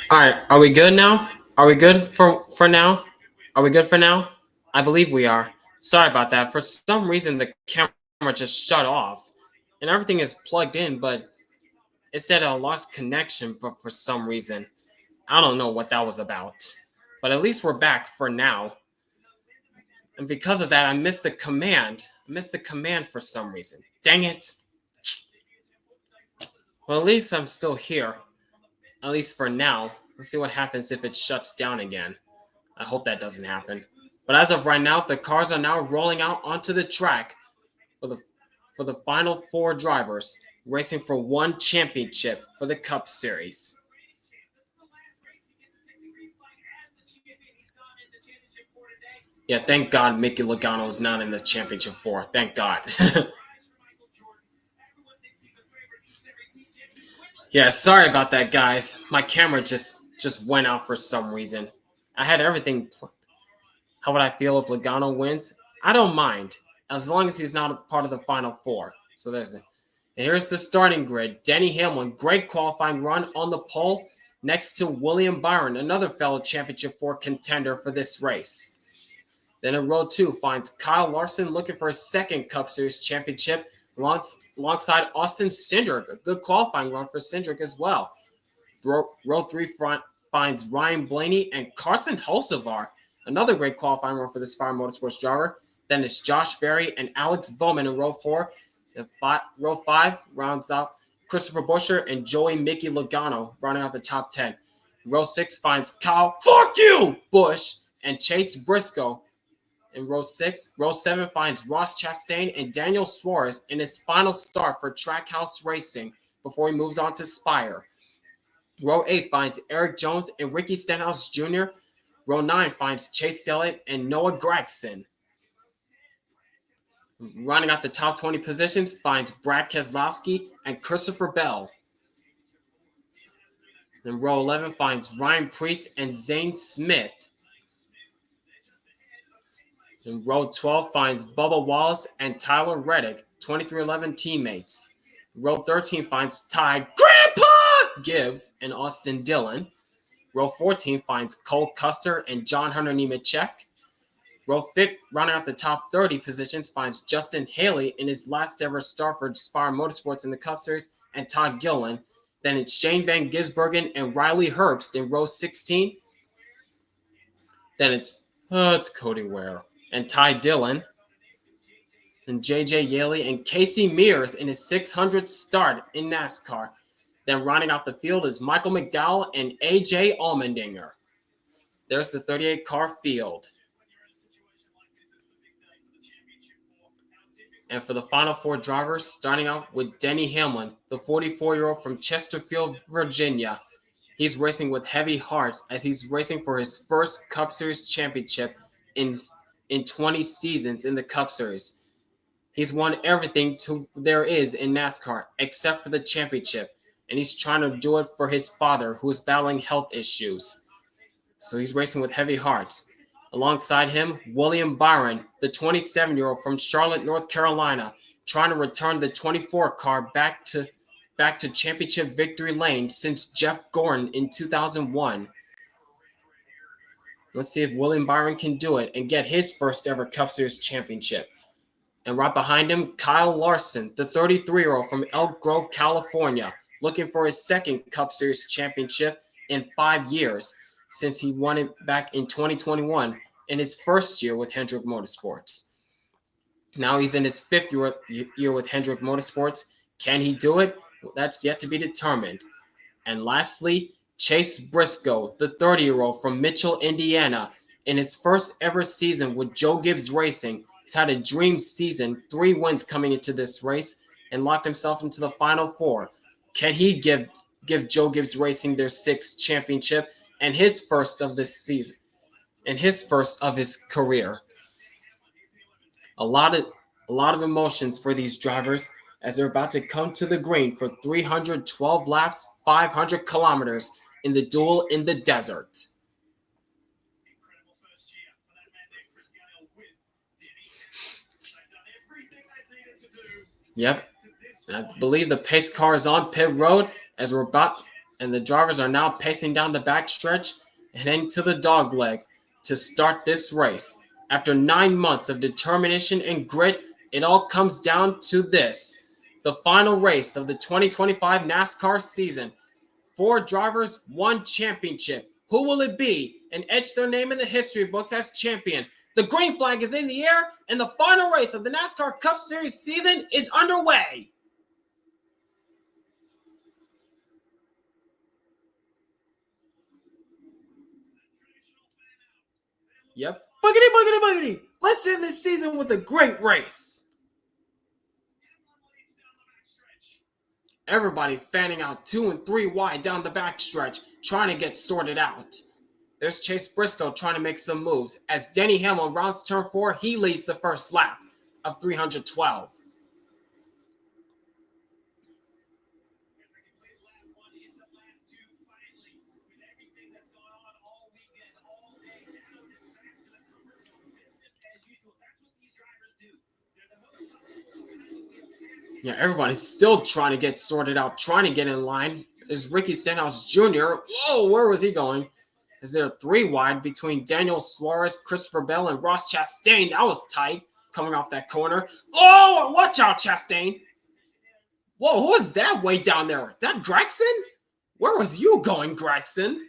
All right, are we good now? Are we good for now? Are we good for now? I believe we are. Sorry about that. For some reason, the camera just shut off, and everything is plugged in, but it said I lost connection for some reason. I don't know what that was about. But at least we're back for now. And because of that, I missed the command. I missed the command for some reason. Dang it. Well, at least I'm still here. At least for now. We'll see what happens if it shuts down again. I hope that doesn't happen. But as of right now, the cars are now rolling out onto the track for the final four drivers, racing for one championship for the Cup Series. Yeah, thank God Mickey Logano is not in the championship four. Thank God. Yeah, sorry about that, guys. My camera just went out for some reason. I had everything. How would I feel if Logano wins? I don't mind, as long as he's not a part of the final four. So there's the. And here's the starting grid. Denny Hamlin, great qualifying run on the pole, next to William Byron, another fellow Championship 4 contender for this race. Then in row 2 finds Kyle Larson looking for his second Cup Series championship alongside Austin Cindric, a good qualifying run for Cindric as well. Row 3 finds Ryan Blaney and Carson Hocevar, another great qualifying run for the Spire Motorsports driver. Then it's Josh Berry and Alex Bowman in row 4. And row 5 rounds out Christopher Buescher and Joey Mickey Logano, rounding out the top 10. Row 6 finds Kyle, fuck you, Busch, and Chase Briscoe in row 6. Row 7 finds Ross Chastain and Daniel Suarez in his final start for Trackhouse Racing before he moves on to Spire. Row 8 finds Eric Jones and Ricky Stenhouse Jr. Row 9 finds Chase Elliott and Noah Gragson. Running out the top 20 positions finds Brad Keselowski and Christopher Bell. Then row 11 finds Ryan Preece and Zane Smith. In row 12 finds Bubba Wallace and Tyler Reddick, 2311 teammates. Row 13 finds Ty Grandpa Gibbs and Austin Dillon. Row 14 finds Cole Custer and John Hunter Nemechek. Row 5, rounding out the top 30 positions, finds Justin Haley in his last ever start for Spire Motorsports in the Cup Series, and Todd Gilliland. Then it's Shane Van Gisbergen and Riley Herbst in row 16. Then it's Cody Ware and Ty Dillon. And JJ Yaley and Casey Mears in his 600th start in NASCAR. Then rounding out the field is Michael McDowell and AJ Allmendinger. There's the 38 car field. And for the final four drivers, starting out with Denny Hamlin, the 44-year-old from Chesterfield, Virginia. He's racing with heavy hearts as he's racing for his first Cup Series championship in 20 seasons in the Cup Series. He's won everything there is in NASCAR except for the championship, and he's trying to do it for his father, who is battling health issues. So he's racing with heavy hearts. Alongside him, William Byron, the 27-year-old from Charlotte, North Carolina, trying to return the 24 car back to championship victory lane since Jeff Gordon in 2001. Let's see if William Byron can do it and get his first ever Cup Series championship. And right behind him, Kyle Larson, the 33-year-old from Elk Grove, California, looking for his second Cup Series championship in 5 years, since he won it back in 2021 in his first year with Hendrick Motorsports. Now he's in his 5th year with Hendrick Motorsports. Can he do it? Well, that's yet to be determined. And lastly, Chase Briscoe, the 30-year-old from Mitchell, Indiana. In his first ever season with Joe Gibbs Racing, he's had a dream season, 3 wins coming into this race, and locked himself into the Final Four. Can he give Joe Gibbs Racing their 6th championship and his first of this season, and his first of his career? A lot of emotions for these drivers as they're about to come to the green for 312 laps, 500 kilometers in the duel in the desert. Yep. I believe the pace car is on pit road as we're about, and the drivers are now pacing down the backstretch and heading to the dog leg to start this race. After 9 months of determination and grit, it all comes down to this: the final race of the 2025 NASCAR season. 4 drivers, 1 championship. Who will it be and etch their name in the history books as champion? The green flag is in the air, and the final race of the NASCAR Cup Series season is underway. Yep. Boogity, boogity, boogity. Let's end this season with a great race. Everybody fanning out 2 and 3 wide down the backstretch, trying to get sorted out. There's Chase Briscoe trying to make some moves. As Denny Hamlin rounds turn 4, he leads the first lap of 312. Yeah, everybody's still trying to get sorted out, trying to get in line. Is Ricky Stenhouse Jr. Whoa, where was he going? Is there 3 wide between Daniel Suarez, Christopher Bell, and Ross Chastain? That was tight coming off that corner. Oh, watch out, Chastain. Whoa, who was that way down there? Is that Gregson? Where was you going, Gregson?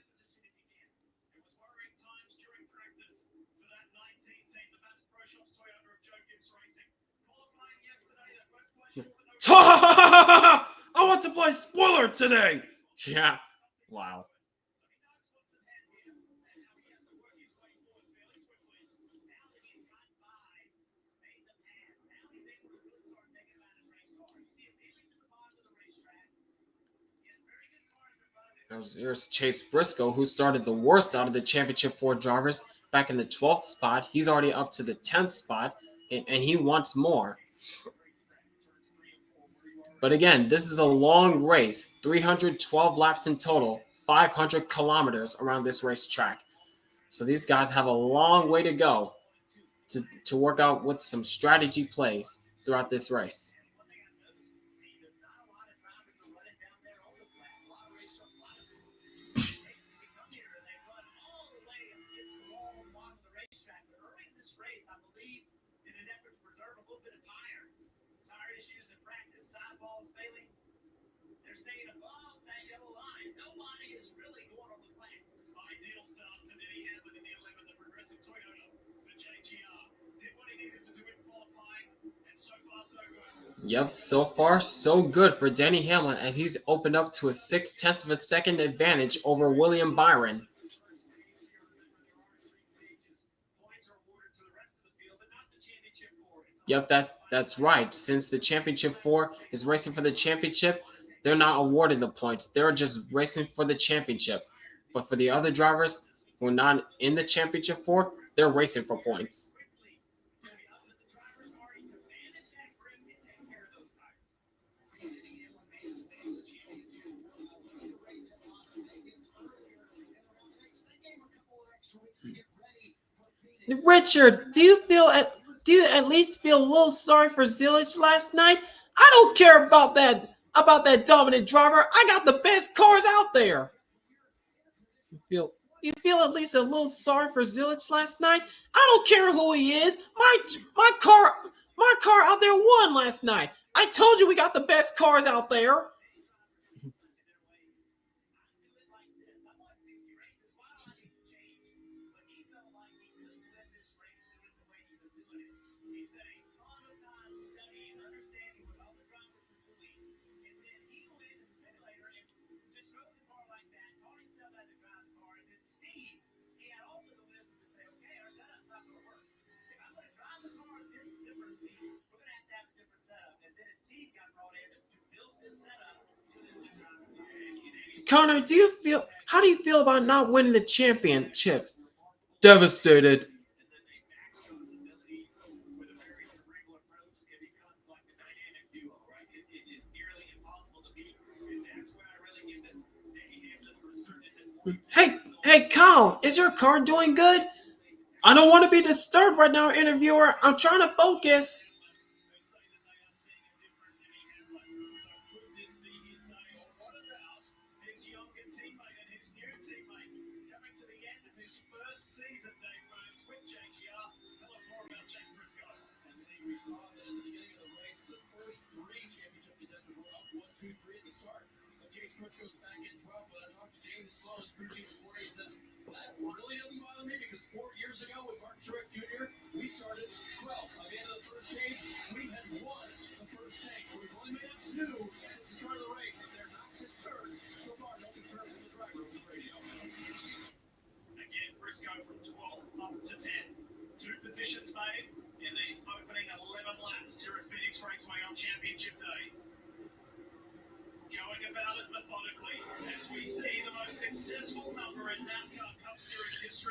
I want to play spoiler today. Yeah. Wow. Here's Chase Briscoe, who started the worst out of the championship 4 drivers back in the 12th spot. He's already up to the 10th spot, and he wants more. But again, this is a long race, 312 laps in total, 500 kilometers around this racetrack. So these guys have a long way to go to work out with some strategy plays throughout this race. Yep, so far so good for Denny Hamlin as he's opened up to a 0.6 of a second advantage over William Byron. Yep, that's right. Since the championship 4 is racing for the championship, they're not awarded the points. They're just racing for the championship. But for the other drivers who are not in the championship 4, they're racing for points. Richard, do you at least feel a little sorry for Zillage last night? I don't care about that dominant driver. I got the best cars out there. You feel at least a little sorry for Zillage last night? I don't care who he is. My car out there won last night. I told you we got the best cars out there. Connor, how do you feel about not winning the championship? Devastated. Hey, Kyle, is your car doing good? I don't want to be disturbed right now, interviewer. I'm trying to focus.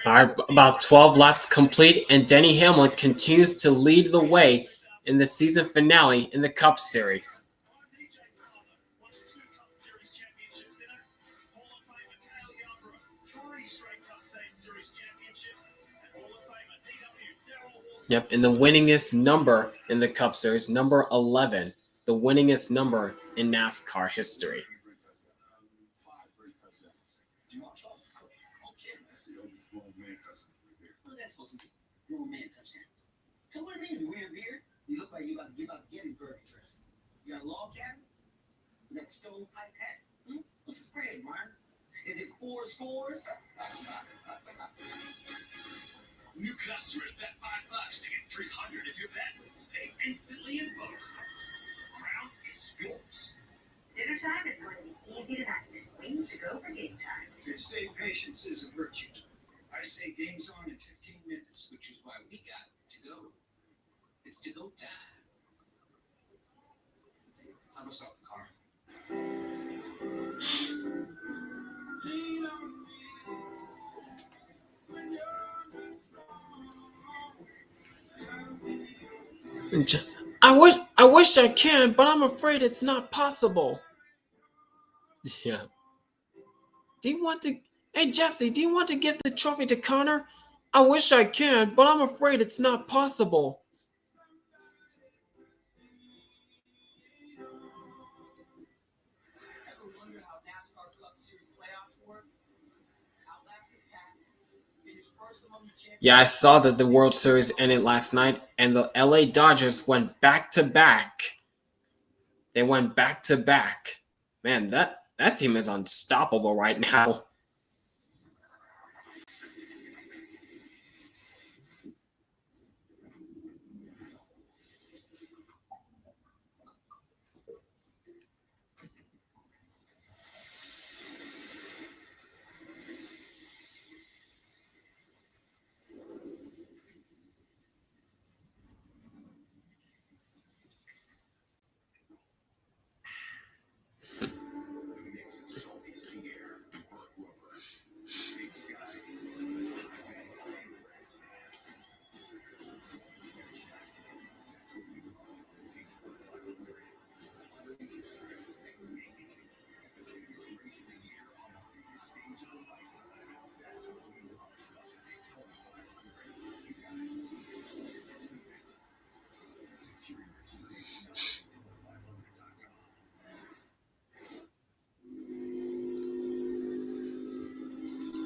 All right, about 12 laps complete, and Denny Hamlin continues to lead the way in the season finale in the Cup Series. Yep, and the winningest number in the Cup Series, number 11, the winningest number in NASCAR history. So what it means, wearing a beard, you look like you about to give out the Gettysburg Address. You got a log cabin? You got stovepipe hat? What's the spread, Byron? Is it 4 scores? New customers bet $5 to get $300 if your bet wins. Pay instantly in bonus bets. Crown is yours. Dinner time is going to be easy tonight. Wings to go for game time. They say patience is a virtue. I say game's on in 15 minutes, which is why we got to go. It's to go time. I'm gonna stop the car. I wish I can, but I'm afraid it's not possible. Yeah. Hey Jesse, do you want to give the trophy to Connor? I wish I can, but I'm afraid it's not possible. Ever wonder how NASCAR Cup Series playoffs work? Outlasted Cat finished first among the champions. Yeah, I saw that the World Series ended last night, and the LA Dodgers went back to back. They went back to back. Man, that team is unstoppable right now.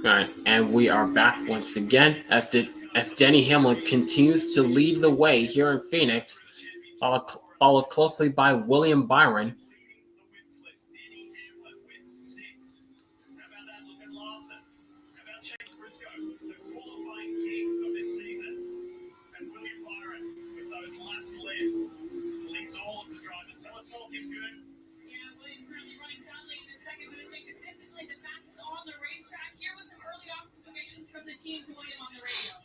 All right, and we are back once again as Denny Hamlin continues to lead the way here in Phoenix, followed closely by William Byron. How about that look at Larson? How about Briscoe, the qualifying king of this season? And William Byron, with those laps led, leads all of the drivers. Tell us more, Kim Good. Yeah, William currently running soundly in the second position, consistently the fastest on the racetrack. Here was some early observations from the team to William on the radio.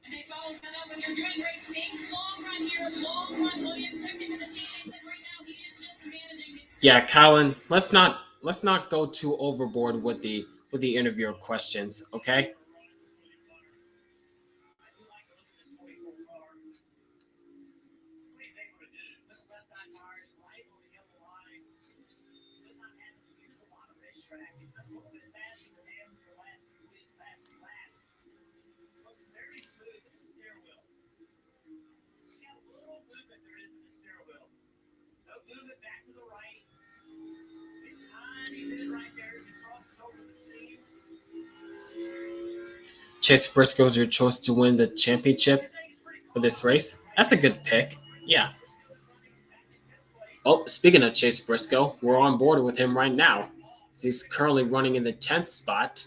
And they follow that up, and you're doing great things. Long run here, long run. William checked into the team. They said right now he is just managing his. Yeah, Colin, let's not go too overboard with the interviewer questions, okay? Move it back to the right. Tiny bit right there as he crosses over the seam. Chase Briscoe is your choice to win the championship for this race. That's a good pick. Yeah. Oh, speaking of Chase Briscoe, we're on board with him right now. He's currently running in the 10th spot.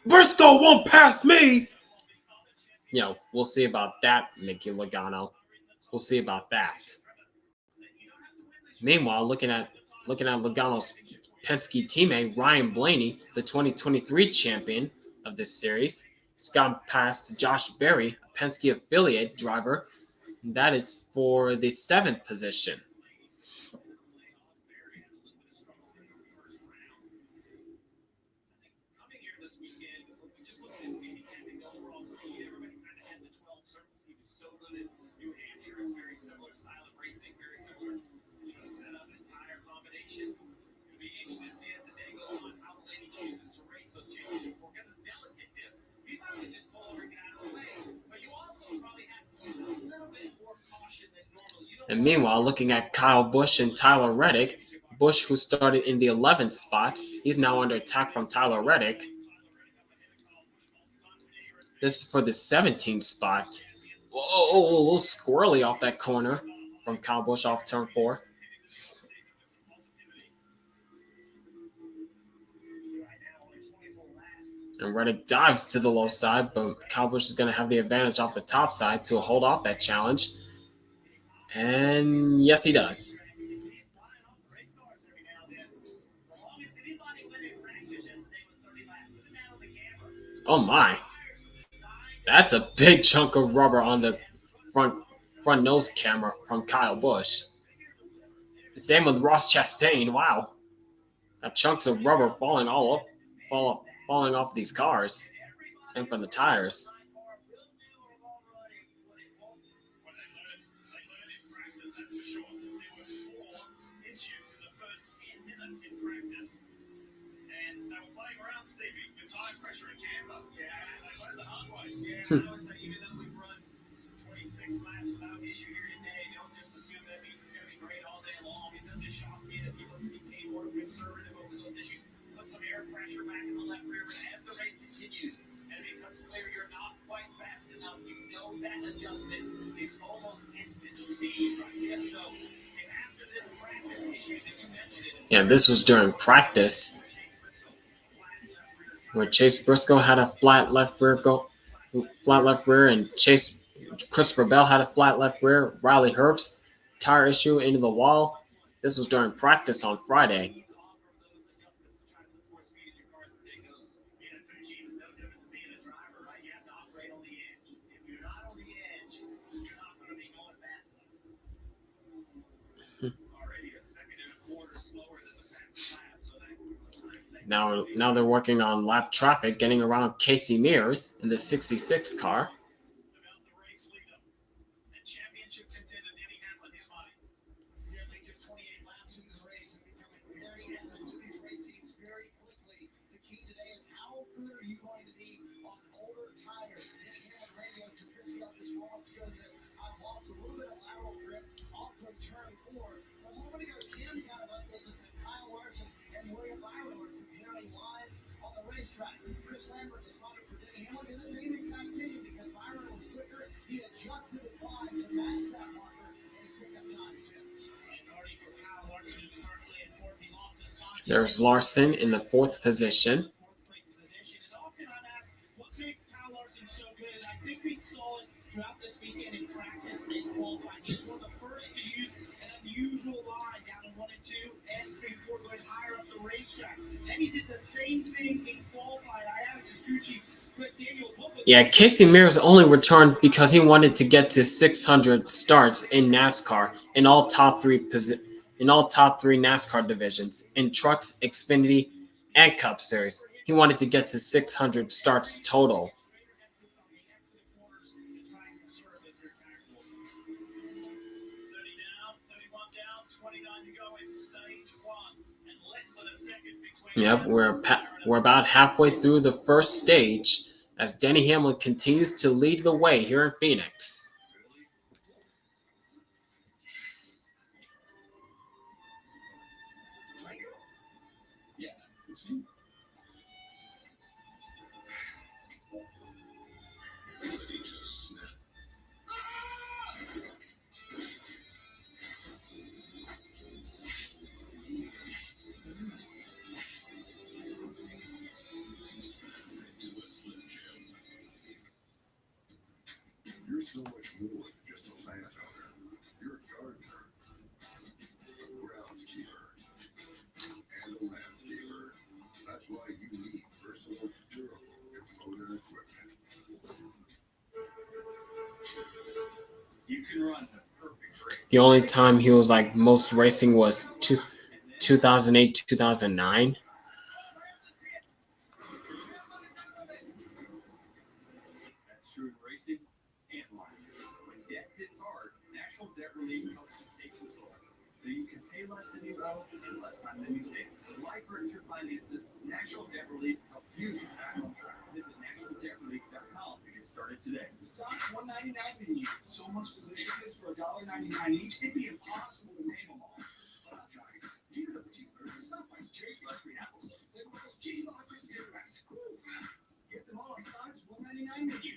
Briscoe won't pass me. We'll see about that, Mickey Logano. We'll see about that. Meanwhile, looking at Logano's Penske teammate Ryan Blaney, the 2023 champion of this series, has gone past Josh Berry, a Penske affiliate driver. And that is for the 7th position. And meanwhile, looking at Kyle Busch and Tyler Reddick, Busch, who started in the 11th spot, he's now under attack from Tyler Reddick. This is for the 17th spot. Whoa, a little squirrely off that corner from Kyle Busch off turn 4. And Reddick dives to the low side, but Kyle Busch is going to have the advantage off the top side to hold off that challenge. And yes, he does. Oh my. That's a big chunk of rubber on the front nose camera from Kyle Busch. Same with Ross Chastain. Wow. Got chunks of rubber falling off these cars and from the tires. Yeah, this was during practice where Chase Briscoe had a flat left rear, and Christopher Bell had a flat left rear. Riley Herbst, tire issue into the wall. This was during practice on Friday. Now they're working on lap traffic, getting around Casey Mears in the 66 car. Championship contender Denny Hamlin, his money. Yeah, they just 28 laps into the race and becoming very evident to these race teams very quickly. The key today is how good are you going to be on older tires? Denny Hamlin radio to Briscoe this morning tells him I've lost a little bit of lateral grip off of turn 4. A moment ago, Kim kind of updated us that Kyle Larson and William Byron were comparing lines on the racetrack. Chris Lambert responded for Denny Hamlin in the same exact thing because Byron was quicker. He adjusted his line to match that marker, and he's picked up time since. There's Larson in the 4th position. What makes Kyle Larson so good? And I think we saw it throughout this weekend in practice and qualifying. He's one of the first to use an unusual line down in 1 and 2 and 3, 4 going higher up the racetrack. And he did the same thing in qualifying. I asked his crew chief, Yeah, Casey Mears only returned because he wanted to get to 600 starts in NASCAR in all top three in all top 3 NASCAR divisions, in Trucks, Xfinity, and Cup Series. He wanted to get to 600 starts total. Yep, we're about halfway through the first stage as Denny Hamlin continues to lead the way here in Phoenix. You're so much more than just a landowner. You're a gardener, a groundskeeper, and a landscaper. That's why you need versatile, durable component equipment. You can run the perfect race. The only time he was like most racing was 2008, 2009. That's true in racing and life. When debt hits hard, National Debt Relief helps you take control. So you can pay less than you owe in less time than you think. When life hurts your finances, National Debt Relief helps you get back on track. Visit nationaldebtrelief.com to get started today. The Sonic $1.99 menu. So much deliciousness for $1.99 each, it'd be impossible to name them all. But I'll try. Cheese double cheeseburger, Sunrise, cherry slush, green apples, flavor rice, cheesy lava, crispy chicken rice. Get them all on Sonic's $1.99 menu.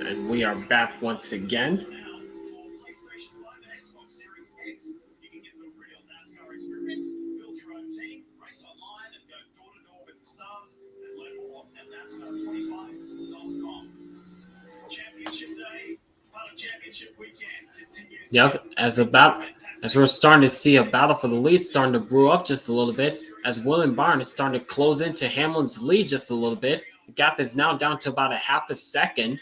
And we are back once again. PlayStation 5 and Xbox Series X. You can get the real NASCAR experience, build your own team, race online, and go door to door with the stars. And learn more at NASCAR25.com. Championship Day, part of Championship Weekend continues. Yep, as we're starting to see a battle for the lead starting to brew up just a little bit, as William Byron is starting to close into Hamlin's lead just a little bit. The gap is now down to about a half a second.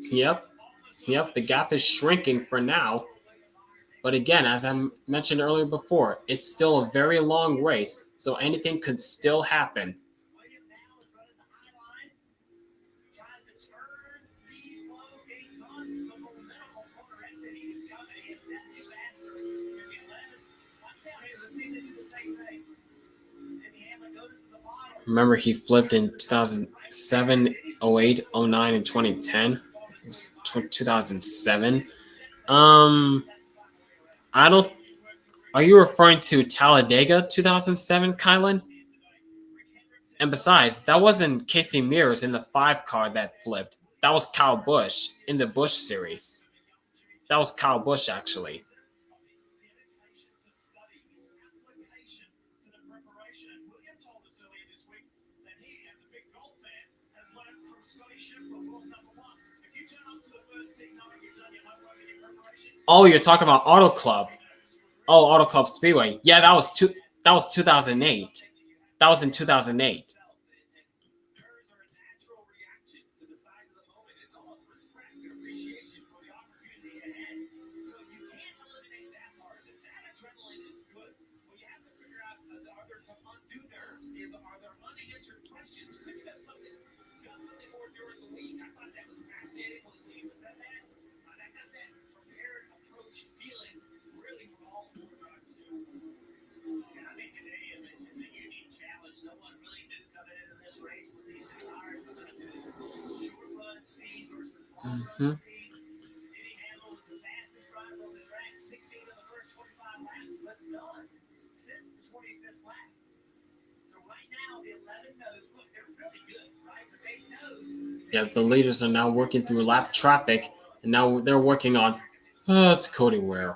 Yep, the gap is shrinking for now. But again, as I mentioned earlier before, it's still a very long race, so anything could still happen. Remember, he flipped in 2007, 08, 09, and 2010. It was 2007. I don't. Are you referring to Talladega 2007, Kylan? And besides, that wasn't Casey Mears in the 5 car that flipped. That was Kyle Busch in the Busch series. That was Kyle Busch, actually. Oh, you're talking about Auto Club. Oh, Auto Club Speedway. Yeah, that was 2008. That was in 2008. Mm-hmm. Yeah, the leaders are now working through lap traffic, and now they're working on. Oh, it's Cody Ware.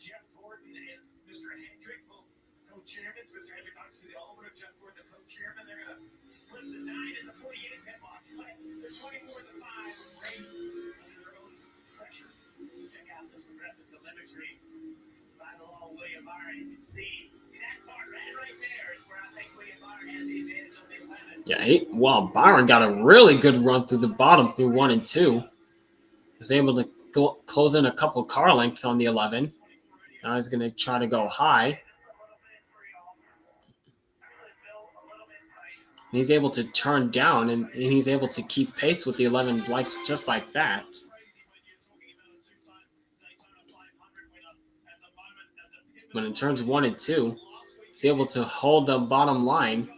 Jeff Gordon and Mr. Hendrick, both co-chairmen. Mr. Hendrick, obviously the owner, Jeff Gordon, the co-chairman. They're going to split the 9 and the 48 at pit box. The 24-5 race under their own pressure. Check out this progressive telemetry. Right along William Byron, you can see that part right there is where I think William Byron has the advantage on the 11. Yeah, Byron got a really good run through the bottom through 1 and 2. He was able to close in a couple car lengths on the 11. Now he's going to try to go high. And he's able to turn down, and he's able to keep pace with the 11 just like that. But in turns 1 and 2, he's able to hold the bottom line.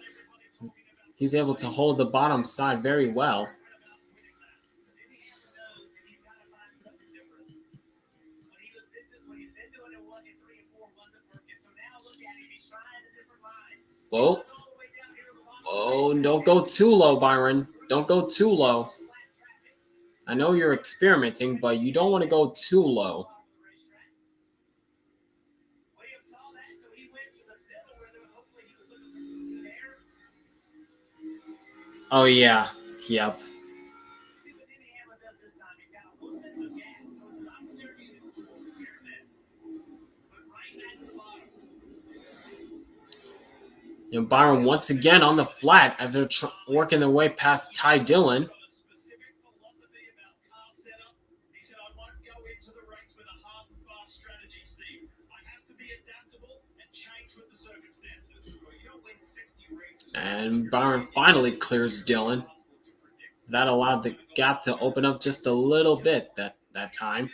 He's able to hold the bottom side very well. Whoa. Oh, don't go too low, Byron. Don't go too low. I know you're experimenting, but you don't want to go too low. Oh, yeah. Yep. And Byron once again on the flat as they're working their way past Ty Dillon. And Byron finally clears Dillon. That allowed the gap to open up just a little bit that time.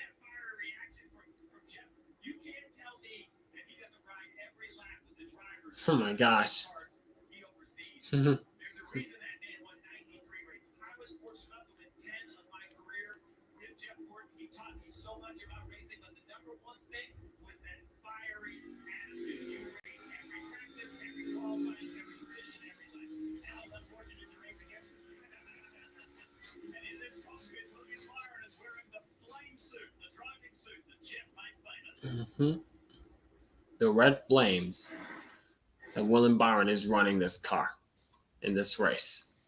Oh my gosh. The red flames that William Byron is running this car in this race.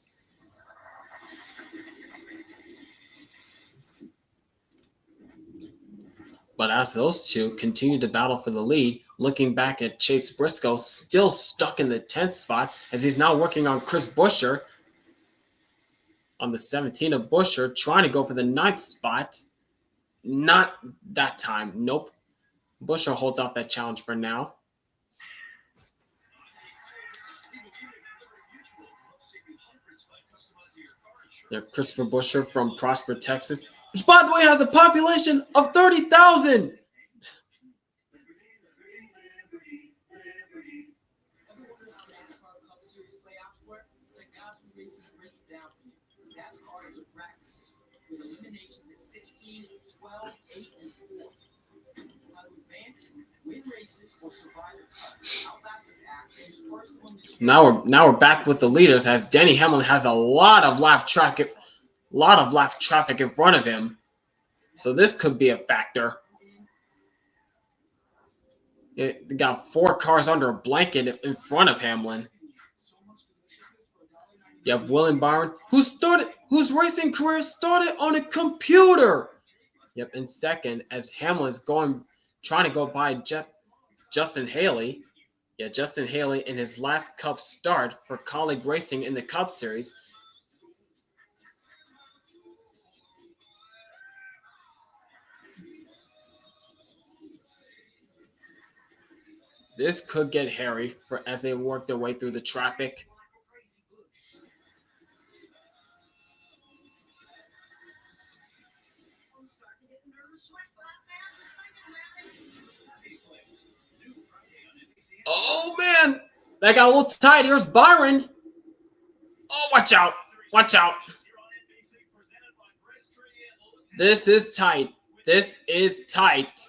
But as those two continue to battle for the lead, looking back at Chase Briscoe, still stuck in the 10th spot as he's now working on Chris Buescher on the 17 of Buescher, trying to go for the 9th spot. Not that time. Nope. Buescher holds out that challenge for now. Yeah, Christopher Buescher from Prosper, Texas, which, by the way, has a population of 30,000. NASCAR is a bracket system with eliminations at 16, 12, 8, and 4. How to advance, win races, or survive a cut. Outlast the pack, finish first among the Now we're back with the leaders as Denny Hamlin has a lot of lap traffic in front of him. So this could be a factor. It got 4 cars under a blanket in front of Hamlin. You have William Byron, whose racing career started on a computer. Yep, in second as Hamlin's trying to go by Justin Haley. Yeah, Justin Haley in his last Cup start for Colleague Racing in the Cup Series. This could get hairy as they work their way through the traffic. Oh, man. That got a little tight. Here's Byron. Oh, watch out. Watch out. This is tight. This is tight.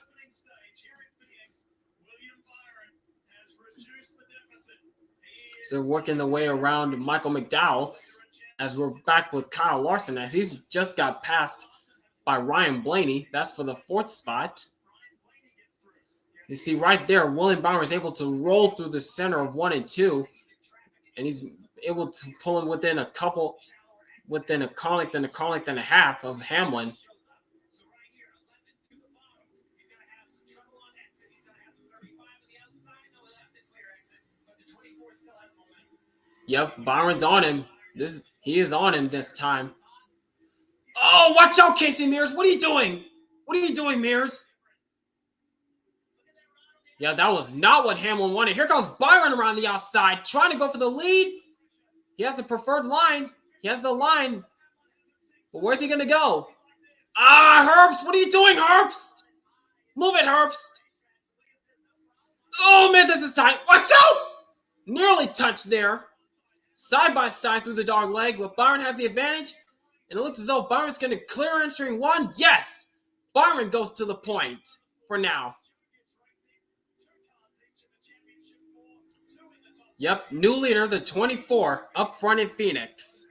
So they're working their way around Michael McDowell as we're back with Kyle Larson as he's just got passed by Ryan Blaney. That's for the 4th spot. You see right there, William Byron is able to roll through the center of 1 and 2, and he's able to pull him within a car length and a half of Hamlin. Yep, Byron's on him. He is on him this time. Oh, watch out, Casey Mears. What are you doing? What are you doing, Mears? Yeah, that was not what Hamlin wanted. Here comes Byron around the outside, trying to go for the lead. He has the preferred line. He has the line. But where's he going to go? Herbst, what are you doing, Herbst? Move it, Herbst. Oh, man, this is tight. Watch out! Nearly touched there. Side by side through the dog leg, but Byron has the advantage. And it looks as though Byron's going to clear entering 1. Yes! Byron goes to the point for now. Yep, new leader, the 24, up front in Phoenix.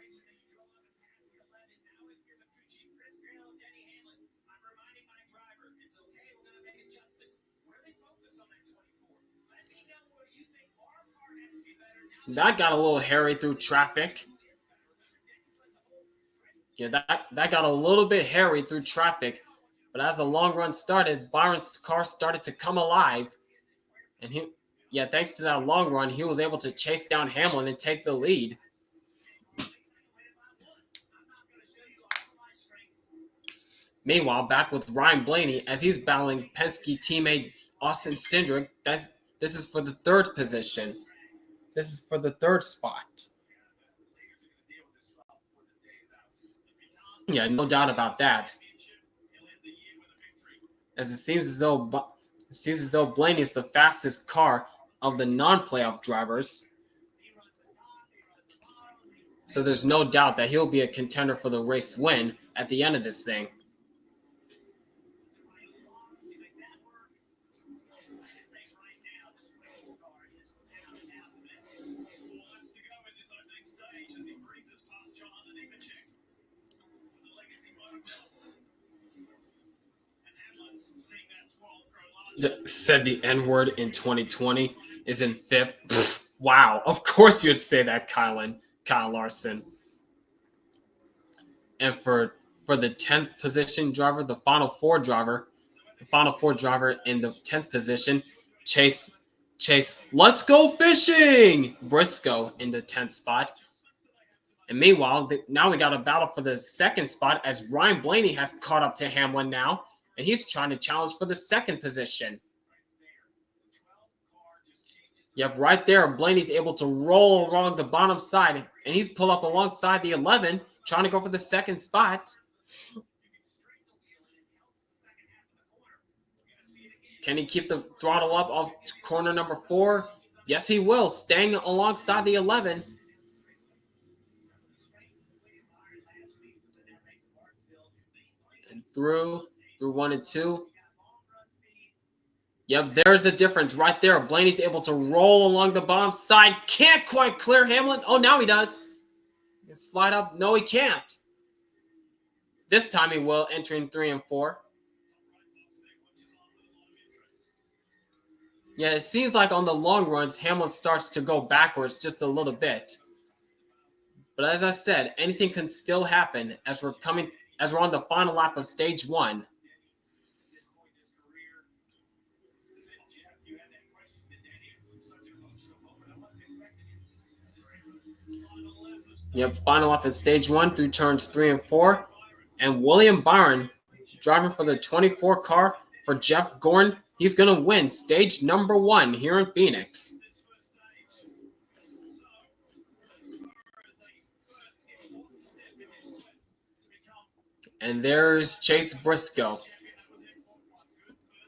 That got a little hairy through traffic. Yeah, that got a little bit hairy through traffic. But as the long run started, Byron's car started to come alive. And thanks to that long run, he was able to chase down Hamlin and take the lead. Meanwhile, back with Ryan Blaney as he's battling Penske teammate Austin Cindric. This is for the 3rd position. This is for the 3rd spot. Yeah, no doubt about that. As it seems as though Blaney is the fastest car of the non-playoff drivers. So there's no doubt that he'll be a contender for the race win at the end of this thing. Said the N-word in 2020 is in 5th. Pfft, wow, of course you'd say that, Kyle Larson. And for the 10th position driver, the Final Four driver in the 10th position, Chase, let's go fishing! Briscoe in the 10th spot. And meanwhile, now we got a battle for the 2nd spot as Ryan Blaney has caught up to Hamlin now. And he's trying to challenge for the 2nd position. Yep, right there, Blaney's able to roll along the bottom side. And he's pulled up alongside the 11, trying to go for the 2nd spot. Can he keep the throttle up off corner number 4? Yes, he will, staying alongside the 11. And through 1 and 2. Yep, there's a difference right there. Blaney's able to roll along the bottom side. Can't quite clear Hamlin. Oh, now he does. He can slide up. No, he can't. This time he will, entering 3 and 4. Yeah, it seems like on the long runs, Hamlin starts to go backwards just a little bit. But as I said, anything can still happen as we're on the final lap of stage 1. Yep, final lap of stage 1 through turns 3 and 4. And William Byron, driving for the 24 car for Jeff Gordon, he's going to win stage number 1 here in Phoenix. And there's Chase Briscoe,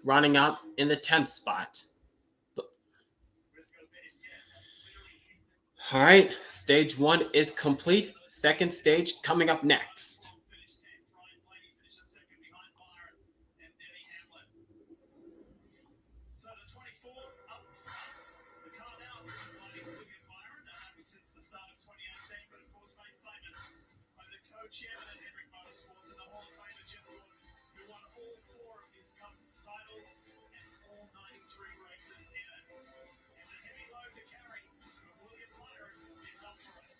running out in the 10th spot. All right, stage 1 is complete. 2nd stage coming up next. 3 races in it. It's a heavy load to carry, but William Byron is up for it.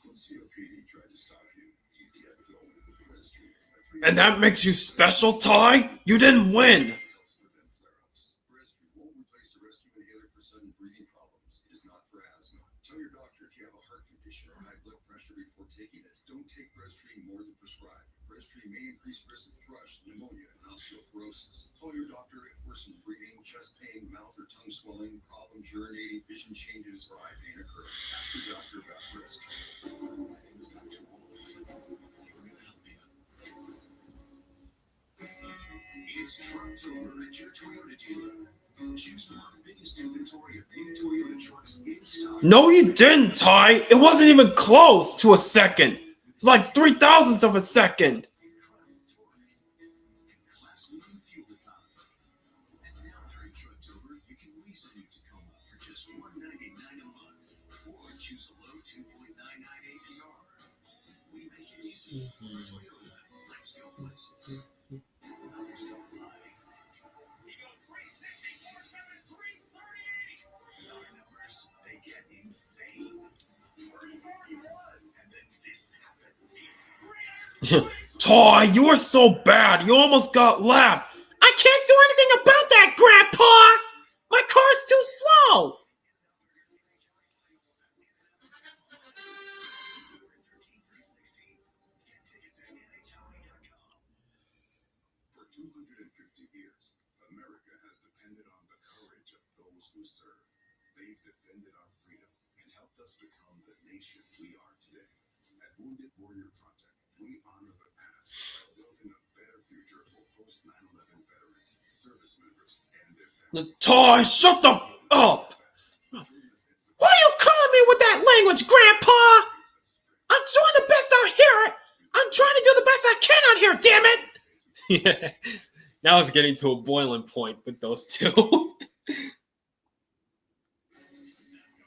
When COPD tried to stop you, you kept going with the registry. And that makes you special, Ty? You didn't win. Helps prevent flare-ups. Registry won't replace the rescue inhaler for sudden breathing problems. It is not for asthma. Tell your doctor if you have a heart condition or high blood pressure before taking it. Don't take Registry more than prescribed. Registry may increase risk of thrush, pneumonia, and osteoporosis. Call your doctor if worsened breathing, chest pain, mouth or tongue swelling, problems urinating, vision changes, or eye pain occur. Ask your doctor about Registry. It's Trucktober at your Toyota dealer. Choose from our biggest inventory of new Toyota trucks in stock. No, you didn't, Ty. It wasn't even close to a second. It's like 0.003 of a second. Class 1 fuel economy. And now during Trucktober, you can lease a new Tacoma for just $199 a month, or choose a low 2.99 APR. We make it easy. Toyota, let's go places. Others don't lie. He goes 360, 473, 38. Our numbers, they get insane. 341. And then this happens. Ty, you were so bad. You almost got lapped. I can't do anything about that, Grandpa. My car's too slow. For 250 years, America has depended on the courage of those who serve. They've defended our freedom and helped us become the nation we are today. At Wounded Warrior Project, we honor the past by building a better future for post 9/11 veterans, service members, and their families. Ty, shut the up. Why are you calling me with that language, Grandpa? I'm doing the best out here. I'm trying to do the best I can out here, damn it. Yeah, now it's getting to a boiling point with those two. NASCAR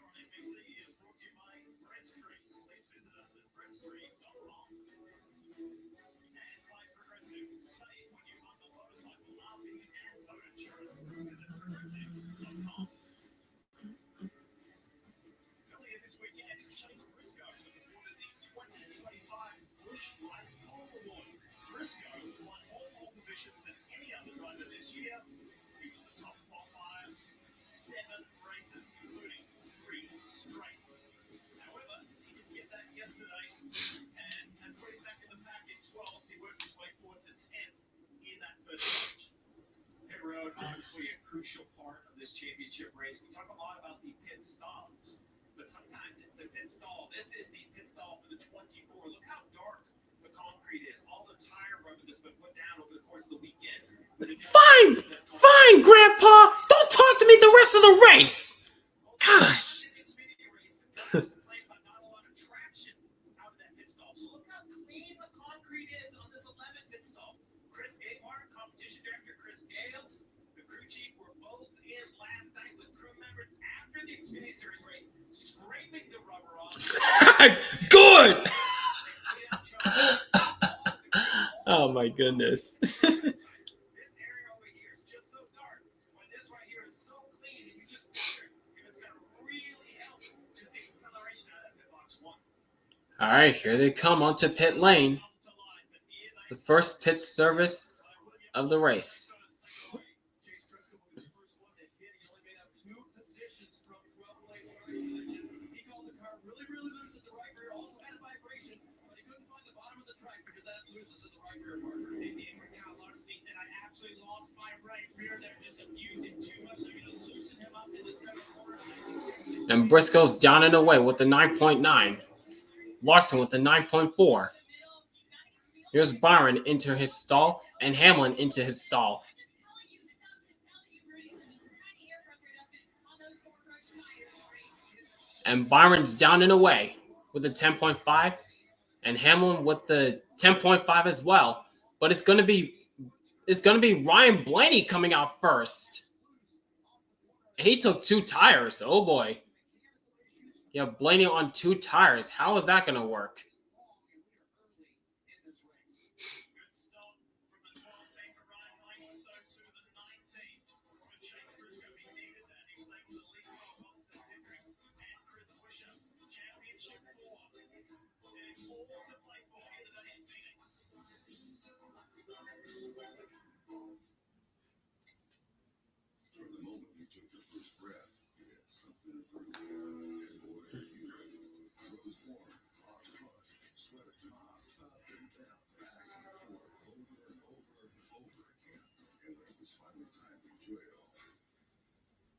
on NBC is brought to you by Registry. Please visit us at registry.com. And by Progressive, save when you bundle motorcycle RV and boat insurance. Visit progressive.com. Earlier this weekend, Chase Briscoe was awarded the 2025 Busch Light Pole Award. Briscoe won all pole positions than any other driver this year. He was the top qualifier in 7 races, including 3 straight. However, he didn't get that yesterday, and put him back in the pack in 12th. He worked his way forward to 10th in that first stage. Pit road, obviously a crucial part of this championship race. We talk a lot about the pit stops, but sometimes it's the pit stall. This is the pit stall for the 24. Look how dark the concrete is. All the tire rubber that's been put down over the course of the weekend. Fine, fine, Grandpa. Don't talk to me the rest of the race. Gosh. But not a lot of traction out of that pit stall. So look how clean the concrete is on this 11th pit stall. Chris Gale, competition director Chris Gale, the crew chief were both in last night with crew members after the Xfinity Series race, scraping the rubber off. Good. Oh my goodness. This area over here is just so dark. When this right here is so clean, and you just wonder if it's gonna really help just the acceleration out of that pit box 1. All right, here they come onto pit lane. The first pit service of the race. Chase Briscoe will be the first one that hit. He only made up 2 positions from 12th place position. He called the car really, really loose at the right rear. Also had a vibration, but he couldn't find the bottom of the track because that loses at the right rear marker. And Larson, he said, I absolutely lost my right rear there. Just abused it too much. So I'm going to loosen him up in the 7th corner. And Briscoe's down and away with the 9.9. Larson with the 9.4. Here's Byron into his stall and Hamlin into his stall. And Byron's down and away with the 10.5 and Hamlin with the 10.5 as well. But it's going to be Ryan Blaney coming out first. And he took 2 tires. Oh boy. Yeah, Blaney on 2 tires. How is that going to work? first breath, it's something to prove. And boy, if you ready. Rose warm, hot run, sweat a top, up and down, back and forth, over and over and over again. And when it was finally time to enjoy it all,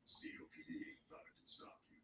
COPD thought it could stop you.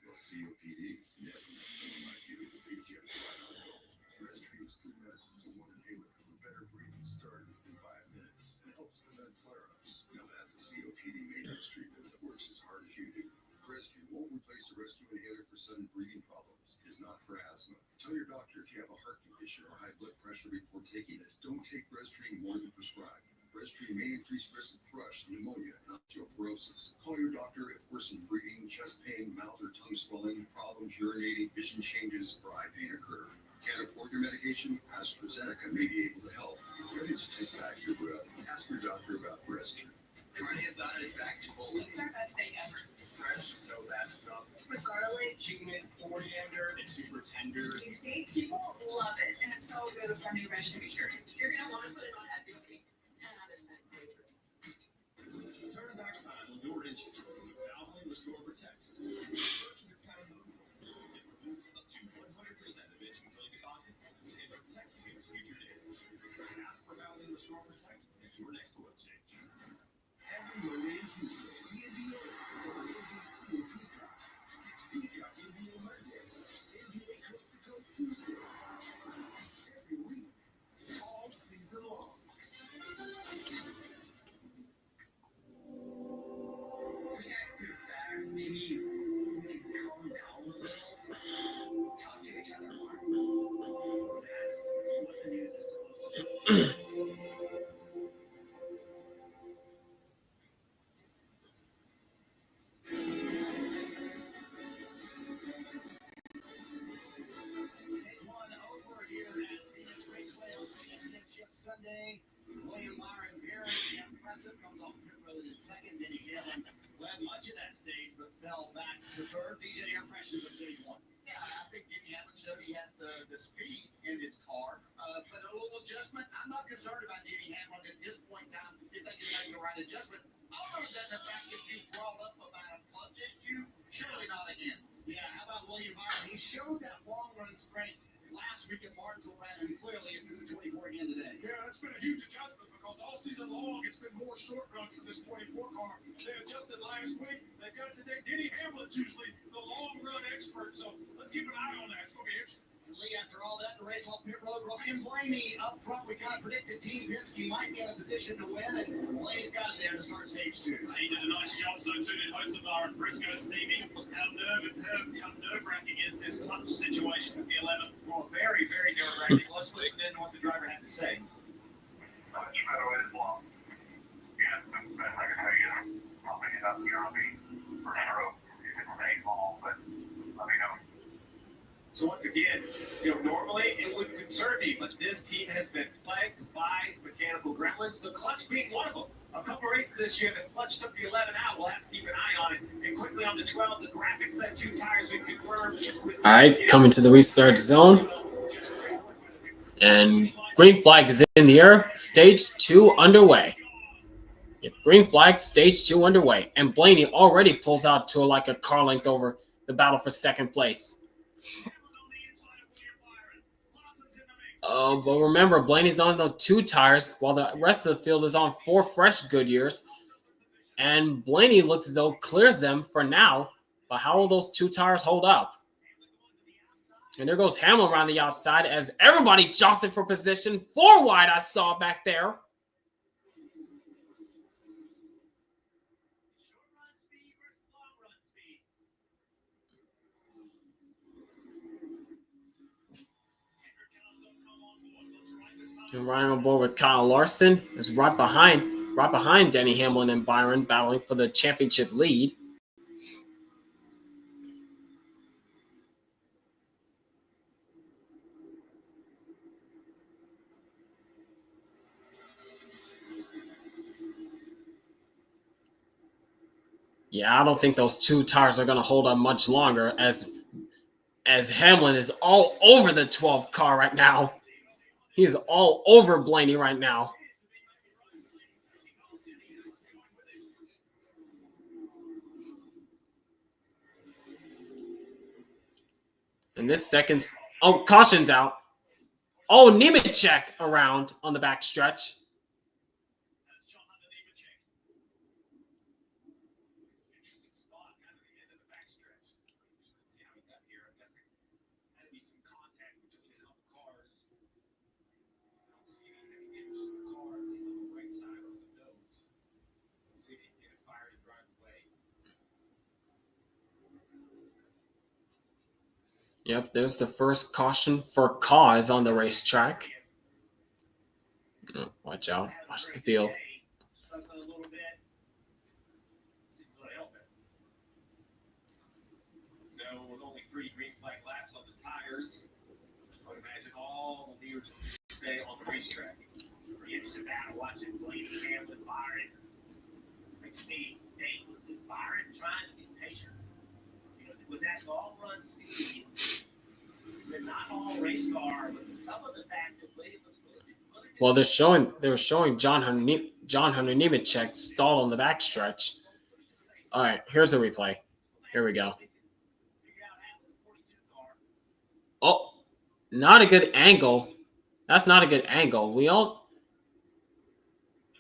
Well, COPD never met someone like you. They kept right on going. Rescue is 3 medicines and 1 inhaler for better breathing starting within 5 minutes and helps prevent flare-ups. Now that's a COPD maintenance treatment that works as hard as you do. Rescue won't replace the rescue inhaler for sudden breathing problems. It is not for asthma. Tell your doctor if you have a heart condition or high blood pressure before taking it. Don't take Rescue more than prescribed. Rescue may increase risk of thrush, pneumonia, and osteoporosis. Call your doctor if worsened breathing, chest pain, mouth or tongue swelling, problems urinating, vision changes, or eye pain occur. Can't afford your medication? AstraZeneca may be able to help. Ready to take back your breath? Ask your doctor about Rescue. Carne asada is back to Chipotle. It's our best steak ever. Fresh, no bad stuff. With garlic, Chicken, coriander, and super tender. juicy. People love it, and it's so good with our new ranch chimichurri. You're gonna want to put it on every steak. 10 out of 10. Turn back time on your engine with Valvoline Restore Protect. First of its kind movement. It removes up to 100% of engine filling deposits and protects against future damage. Ask for Valvoline Restore Protect at your next oil change. Every Monday and Tuesday, the NBA is on NBC and Peacock. Peacock NBA Monday, NBA Coast to Coast Tuesday. Every week, all season long. Reactive facts, maybe calm down a little. Talk to each other more. That's what the news is supposed to do. Over here at Phoenix Raceway on Championship Sunday. William Byron, very impressive, comes off pit road in second. Denny Hamlin led much of that stage, but fell back to third. DJ, your impressions of stage one? Yeah, I think Denny Hamlin showed he has the speed in his car, but a little adjustment. I'm not concerned about Denny Hamlin at this point in time if they can make the right adjustment. Other than the fact that you brought up about a clutch issue, surely not again. Yeah, how about William Byron? He showed that long run strength last week at Martinsville, and clearly it's in the 24 again today. Yeah, it's been a huge adjustment because all season long it's been more short runs for this 24 car. They adjusted last week. They got today. Denny Hamlin's usually the long run expert, so let's keep an eye on that. It's going to be interesting. And Lee, after all that, the race off pit road, Ryan Blaney up front. We kind of predicted Team Penske might be in a position to win, and Blaney's got it there to start stage 2. He did a nice job, so too did Hosenbar and Briscoe's TV. How nerve-wracking is this clutch situation with the 11? Well, very, very nerve-wracking. Let's listen in to what the driver had to say. Much better with his long. Yeah, the best I can tell you. I'll pick it up here on me for stroke. If it remains long, but let me know. So once again, normally it wouldn't concern me, but this team has been plagued by mechanical gremlins, the clutch being one of them. A couple races this year, the clutch took the 11 out. We'll have to keep an eye on it. And quickly on the 12, the graphics said 2 tires we confirmed. All right, coming to the restart zone. And green flag is in the air. Stage 2 underway. Yep, green flag, stage 2 underway. And Blaney already pulls out to like a car length over the battle for second place. But remember, Blaney's on the 2 tires while the rest of the field is on 4 fresh Goodyears. And Blaney looks as though clears them for now. But how will those 2 tires hold up? And there goes Hamlin around the outside as everybody jostling for position. 4 wide I saw back there. And running on board with Kyle Larson is right behind Denny Hamlin and Byron, battling for the championship lead. Yeah, I don't think those 2 tires are going to hold up much longer as Hamlin is all over the 12 car right now. He's all over Blaney right now. And this second's... Oh, caution's out. Oh, Nemechek around on the back stretch. Interesting spot, kind of the end of the backstretch. Let's see how he got here. I guess there had to be some contact between a couple cars. I don't see any heavy damage to the car, at least on the right side of the nose. We'll see if he can get it fired and drive away. Yep, there's the first caution for cause on the racetrack. Oh, watch out. Watch the field. Something a little bit. Didn't really help it. No, with only 3 green flag laps on the tires, I would imagine all the leaders will stay on the racetrack. Pretty interesting battle watching Denny Hamlin, Byron. Makes me think, was Byron trying to be patient? You know, was that long run speed? They're not all race car, but some of the fact that Williams was Well, they were showing John Hunter Nemechek stalled on the backstretch. All right, here's a replay. Here we go. Oh, not a good angle. That's not a good angle.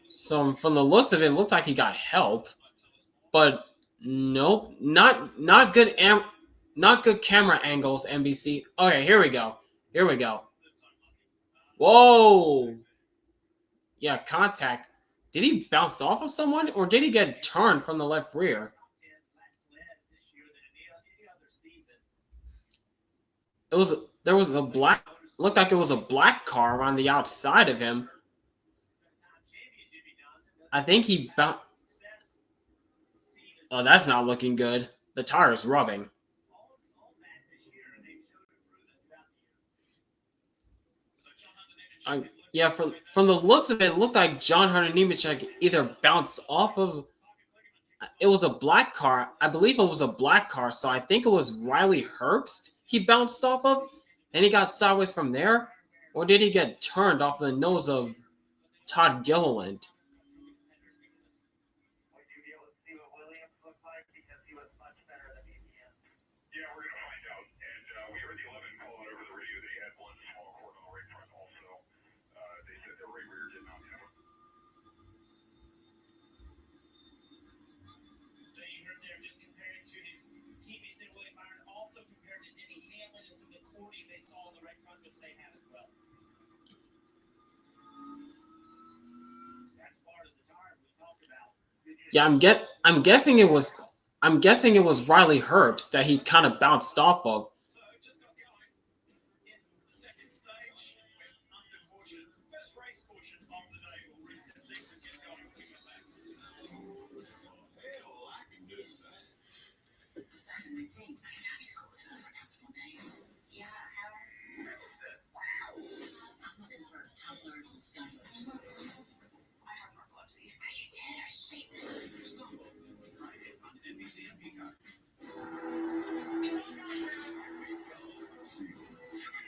So from the looks of it, it looks like he got help, but nope, not good camera angles. NBC. Okay, here we go. Whoa. Yeah, contact. Did he bounce off of someone, or did he get turned from the left rear? There was a black, looked like it was a black car on the outside of him. I think he bounced. Oh, that's not looking good. The tire is rubbing. Yeah, from the looks of it, it looked like John Hunter Nemechek either bounced off of... It was a black car. I believe it was a black car, so I think it was Riley Herbst he bounced off of, and he got sideways from there? Or did he get turned off the nose of Todd Gilliland? Just comparing to his teammate Byron, also compared to Denny Hamlin and some of the cording they saw on the red front, which they had as well. That's part of the tire we talked about. Yeah, I'm guessing it was Riley Herbst that he kind of bounced off of.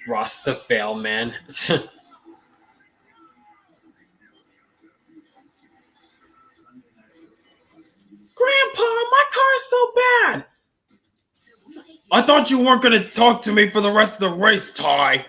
Ross the fail, man. Grandpa, my car is so bad. I thought you weren't going to talk to me for the rest of the race, Ty.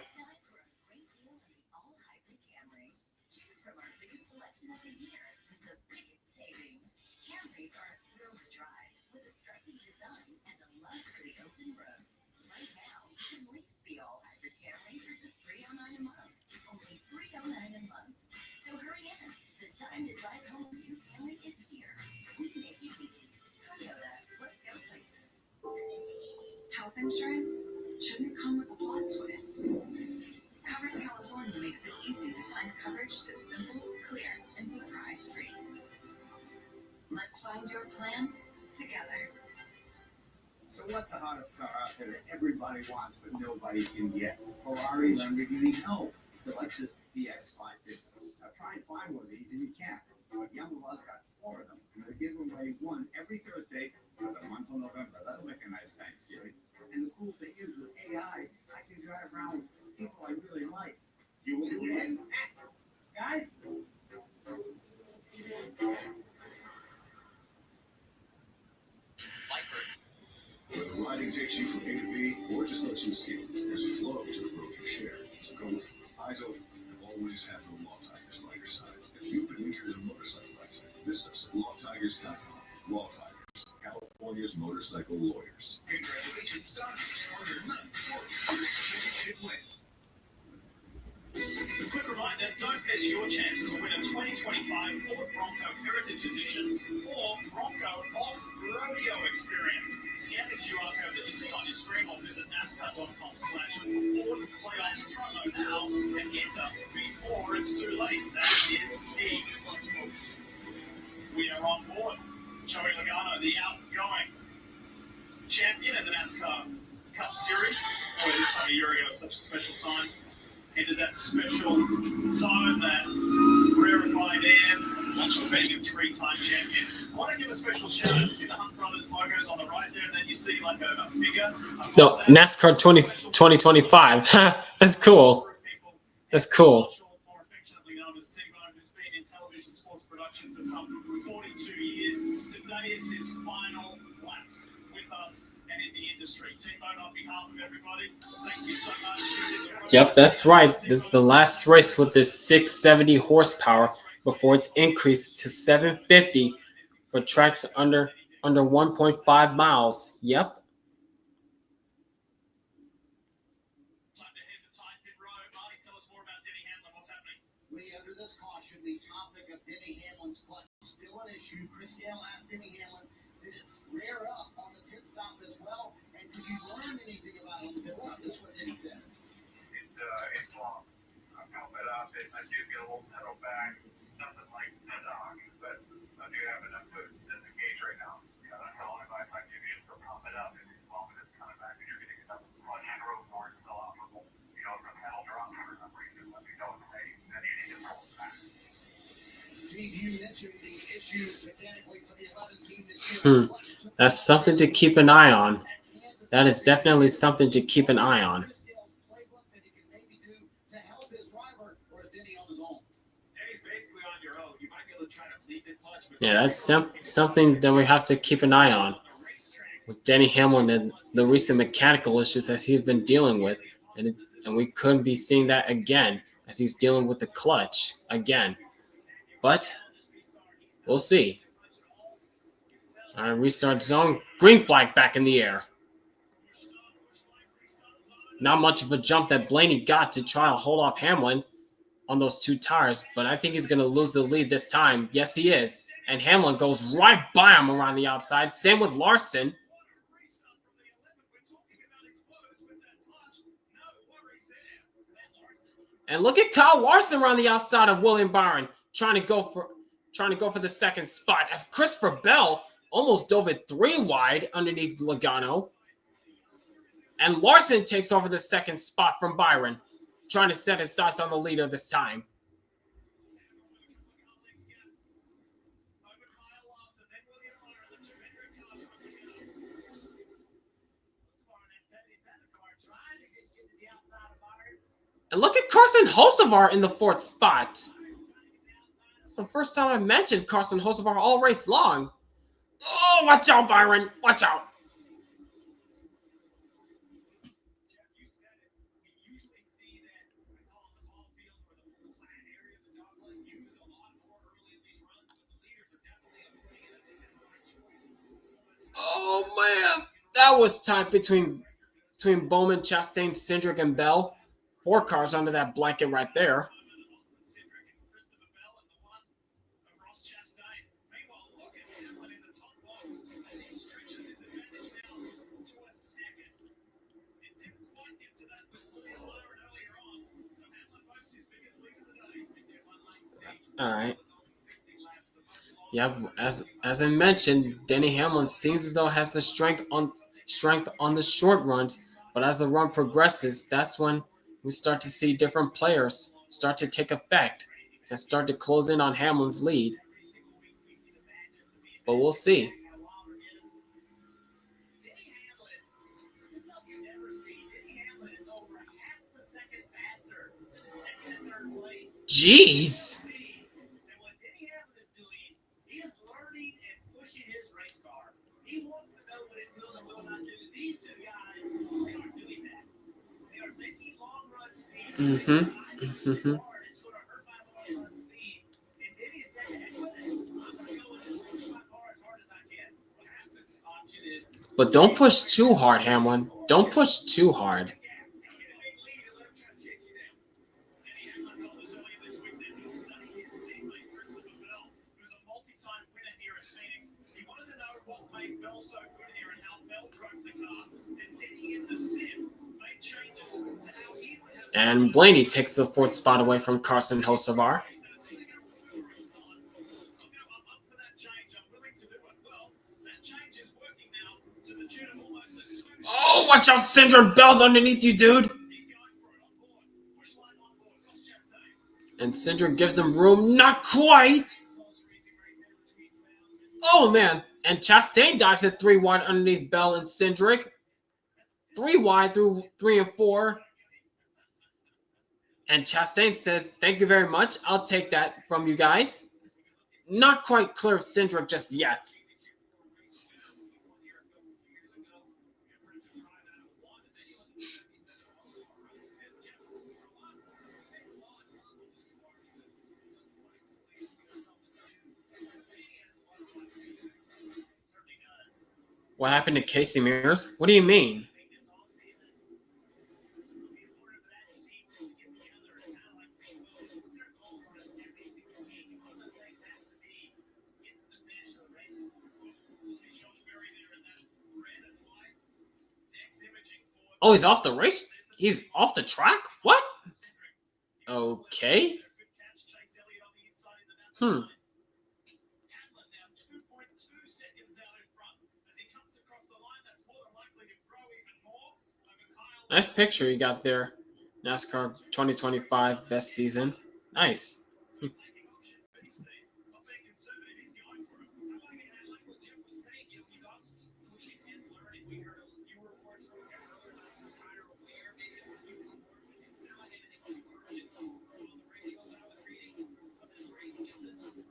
Health insurance shouldn't come with a plot twist. Covered California makes it easy to find coverage that's simple, clear, and surprise-free. Let's find your plan together. So what's the hottest car out there that everybody wants but nobody can get? Ferrari, Lamborghini? No, it's a Lexus EX 550. Now try and find one of these and you can't. Yamaha's got 4 of them, and they're giving away one every Thursday for the month of November. That'll make a nice Thanksgiving. And the cool thing is with AI, I can drive around with people I really like. You will win. Guys? riding takes you from A to B or just lets you skate, there's a flow to the road you share. So go with eyes open and always have the Law Tigers by your side. If you've been injured in a motorcycle accident, visit us at lawtigers.com. Law Tigers, California's motorcycle lawyers. Congratulations, Dodgers, on your 9th World Series championship win. A quick reminder, don't miss your chance to win a 2025 Ford Bronco Heritage Edition or Bronco Off-Rodeo Experience. Scan the QR code that you see on your screen or visit NASCAR.com/Ford Playoffs promo now and enter before it's too late. That is the We are on board. Joey Logano, the outgoing champion in the NASCAR Cup Series. Boy, this time a year ago was such a special time. Into that special zone, that rarefied air, once for being a 3-time champion. I want to give a special shout out. You see the Hunt Brothers logos on the right there, and then you see like a figure. No, NASCAR 2025. That's cool. That's cool. More affectionately known as T-Bone, who's been in television sports production for some 42 years. Today is his final laps with us and in the industry. T-Bone, on behalf of everybody, thank you so much. Yep, that's right. This is the last race with this 670 horsepower before it's increased to 750 for tracks under 1.5 miles. Yep. Time to head to Time Pit Road. Marty, tell us more about Denny Hamlin. What's happening? Lee, under this caution, the topic of Denny Hamlin's clutch is still an issue. Chris Gale asked Denny Hamlin, did it rear up on the pit stop as well? And did you learn anything about it on the pit stop? This is what Denny said. It's long. I'm coming up. I do get a little pedal back. It's nothing like the dog, but I do have enough foot in the gauge right now. That's all I give you is to pump it up. And as long as it's coming back and you're getting enough clutch stroke or it's still operable, if the pedal drops for some reason, let me know today. Then you need to pull it back. Steve, you mentioned the issues mechanically for the 11 team this year. That's something to keep an eye on. That is definitely something to keep an eye on. Yeah, that's something that we have to keep an eye on with Denny Hamlin and the recent mechanical issues that he's been dealing with, and we could be seeing that again as he's dealing with the clutch again. But we'll see. All right, restart zone. Green flag back in the air. Not much of a jump that Blaney got to try to hold off Hamlin on those 2 tires, but I think he's going to lose the lead this time. Yes, he is. And Hamlin goes right by him around the outside. Same with Larson. And look at Kyle Larson around the outside of William Byron, trying to go for the second spot, as Christopher Bell almost dove it 3 wide underneath Logano. And Larson takes over the second spot from Byron, trying to set his sights on the leader this time. And look at Carson Hocevar in the 4th spot. It's the first time I've mentioned Carson Hocevar all race long. Oh, watch out, Byron. Watch out. Oh, man. That was tight between Bowman, Chastain, Cindric, and Bell. 4 cars under that blanket right there. All right. Yep, as I mentioned, Denny Hamlin seems as though has the strength on the short runs, but as the run progresses, that's when we start to see different players start to take effect and start to close in on Hamlin's lead. But we'll see. Jeez. Mm-hmm. But don't push too hard, Hamlin. Don't push too hard. And Blaney takes the fourth spot away from Carson Hocevar. Oh, watch out, Cindric Bell's underneath you, dude. And Cindric gives him room. Not quite. Oh, man. And Chastain dives at 3 wide underneath Bell and Cindric. 3 wide through 3 and 4. And Chastain says, thank you very much. I'll take that from you guys. Not quite clear of Cindric just yet. What happened to Casey Mears? What do you mean? Oh, he's off the race? He's off the track? What? Okay. Nice picture you got there. NASCAR 2025 best season. Nice.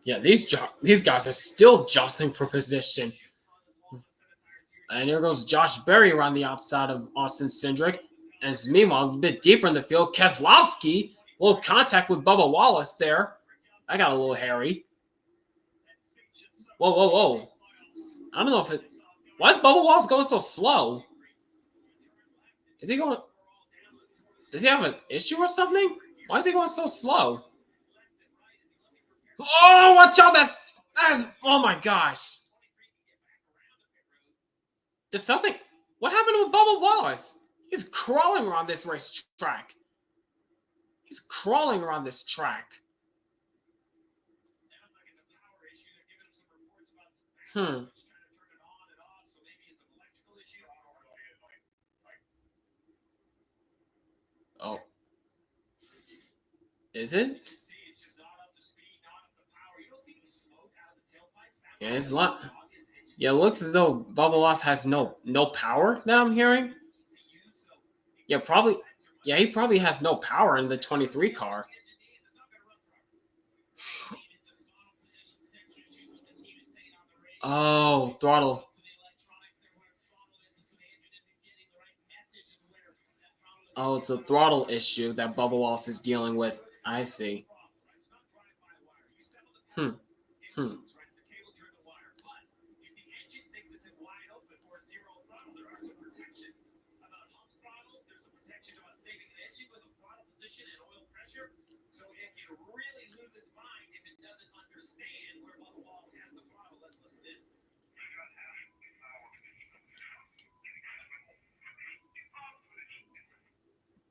Yeah, these guys are still jostling for position. And here goes Josh Berry around the outside of Austin Cindric. And meanwhile, a bit deeper in the field, Keselowski, a little contact with Bubba Wallace there. I got a little hairy. Whoa. I don't know if it... Why is Bubba Wallace going so slow? Is he going... Does he have an issue or something? Why is he going so slow? Oh, watch out! That's... Oh my gosh. Does something... What happened to Bubba Wallace? He's crawling around this racetrack. He's crawling around this track. Oh. Is it? Yeah, it's a lot. Yeah, it looks as though Bubba Wallace has no power that I'm hearing. Yeah, probably. Yeah, he probably has no power in the 23 car. Oh, throttle. Oh, it's a throttle issue that Bubba Wallace is dealing with. I see.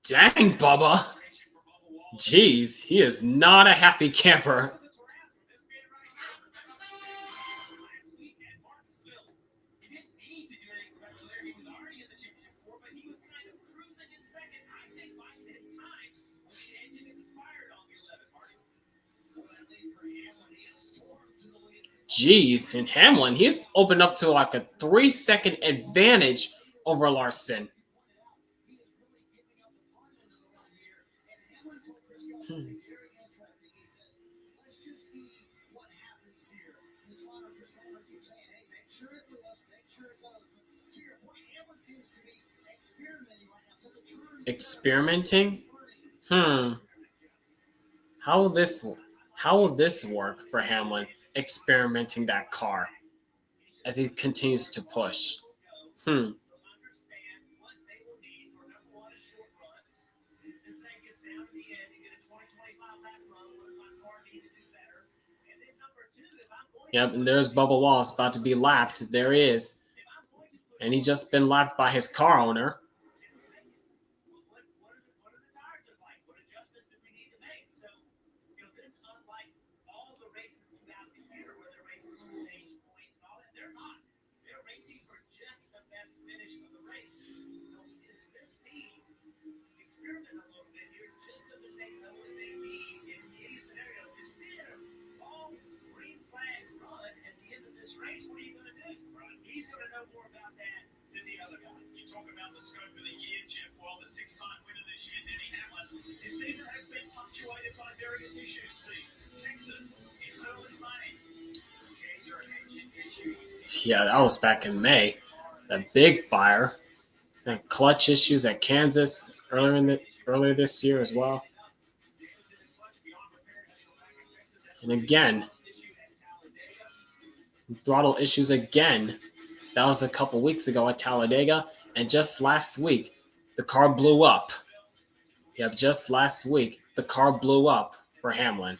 Dang, Bubba. Jeez, he is not a happy camper. Jeez, and Hamlin, he's opened up to like a 3-second advantage over Larson. Experimenting? Hmm. How will this work for Hamlin experimenting that car as he continues to push? Hmm. Yep, and there's Bubba Wallace about to be lapped. There he is. And he just been lapped by his car owner. He's going to know more about that than the other guy. You talk about the scope of the year, Jeff. Well, the six-time winner this year, Denny Hamlin. His season has been punctuated by various issues, Steve. Texas in early May. Major engine issues. Yeah, that was back in May. That big fire. And clutch issues at Kansas earlier this year as well. And again, throttle issues again. That was a couple weeks ago at Talladega. And just last week, the car blew up. Yep, just last week, the car blew up for Hamlin.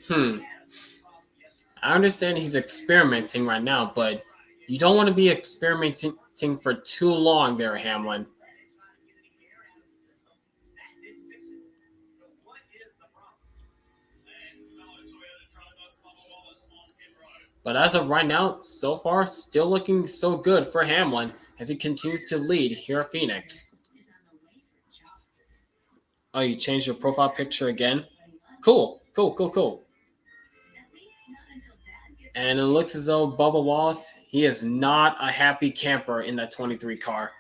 I understand he's experimenting right now, but you don't want to be experimenting for too long there, Hamlin. But as of right now, so far, still looking so good for Hamlin as he continues to lead here at Phoenix. Oh, you changed your profile picture again? Cool. And it looks as though Bubba Wallace, he is not a happy camper in that 23 car.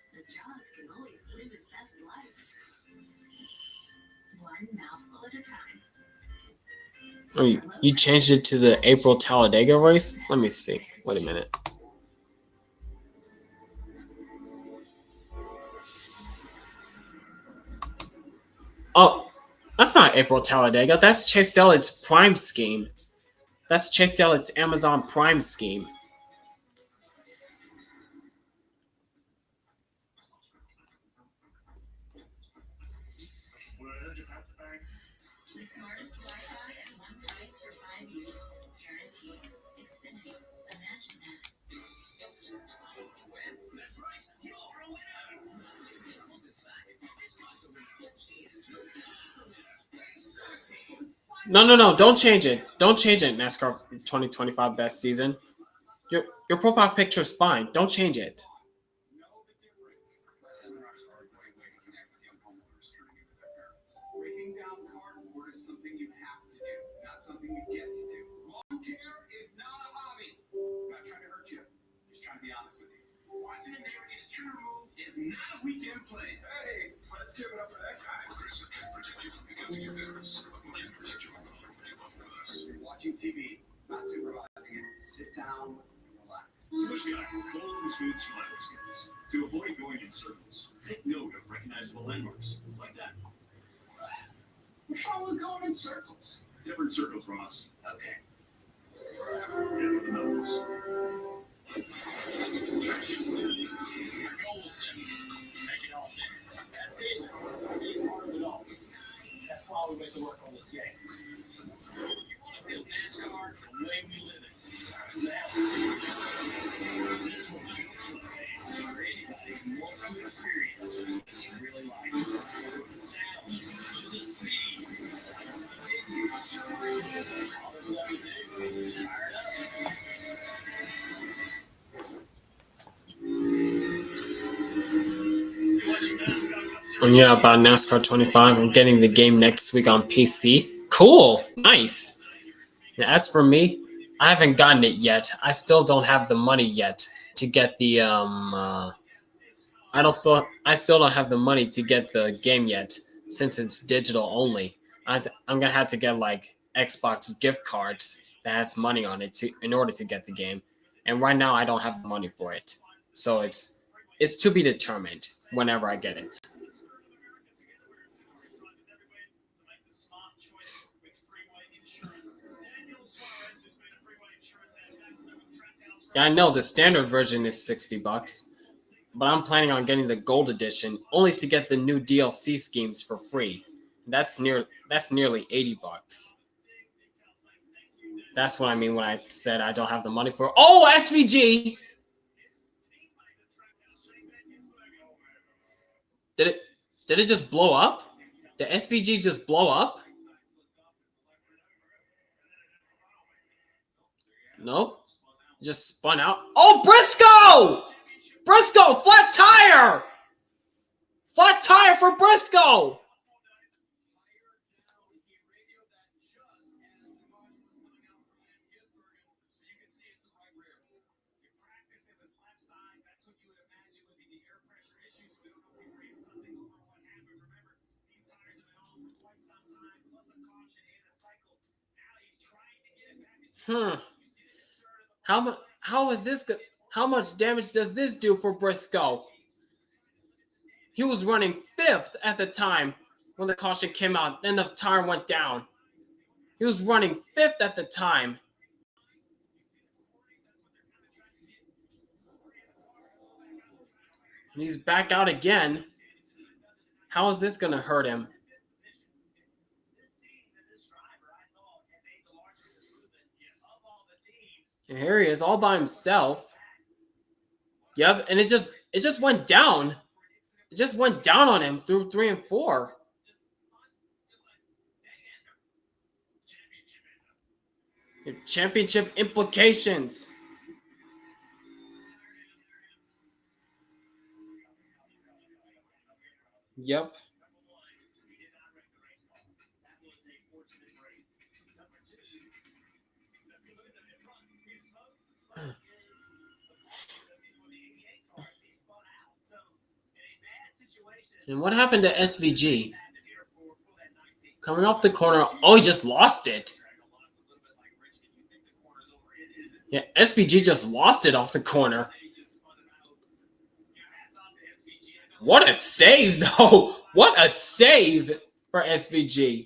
So Jaws can always live his best life. One mouthful at a time. Oh, you changed it to the April Talladega race? Let me see. Wait a minute. Oh, that's not April Talladega. That's Chase Elliott's Prime scheme. That's Chase Elliott's Amazon Prime scheme. The smartest Wi-Fi at one price for 5 years. Guaranteed. Xfinity. Imagine that. That's right. You're a winner. McDonald's is back. This guy's a winner. She is too. She's a winner. No. Don't change it. Don't change it, NASCAR 2025 best season. Your profile picture is fine. Don't change it. Know the difference. My seminars are a great way to connect with young homeowners turning into their parents. Breaking down cardboard is something you have to do, not something you get to do. Lawn care is not a hobby. I'm not trying to hurt you. Just trying to be honest with you. Watching a neighbor get his tree removed is not a weekend play. Hey, let's give it up for that guy. Chris can protect you from becoming embarrassed, but we can protect you from putting up with us. You're watching TV, not supervising it. Sit down and relax. Bush guy, bold and smooth smile skills. To avoid going in circles, take note of recognizable landmarks like that. What's wrong with going in circles? Different circles, Ross. Okay. Different numbers. Our goal was simple. Make it all fit. That's it. Be a part of it all. That's why we went to work on this game. You want to feel NASCAR the way we live it. It's that. This will be for anybody who wants to experience what it's really like. The sound, the speed, the venue. All there's left to do is fire it up. And yeah, about NASCAR 25. I'm getting the game next week on PC. Cool. Nice. Now, as for me, I haven't gotten it yet. I still don't have the money yet to get the I still don't have the money to get the game yet since it's digital only. I'm gonna have to get like Xbox gift cards that has money on it in order to get the game. and right now I don't have the money for it. So it's to be determined whenever I get it. Yeah, I know the standard version is $60, but I'm planning on getting the gold edition only to get the new DLC schemes for free. That's nearly $80. That's what I mean when I said I don't have the money for it. Oh, SVG! Did it just blow up? Did SVG just blow up? Nope. Just spun out. Oh, Briscoe! Briscoe, flat tire! Flat tire for Briscoe! How is this good? How much damage does this do for Briscoe? He was running 5th at the time when the caution came out. Then the tire went down. He was running 5th at the time. And he's back out again. How is this going to hurt him? And here he is all by himself. Yep, and it just went down. It just went down on him through 3 and 4. Your championship implications. Yep. And what happened to SVG? Coming off the corner. Oh, he just lost it. Yeah, SVG just lost it off the corner. What a save, though. What a save for SVG.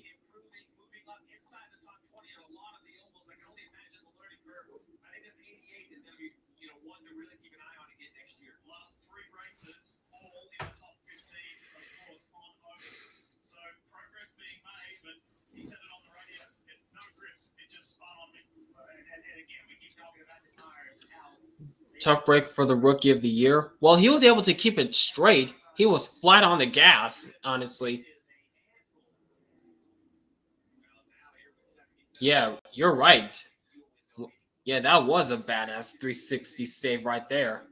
Tough break for the Rookie of the Year. Well, he was able to keep it straight. He was flat on the gas, honestly. Yeah, you're right. Yeah, that was a badass 360 save right there.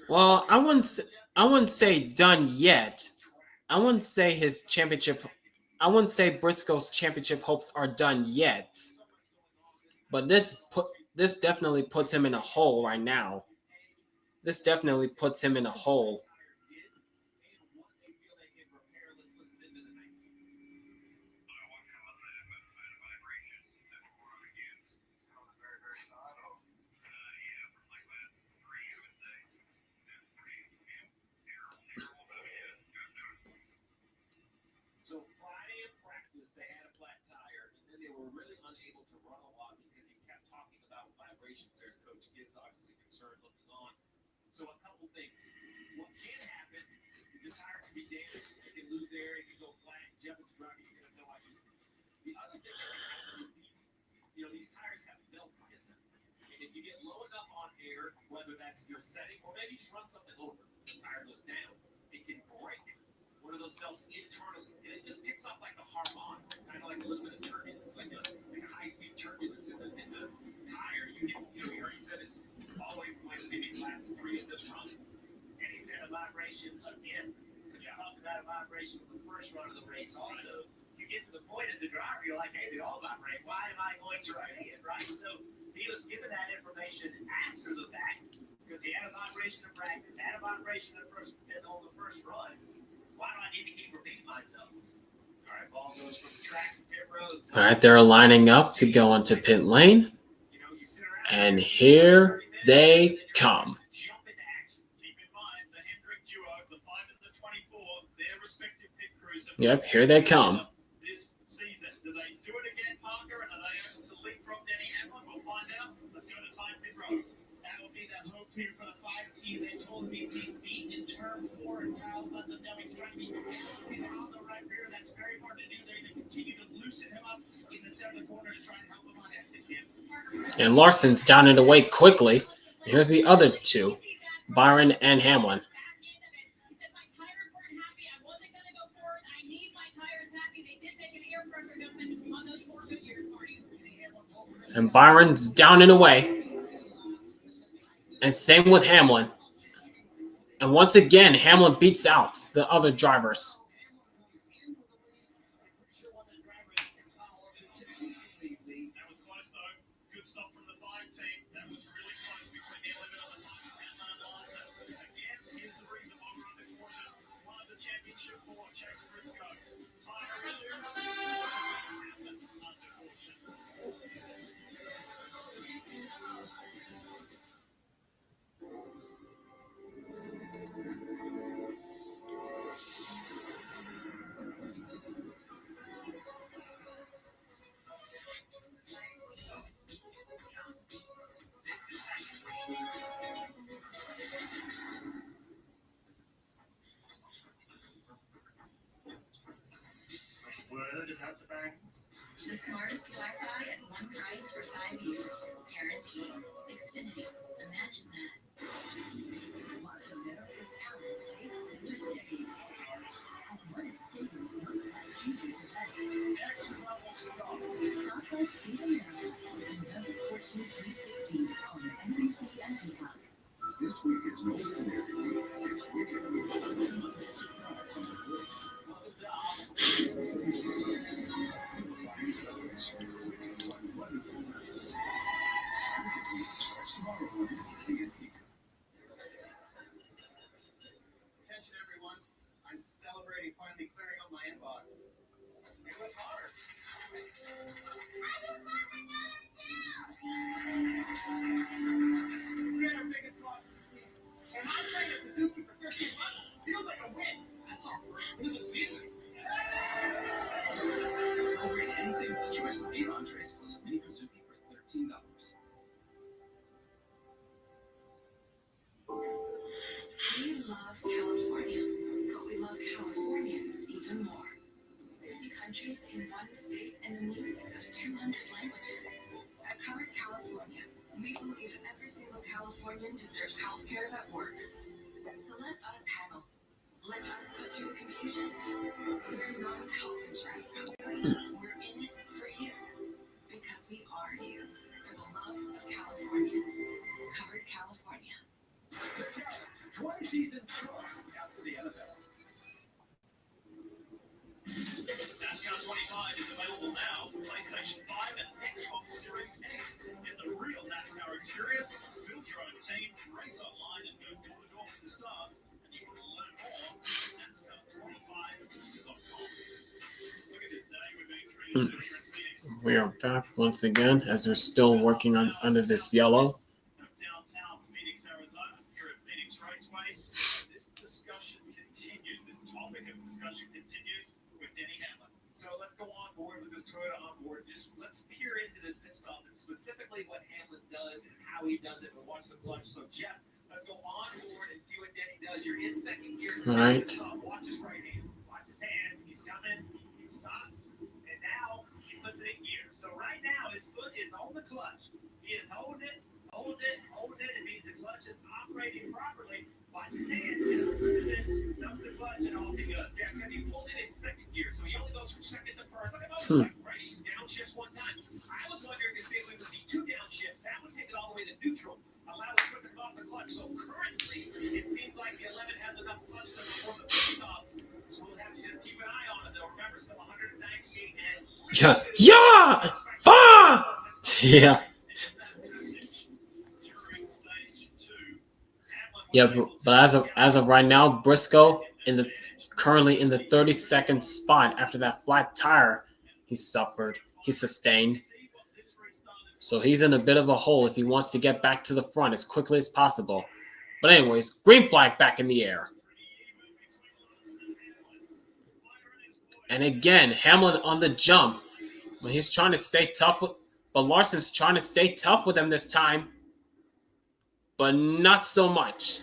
Well, I wouldn't say done yet. I wouldn't say his championship. I wouldn't say Briscoe's championship hopes are done yet. But this definitely puts him in a hole right now. This definitely puts him in a hole. So Friday in practice, they had a flat tire, and then they were really unable to run a lot because he kept talking about vibrations. There's Coach Gibbs obviously concerned looking on. So a couple things. What can happen is the tire can be damaged, it can lose air, it can go flat. Jeff is driving, you have no idea. The other thing that can happen is these tires have belts in them. And if you get low enough on air, whether that's your setting or maybe you run something over, the tire goes down, it can break one of those belts internally, and it just picks up like a harmonic, kind of like a little bit of turbulence, like a high-speed turbulence in the tire. You already said it all the way from maybe lap 3 of this run, and he said a vibration again. Because you talked about a vibration from the first run of the race. Also, you get to the point as a driver, you're like, hey, they all vibrate. Why am I going to write it, right? So he was given that information after the fact because He had a vibration in practice, had a vibration on the first run. Why do I need to keep repeating myself? All right, ball goes from the track to pit road. All right, they're lining up to go into pit lane. And here they come. Jump into action. Keep in mind the Hendrick duo, the 5 and the 24, their respective pit crews. Yep, here they come. This season, do they do it again, Parker? And are they able to leapfrog Denny Hamlin? We'll find out. Let's go to time pit road. That will be the hope here for the 5 team. They told him he's being beaten in turn 4, and Kyle let them know he's trying to be on the right rear. That's very hard to do. They're going to continue to loosen him up in the center of the corner to try and help him on exit him. And Larson's down and away quickly. Here's the other two, Byron and Hamlin. And Byron's down and away. And same with Hamlin. And once again, Hamlin beats out the other drivers. That was close, though. Good stop from the 5 team. That was really close between the 11 on the top of Hamlin and Larson. Again, here's the reason why we're under caution. One of the championship four, Chase Briscoe. Tire issue. Hamlin under caution. Word about the banks. The smartest Wi-Fi at one price for 5 years. Guaranteed. Xfinity. Imagine that. Watch America's talent take center stage at one of Stadium's most prestigious events. Next level stop. Southwest Stadium America, November 14th through 16th on NBC and Peacock. This week is no ordinary week. It's Wicked Week. Surprise on the voice. Divine celebration. Wicked One Wonderful Night. Wicked Week starts tomorrow on NBC and Peacock. Attention, everyone. I'm celebrating finally clearing up my inbox. It was hard. We had our biggest loss of the season. And I'm playing at Suzuki for 13 months. Feels like a win. That's our first win of the season. Celebrate anything with a choice of 8 entrees plus a mini Suzuki for $13. We love California, but we love Californians even more. 60 countries in one state and the music of 200 languages. At Covered California, we believe every single Californian deserves healthcare that works. So let us haggle. Let us cut through the confusion. We're not a health insurance company. We're in it for you. Because we are you. For the love of Californians. Covered California. 20 seasons strong after the NFL. NASCAR 25 is available now for PlayStation 5 and Xbox Series X. Get the real NASCAR experience. Build your own team, race online, and move door to door for the stars. And you can learn more at NASCAR25.com. Look at this day. We're being treated here in Phoenix. We are back once again as we're still working on under this yellow. Downtown Phoenix, Arizona, here at Phoenix Raceway. This discussion continues. This topic of discussion continues with Denny Hamlin. So let's go on board with this Toyota on board. Just let's peer into this pit stop and specifically what Hamlin does and how he does it. We'll watch the clutch. So Jeff, let's go on board and see what Denny does. You're in second gear. All right. Watch his right hand. Watch his hand. He's coming. He stops. And now he puts it in gear. So right now his foot is on the clutch. He is holding it. It means the clutch is operating properly. Watch his hand. Dumps the clutch and off he goes. Yeah, because he pulls it in second gear. So he only goes from second to first. Like a motorcycle, right? He downshifts one time. I was wondering to see if we would see 2 downshifts. That would take it all the way to neutral. Allow it to come off the clutch. So currently, it seems like the 11 has enough clutch to perform the pit stops. So we'll have to just keep an eye on it, though. Remember, still 198 and... Yeah! Far! Yeah. During stage 2, Yeah, but as of right now, Briscoe currently in the 32nd spot after that flat tire he sustained. So he's in a bit of a hole if he wants to get back to the front as quickly as possible. But anyways, green flag back in the air. And again, Hamlin on the jump. When he's trying to stay tough but Larson's trying to stay tough with him this time. But not so much.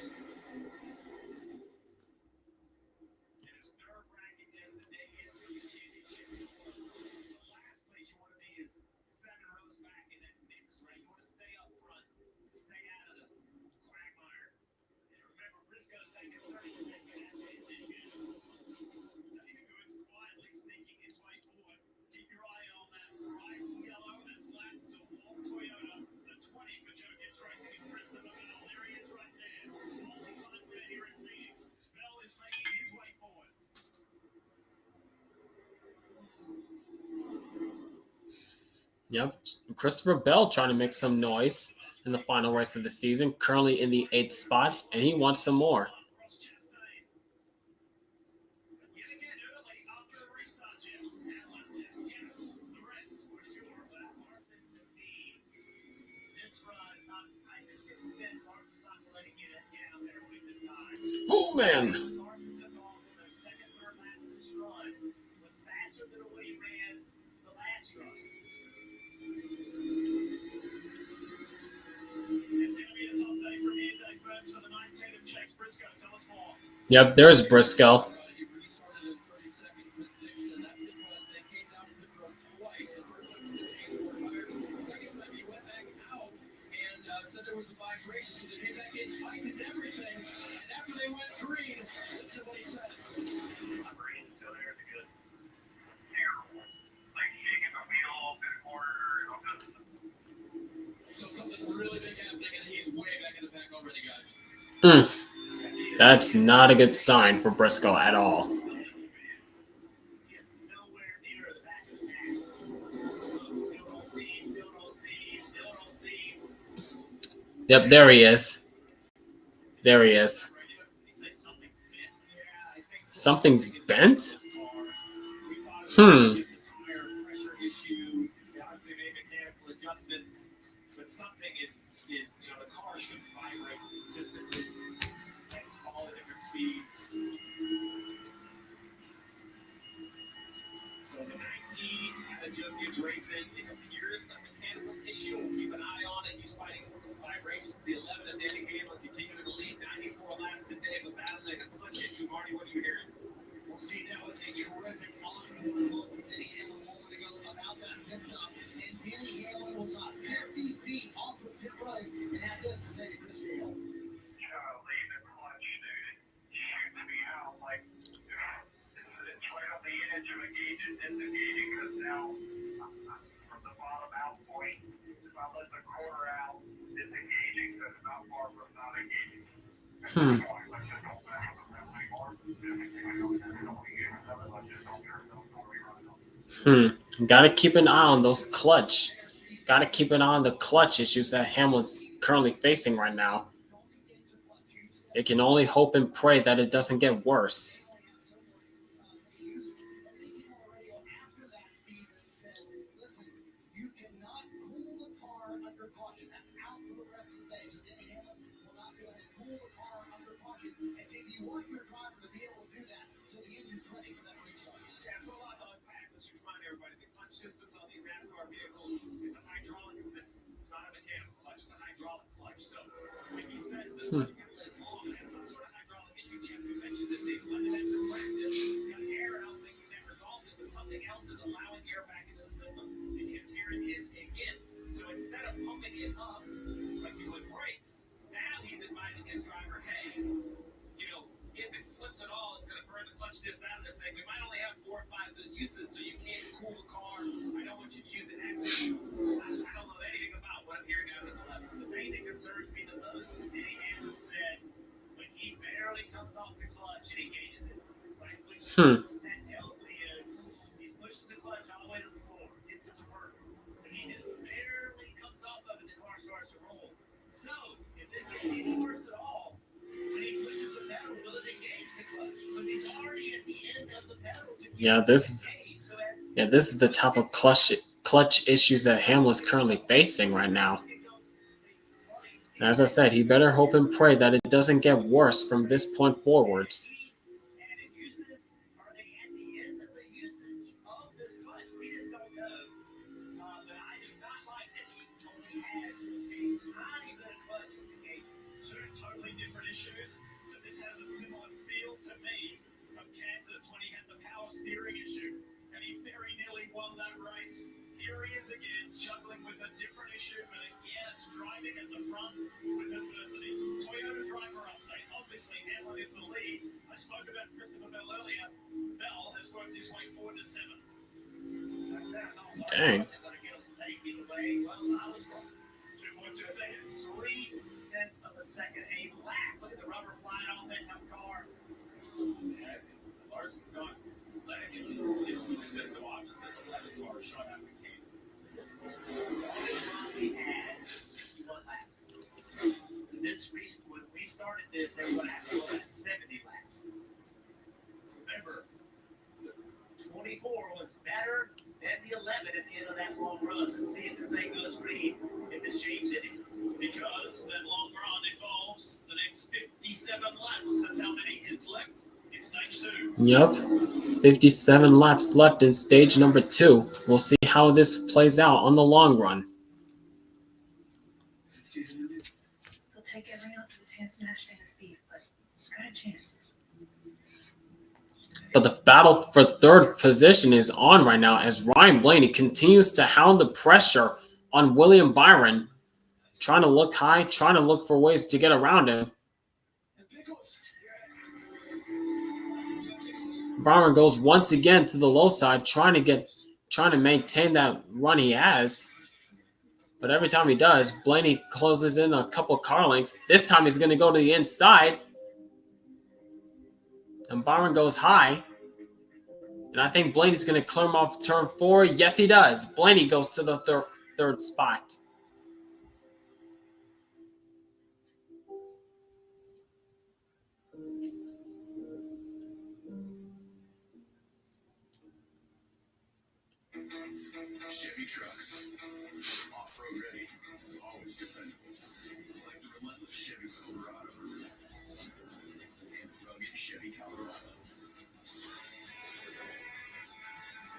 Yep, Christopher Bell trying to make some noise in the final race of the season, currently in the 8th spot, and he wants some more. Oh man! Yep, there's Briscoe. That's not a good sign for Briscoe at all. Yep, there he is. There he is. Something's bent? See, that was a terrific on-board look with Denny Hamlin a moment ago about that pit stop. And Denny Hamlin was not 50 feet off the pit road and had this to say to Chris Gale. Golly, the clutch, dude. It shoots me out like it's right on the edge of a gauge and disengaging because now from the bottom out point, if I let the quarter out, disengaging, so it's not far from not engaging. Gotta keep an eye on those clutch. Gotta keep an eye on the clutch issues that Hamlin's currently facing right now. They can only hope and pray that it doesn't get worse. Systems on these NASCAR vehicles, it's a hydraulic system. It's not a mechanical clutch, it's a hydraulic clutch. So when he says the clutch pedal is long, it has some sort of hydraulic issue. Jeff, you mentioned that they've let it into practice. Got air, I don't think that resolved it, but something else is allowing air back into the system. Because here it is again. So instead of pumping it up like you would brakes, now he's advising his driver, hey, if it slips at all, it's going to burn the clutch disc out of this thing. We might only have 4 or 5 good uses, so you can't cool the car. I don't want you to use it extra. I don't know anything about what I'm hearing out of this lesson. The thing that concerns me the most is Denny Hamlin said when he barely comes off the clutch and engages it. Right? That tells me is he pushes the clutch all the way to the floor, gets it to work. When he just barely comes off of it, the car starts to roll. So if it gets any worse at all, Yeah, this is the type of clutch issues that Hamlin's currently facing right now. And as I said, he better hope and pray that it doesn't get worse from this point forwards. Two totally different issues, but this has a similar feel to me of Kansas when he had the power steering issue, and he very nearly won that race. Here he is again, juggling with a different issue, but again, it's driving at the front with adversity. Toyota driver update. Obviously, Hamlin is the lead. I spoke about Christopher Bell earlier. Bell has worked his way forward to 7. Dang. 2.2 seconds, 3/10 of a second, a lap. Look at the rubber flying off that tough car. Yeah, Larson's not letting him. He just has no option. This 11 car shot after King. We had 61 laps. When we started this, they were going to have to go at 70 laps. Remember, 24 was better than the 11 at the end of that long run. Let's see if this thing goes green, if this changed anything. Because that long run involves the next 57 laps. That's how many is left in stage 2. Yep, 57 laps left in stage number 2. We'll see how this plays out on the long run. He'll take every ounce of a chance to match Dana's speed, but got a chance. But the battle for third position is on right now as Ryan Blaney continues to hound the pressure on William Byron, trying to look high, trying to look for ways to get around him. Byron goes once again to the low side, trying to maintain that run he has. But every time he does, Blaney closes in a couple car lengths. This time he's going to go to the inside. And Byron goes high. And I think Blaney's going to clear him off turn 4. Yes, he does. Blaney goes to the third spot. Chevy trucks. Off-road ready. Always dependable. Like the relentless Chevy Silverado. And the rugged Chevy Colorado.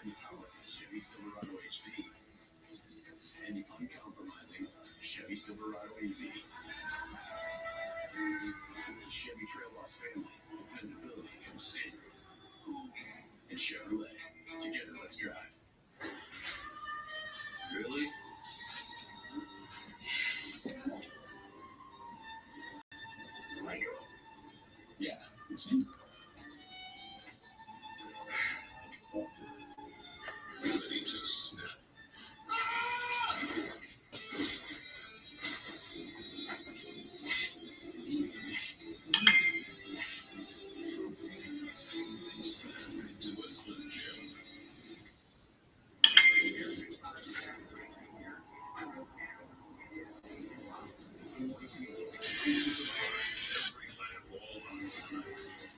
And the powerful Chevy Silverado HD. And the uncompromising Chevy Silverado EV. The Chevy Trailboss family. Dependability comes in. And Chevrolet. Together, let's drive. Really? Michael? Yeah, it's me. Ready to snap. Snap into a Slim Jim.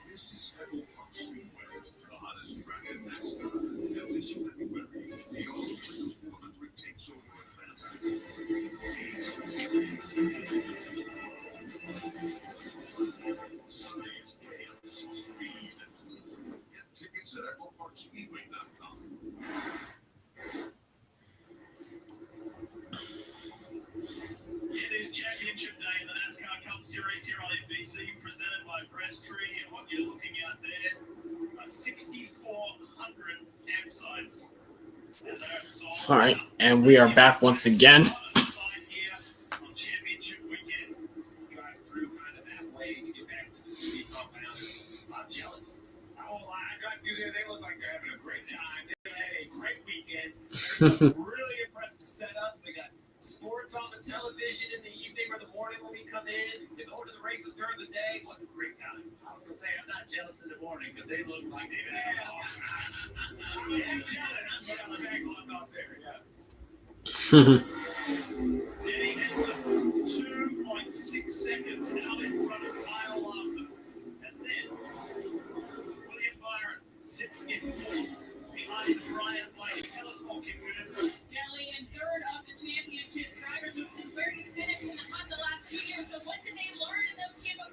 This is Pebble Park Speedway, the hottest track in NASCAR. Now this February, the all-new 400 takes over Atlanta. Sunday is chaos and speed. Get tickets at EchoParkSpeedway.com. It is championship day in the NASCAR Cup Series here on NBC, presented by Briscoe, and what you're looking at there are 6,400 campsites. And they're sold All right, and we are back once again. outside here on championship weekend. Drive through kind of halfway to get back to the TV compound. I'm jealous. I won't lie, I drive through there, they look like they're having a great time. They had a great weekend. There's some really impressive setups. They got sports on the television in the evening or the morning when we come in. They go to the races during the day. What a great time. I was going to say, I'm not jealous in the morning because they look like they've been yeah, jealous. But I'm back on off there, yeah. Denny Hamlin, 2.6 seconds out in front of Kyle Larson. And then William Byron sits in hot the last 2 years. So what did they learn in those Tampa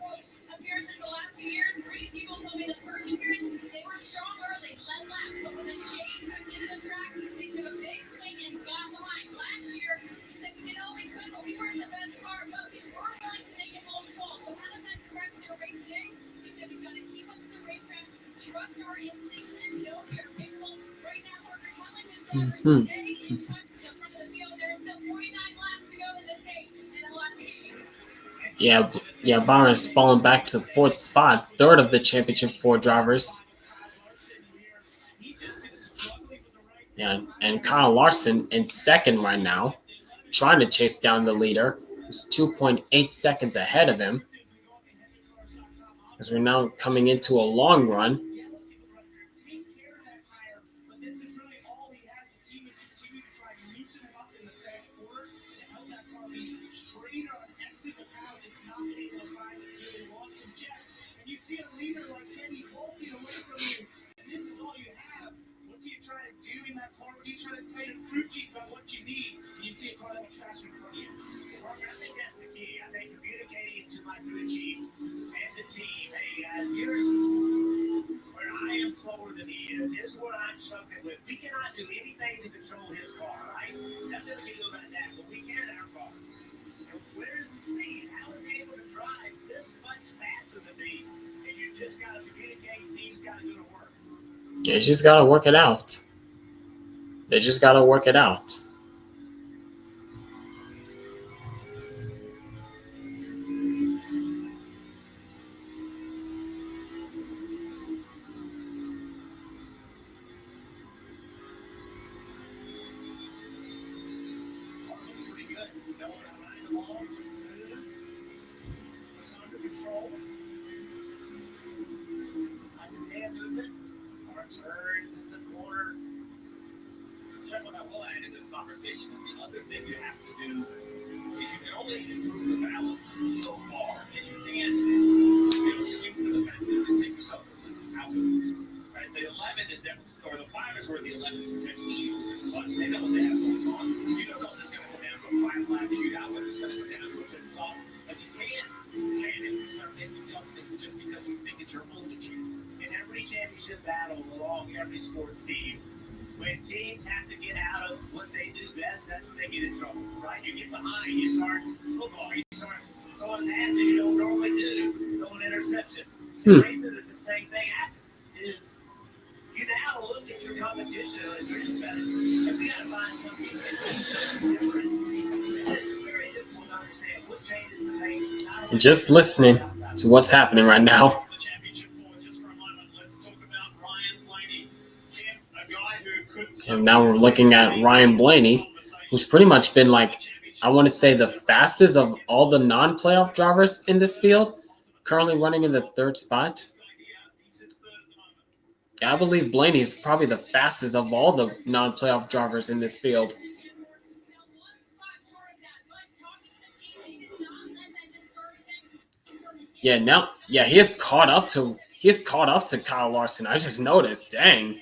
appearances the last 2 years? Pretty people told me the first appearance, they were strong early, led laps. But when the shade crept into the track, they took a big swing and got behind. Last year, he said we did all we could, but we weren't the best car, but we were willing to make it both calls. So how does that direct their race today? He said we've got to keep up to the racetrack, trust our instincts, and know we are capable. Right now, we're telling his drivers to stay in touch with the front of the field. There are still 49 laps to go in this stage, and the last game. Yeah, Byron's fallen back to fourth spot, third of the championship four drivers. Yeah, and Kyle Larson in second right now, trying to chase down the leader, who's 2.8 seconds ahead of him. As we're now coming into a long run. See a leader like Denny bolting away from you, and this is all you have. What do you try to do in that car? What do you try to tell your crew chief about what you need? And you see a car that much faster in front of you. Well, I think that's the key. I think communicating to my crew chief and the team. Hey guys, here's where I am slower than he is. Here's what I'm struggling with. We cannot do anything to control his car, right? Nothing we can do about that, but we can in our car. And where is the speed? How is he able to drive this much faster than me? Just got to communicate, teams got to do the work. You just got to work it out. They just got to work it out. Pretty good. Know when I ride the ball, it's smooth. It's under control. I just hand movement. Our turns in the corner. Check what I will add in this conversation is the other thing you have to do is you can only improve the balance so far, and you can't swing for the fences and take yourself out of it. Right? The 11 is definitely, or the 5 is where the 11 is potentially shooting this clutch. They know what they have going on. You don't know if it's going to come down to a 5-lap shootout, whether it's going to come down to a pit stop. But you can't panic and start making adjustments just because you think it's your only chance. In every championship battle along every sports team, when teams have to get out of what they do best, that's when they get in trouble, right? You get behind, you start football, you start throwing passes you don't normally do, throwing interception. The reason that the same thing happens is you now look at your competition and you're just better. And we got to find something different. It's very difficult to understand what changes to make. Just listening to what's happening right now. And now we're looking at Ryan Blaney, who's pretty much been like, I want to say the fastest of all the non-playoff drivers in this field, currently running in the third spot. Yeah, I believe Blaney is probably the fastest of all the non-playoff drivers in this field. Yeah, he is caught up to Kyle Larson. I just noticed. Dang.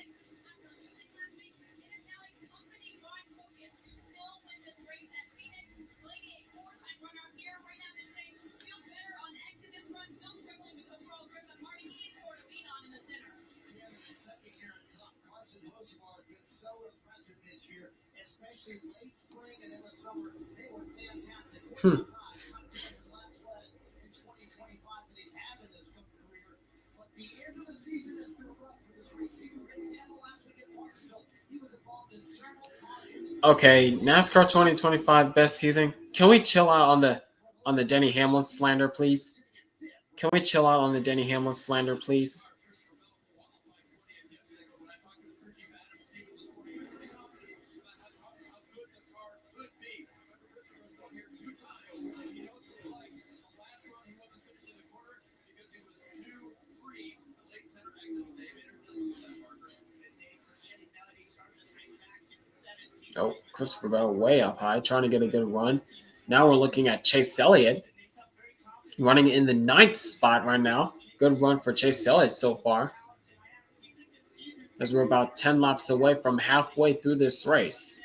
Especially late spring and in the summer, they were fantastic. In 2025 that he's had in his career, but the end of the season has been rough for this race team. He's had the last week at Martinsville. He was involved in several cautions. Okay, NASCAR 2025 best season. Can we chill out on the Denny Hamlin slander, please? Can we chill out on the Denny Hamlin slander, please? Oh, Christopher Bell way up high, trying to get a good run. Now we're looking at Chase Elliott, running in the 9th spot right now. Good run for Chase Elliott so far, as we're about 10 laps away from halfway through this race.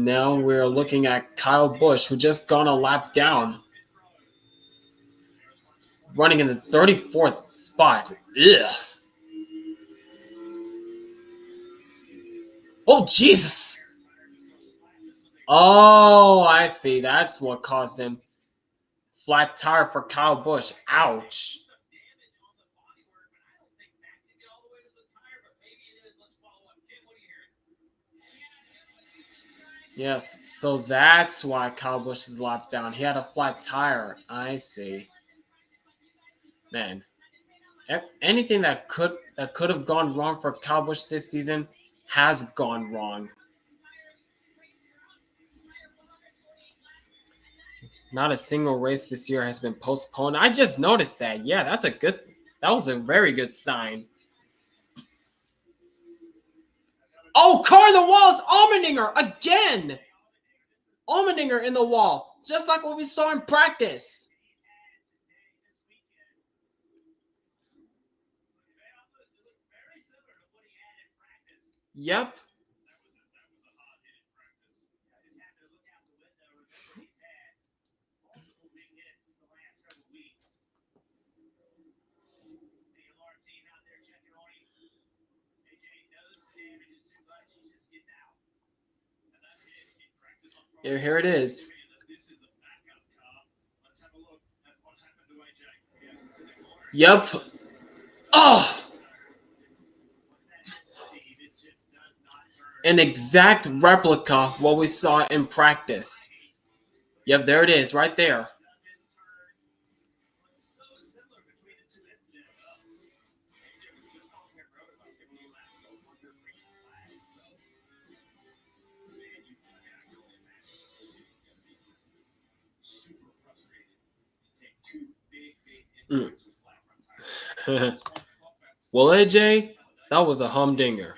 Now we're looking at Kyle Busch, who just gone a lap down, running in the 34th spot. Ugh. Oh, Jesus! Oh, I see. That's what caused him. Flat tire for Kyle Busch. Ouch. Yes, so that's why Kyle Busch is locked down. He had a flat tire. I see. Man, anything that could have gone wrong for Kyle Busch this season has gone wrong. Not a single race this year has been postponed. I just noticed that. Yeah, that was a very good sign. Oh, car in the walls! Allmendinger again! Allmendinger in the wall, just like what we saw in practice. Yep. Here it is. Yep. Oh! An exact replica of what we saw in practice. Yep, there it is, right there. Well, AJ, that was a humdinger.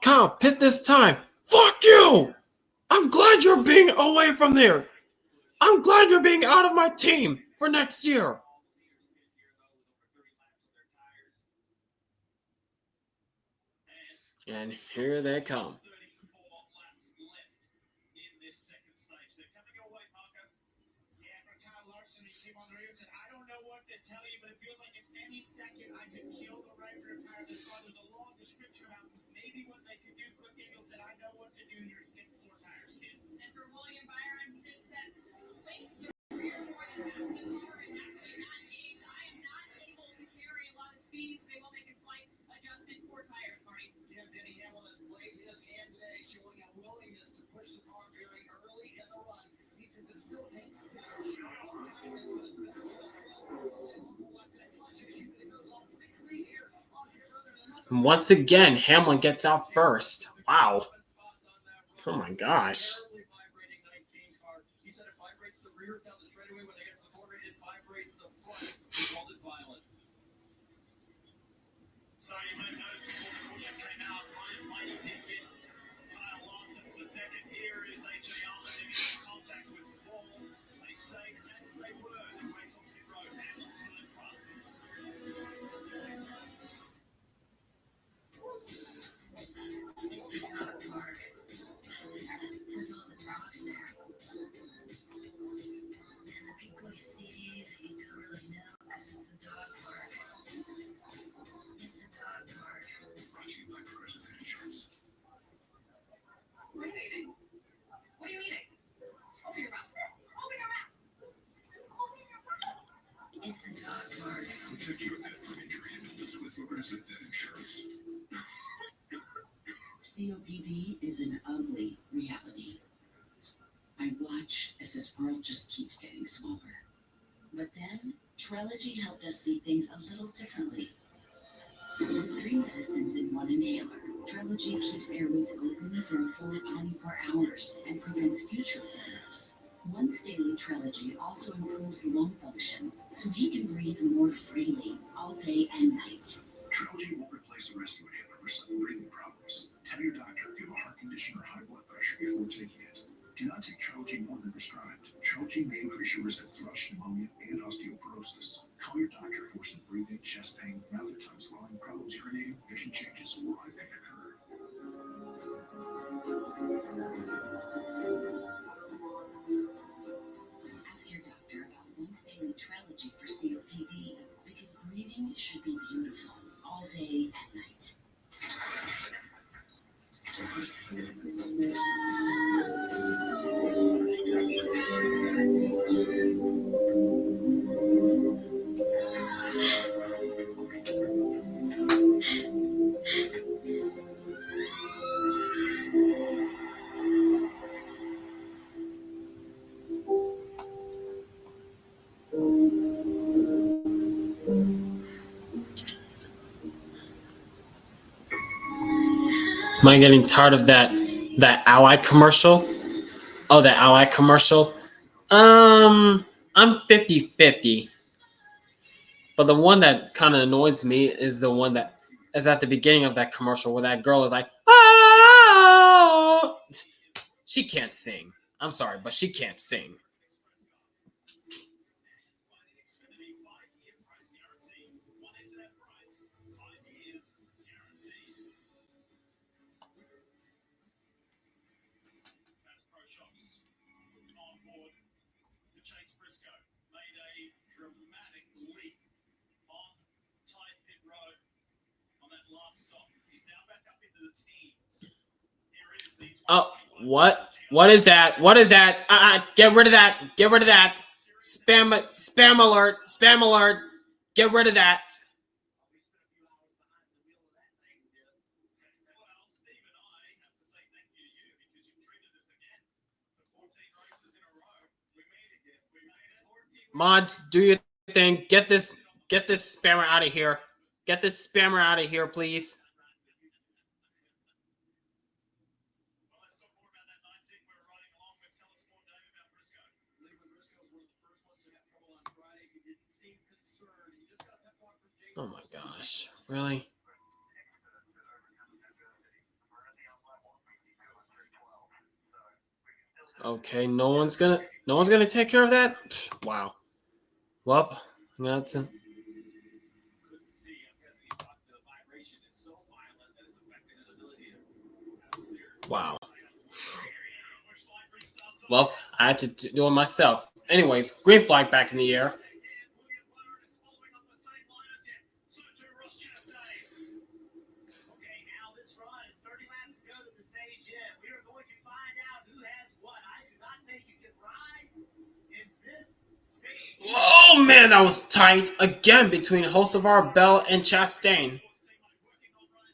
Kyle, pit this time. Fuck you! I'm glad you're being away from there. I'm glad you're being out of my team for next year. And here they come. Larson, he came on the radio and said, I don't know what to tell you, but it feels like at any second I could kill the right rear tire. This car, there's a long description about maybe what they could do. Cliff Daniel said, I know what to do here to get 4 tires, kid. And for William Byron, he just said, swings the rear more than half the car is actually not gained. I am not able to carry a lot of speeds. They will make a slight adjustment for tires, Marty. Yeah, Denny Hamlin has played his hand today, showing a willingness to push the car very early in the run. He said it still takes Once again, Hamlin gets out first. Wow. Oh my gosh. So you might notice before the caution came out, Ryan Blaney did get Kyle Larson for the second. Here is AJ Allmendinger in contact with the wall. They stayed as they were to race on pit road. Hamlin still in front. It's a dog park. There's all the dogs there. And the people you see that you don't really know because it's the dog park. It's a dog park. Brought to you by President Insurance. What are you eating? What are you eating? Open your mouth. Open your mouth. Open your mouth. It's a dog park. Protect your pet from injury and illness with Progressive Pet Insurance. COPD is an ugly reality. I watch as this world just keeps getting smaller. But then, Trelegy helped us see things a little differently. With 3 medicines in 1 inhaler, Trelegy keeps airways open for a full 24 hours and prevents future flares. Once daily Trelegy also improves lung function, so he can breathe more freely all day and night. Trilogy won't replace a rescue inhaler for sudden breathing problems. Tell your doctor if you have a heart condition or high blood pressure before taking it. Do not take Trilogy more than prescribed. Trilogy may increase your risk of thrush, pneumonia, and osteoporosis. Call your doctor for some breathing, chest pain, mouth or tongue swelling, problems urinating, vision changes, or eye pain occur. Ask your doctor about once daily Trilogy for COPD because breathing should be beautiful all day and night. Am I getting tired of that Ally commercial? Oh, the Ally commercial. I'm 50-50. But the one that kind of annoys me is the one that is at the beginning of that commercial where that girl is like, oh! She can't sing. I'm sorry, but she can't sing. Chase Briscoe made a dramatic leap on tight pit road on that last stop. He's now back up into the teens. Here is the Oh, what? What is that? What is that? Get rid of that. Get rid of that. Spam alert. Spam alert. Get rid of that. Mods, do your thing. Get this spammer out of here. Get this spammer out of here, please. Oh my gosh. Really? Okay, no one's gonna take care of that? Pfft, wow. Well, I'm gonna have to. Wow. Well, I had to do it myself. Anyways, green flag back in the air. Oh man, that was tight again between Hocevar, Bell, and Chastain.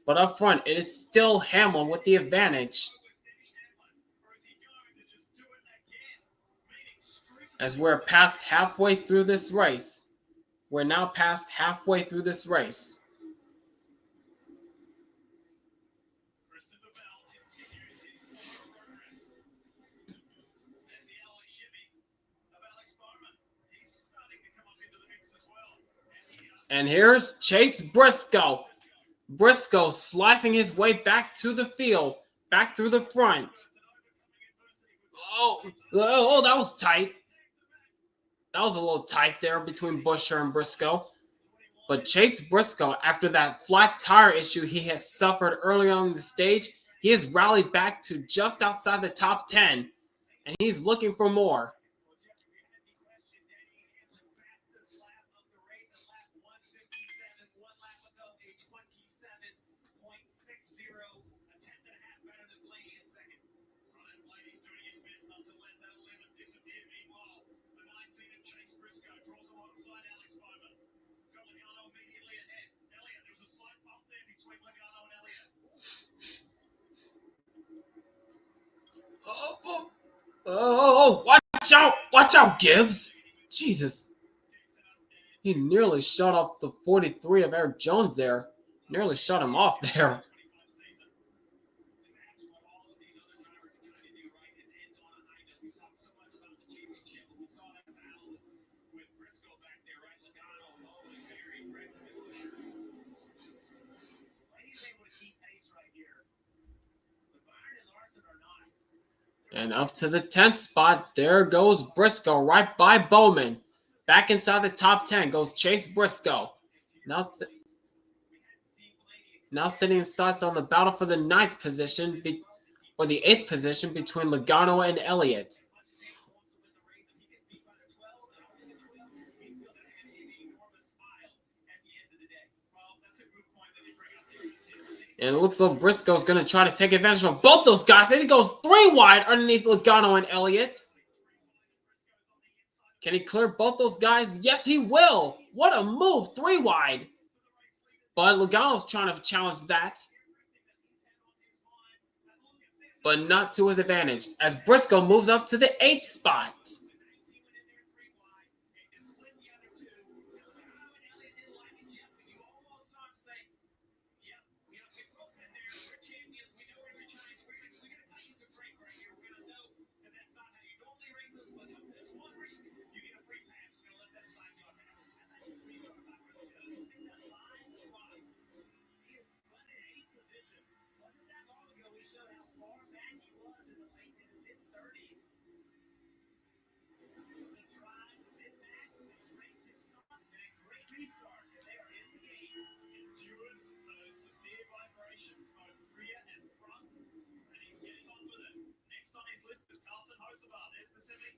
But up front, it is still Hamlin with the advantage. As we're past halfway through this race. We're now past halfway through this race. And here's Chase Briscoe. Briscoe slicing his way back to the field, back through the front. Oh, that was tight. That was a little tight there between Buescher and Briscoe. But Chase Briscoe, after that flat tire issue he has suffered earlier on the stage, he has rallied back to just outside the top 10, and he's looking for more. Oh, watch out, Gibbs. Jesus. He nearly shut off the 43 of Eric Jones there. Nearly shut him off there. And up to the 10th spot, there goes Briscoe right by Bowman. Back inside the top 10 goes Chase Briscoe. Now setting his sights on the battle for the 9th position, or the 8th position between Logano and Elliott. And it looks like Briscoe's going to try to take advantage of both those guys as he goes 3 wide underneath Logano and Elliott. Can he clear both those guys? Yes, he will. What a move, 3 wide. But Logano's trying to challenge that. But not to his advantage, as Briscoe moves up to the 8th spot.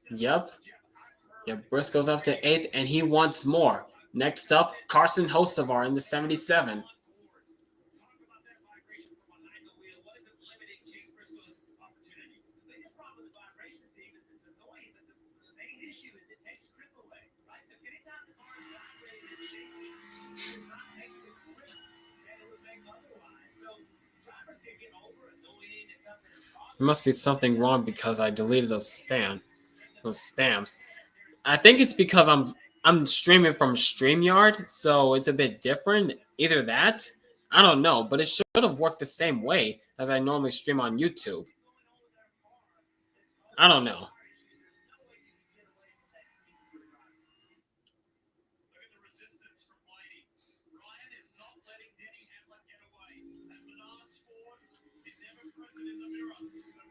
Yep, Briscoe's up to 8th, and he wants more. Next up, Carson Hocevar in the 77. There must be something wrong because I deleted those spams. I think it's because I'm streaming from StreamYard, so it's a bit different. Either that, I don't know, but it should have worked the same way as I normally stream on YouTube. I don't know.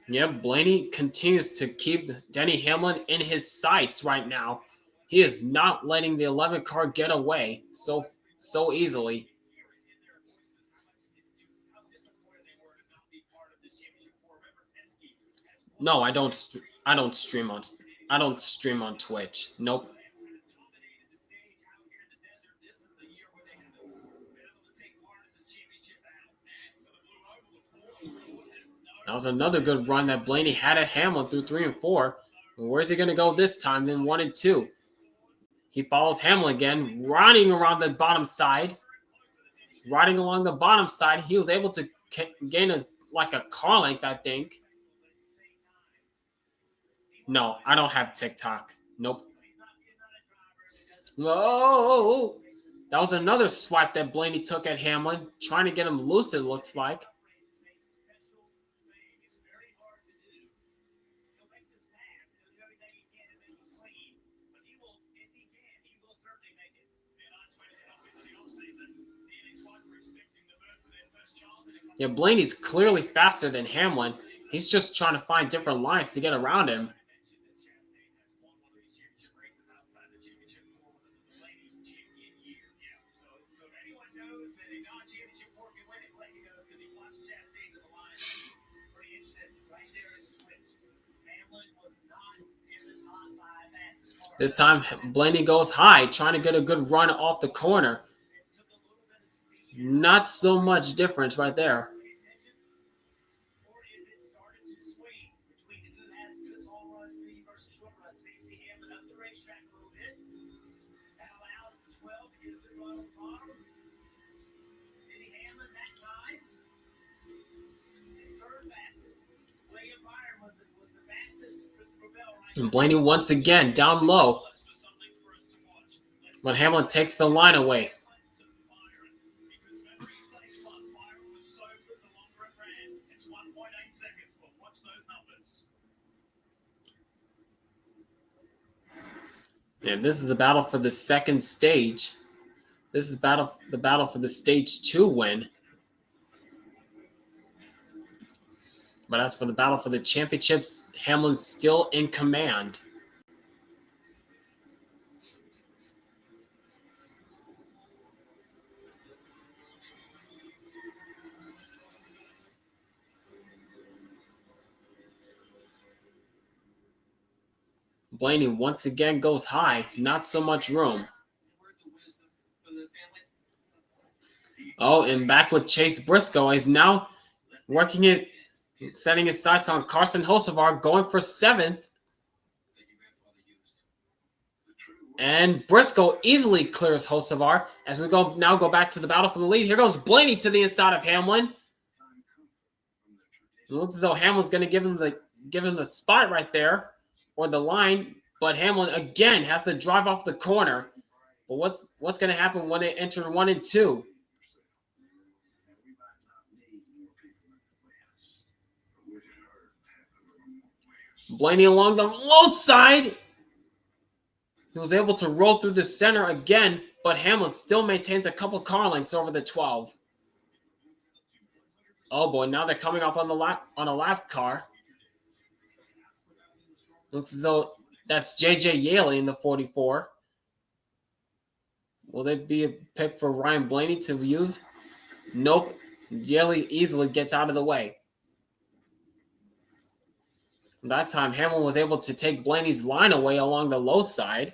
Yep, Blaney continues to keep Denny Hamlin in his sights right now. He is not letting the 11 car get away so easily. No, I don't stream on Twitch. Nope. That was another good run that Blaney had at Hamlin through 3 and 4. Where's he going to go this time? Then 1 and 2. He follows Hamlin again, riding around the bottom side. Riding along the bottom side, he was able to gain a car length, I think. No, I don't have TikTok. Nope. Whoa! That was another swipe that Blaney took at Hamlin, trying to get him loose, it looks like. Yeah, Blaney's clearly faster than Hamlin. He's just trying to find different lines to get around him. This time, Blaney goes high, trying to get a good run off the corner. Not so much difference right there. And Blaney once again down low. When Hamlin takes the line away. Yeah, this is the battle for the second stage. This is the battle for the stage 2 win. But as for the battle for the championships, Hamlin's still in command. Blaney once again goes high, not so much room. Oh, and back with Chase Briscoe. He's now working it, setting his sights on Carson Hocevar, going for 7th. And Briscoe easily clears Hocevar as we go back to the battle for the lead. Here goes Blaney to the inside of Hamlin. It looks as though Hamlin's going to give him the spot right there, or the line, but Hamlin again has to drive off the corner. But what's going to happen when they enter 1 and 2? Blaney along the low side. He was able to roll through the center again, but Hamlin still maintains a couple car lengths over the 12. Oh boy, now they're coming up on a lap car. Looks as though that's JJ Yaley in the 44. Will there be a pick for Ryan Blaney to use? Nope. Yaley easily gets out of the way. That time, Hamlin was able to take Blaney's line away along the low side.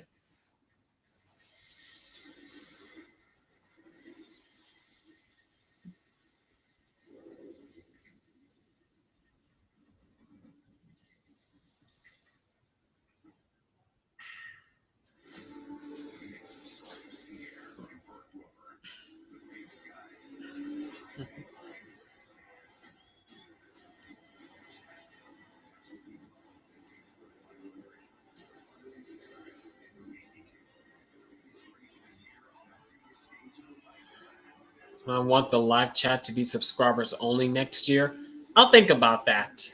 I want the live chat to be subscribers only next year. I'll think about that.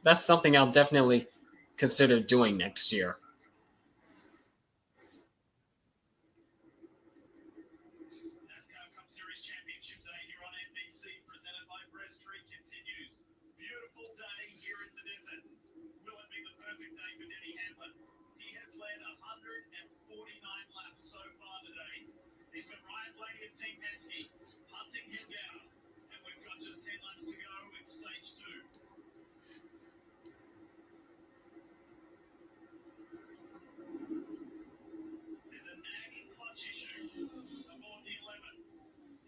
That's something I'll definitely consider doing next year. NASCAR Cup Series Championship Day here on NBC, presented by Briscoe, continues. Beautiful day here in the desert. Will it be the perfect day for Denny Hamlin? He has led 149 laps so far today. He's got Ryan Blaney and Team Penske hunting him down, and we've got just 10 laps to go in stage 2. There's a nagging clutch issue aboard the 11.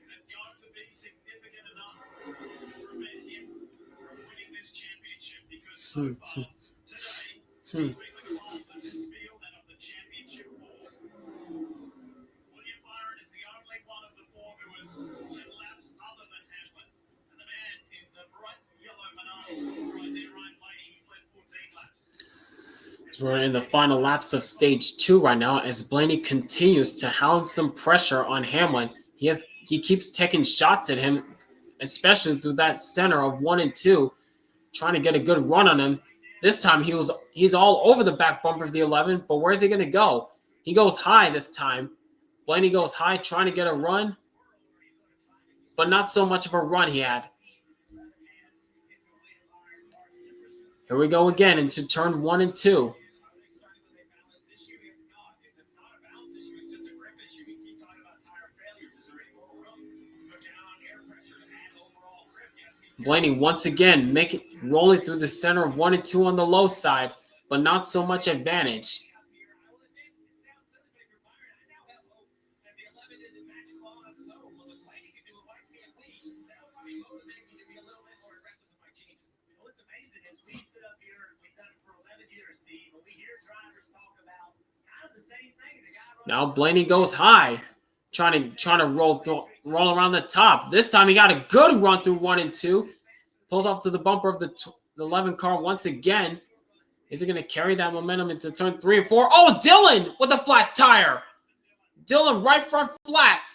Is it going to be significant enough to prevent him from winning this championship? Because so far today, he's been the class of this field and of the championship war. William Byron is the only one of the 4 who has led laps other than Hamlin. And the man in the bright yellow Menard right there, Ryan Blaney, he's led 14 laps. So we're in the final laps of stage 2 right now as Blaney continues to hound some pressure on Hamlin. He keeps taking shots at him, especially through that center of 1 and 2, trying to get a good run on him. This time he's all over the back bumper of the 11, but where's he going to go? He goes high this time. Blaney goes high, trying to get a run, but not so much of a run he had. Here we go again into turn 1 and 2. Blaney once again rolling through the center of 1 and 2 on the low side, but not so much advantage. Now Blaney goes high, trying to roll around the top. This time he got a good run through 1 and 2. Pulls off to the bumper of the 11 car once again. Is he going to carry that momentum into turn 3 and 4? Oh, Dylan with a flat tire. Dylan right front flat.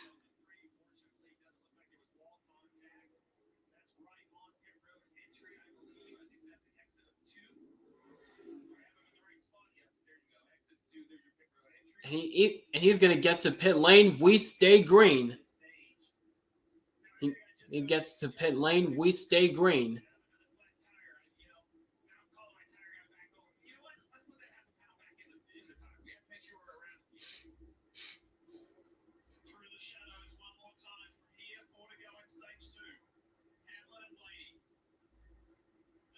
And he's going to get to pit lane. We stay green. He gets to pit lane. We stay green. Through the shadows one more time from here. 4 to go in stage 2. Hamlin and Blaney.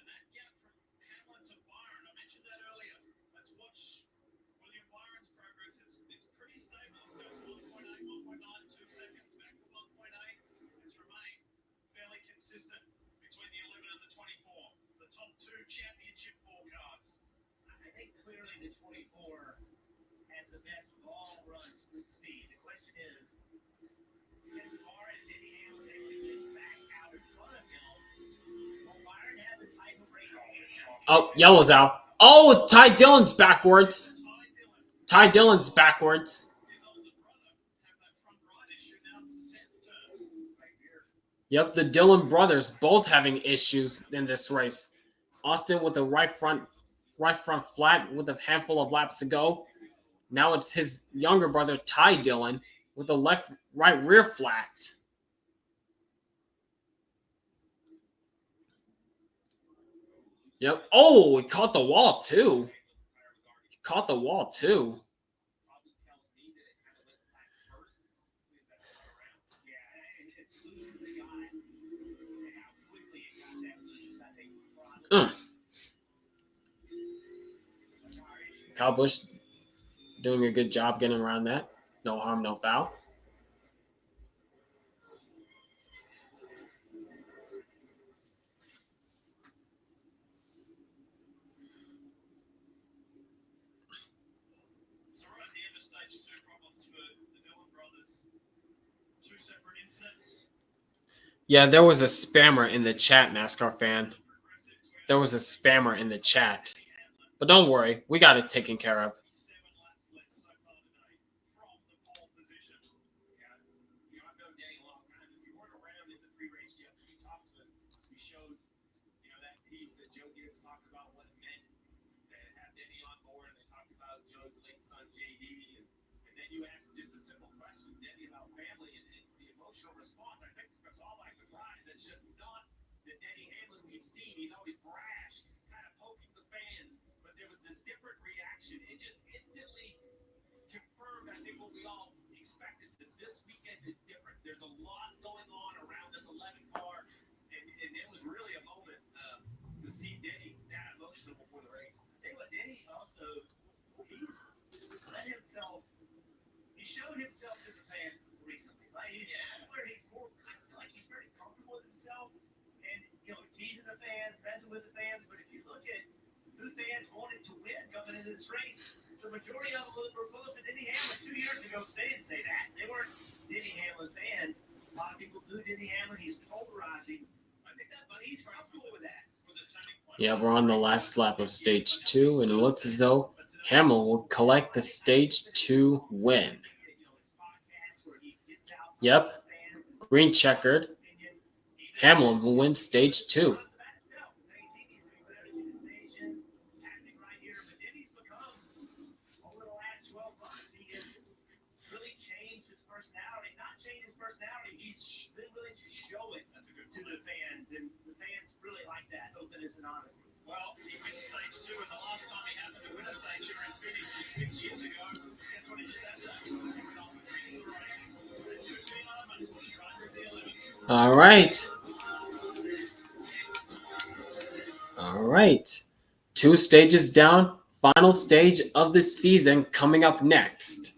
And that gap from Hamlin to Byron, I mentioned that earlier. Let's watch William Byron's progress. It's pretty stable. It goes 1.8, 1.9, 2 seconds back to 1.8. It's remained fairly consistent between the 11 and the 24. The top 2 championship 4 cars. I think clearly the 24 has the best of all runs with speed. The question is, as far as Denny Hamlin able to get back out in front of him, will Byron have the type of race? Oh, yellow's out. Oh, Ty Dillon's backwards. Ty Dillon's backwards. His older brother have that front right issue. Now it's the 10th turn. Right here. Yep, the Dillon brothers both having issues in this race. Austin with the right front flat with a handful of laps to go. Now it's his younger brother Ty Dillon with a right rear flat. Yep. Oh, he caught the wall too. He caught the wall too. Probably tells me that it kind of went back first as around. Yeah, and as loose as it got, and how quickly it got that loose, I think probably. Kyle Busch doing a good job getting around that. No harm, no foul. So we're at the end of stage 2. Problems for the Dillon brothers. 2 separate incidents. Yeah, there was a spammer in the chat, NASCAR fan. There was a spammer in the chat. But don't worry, we got it taken care of. 7 laps left so far today from the pole position. Yeah, I've known Denny a long time. If you weren't around in the pre-race, Jeff, you talked to him. You showed, that piece that Joe Gibbs talks about what it meant to have Denny on board, and they talked about Joe's late son, JD, and then you asked just a simple question, Denny, about family and the emotional response. I think took us all by surprise. That should not the Denny Hamlin we've seen. He's always brash, kind of poking the fans, but there was this different reaction. It just instantly confirmed, I think, what we all expected. That this weekend is different. There's a lot going on around this 11 car, and it was really a moment to see Denny that emotional before the race. I tell you what, Denny also, he's let himself, he showed himself to the fans recently. Like where he's more, I feel like he's very comfortable with himself, and teasing the fans, messing with the fans. But if you look at who fans wanted to win coming into this race, the majority of them were pulling for Denny Hamlin 2 years ago. They didn't say that. They weren't Denny Hamlin fans. A lot of people knew Denny Hamlin. He's polarizing. I think that, but he's comfortable with that. Yeah, we're on the last lap of stage 2, and it looks as though Hamlin will collect the stage 2 win. Yep, green checkered. Hamlin will win stage 2. He's been willing to show it to the fans, and the fans really like that openness and honesty. Well, he wins stage 2, and the last time he happened to win a stage here in Phoenix was 6 years ago. Guess what he did that day? He went on to win the race. It took me a moment to try to deal with it. All right. All right. 2 stages down. Final stage of the season coming up next.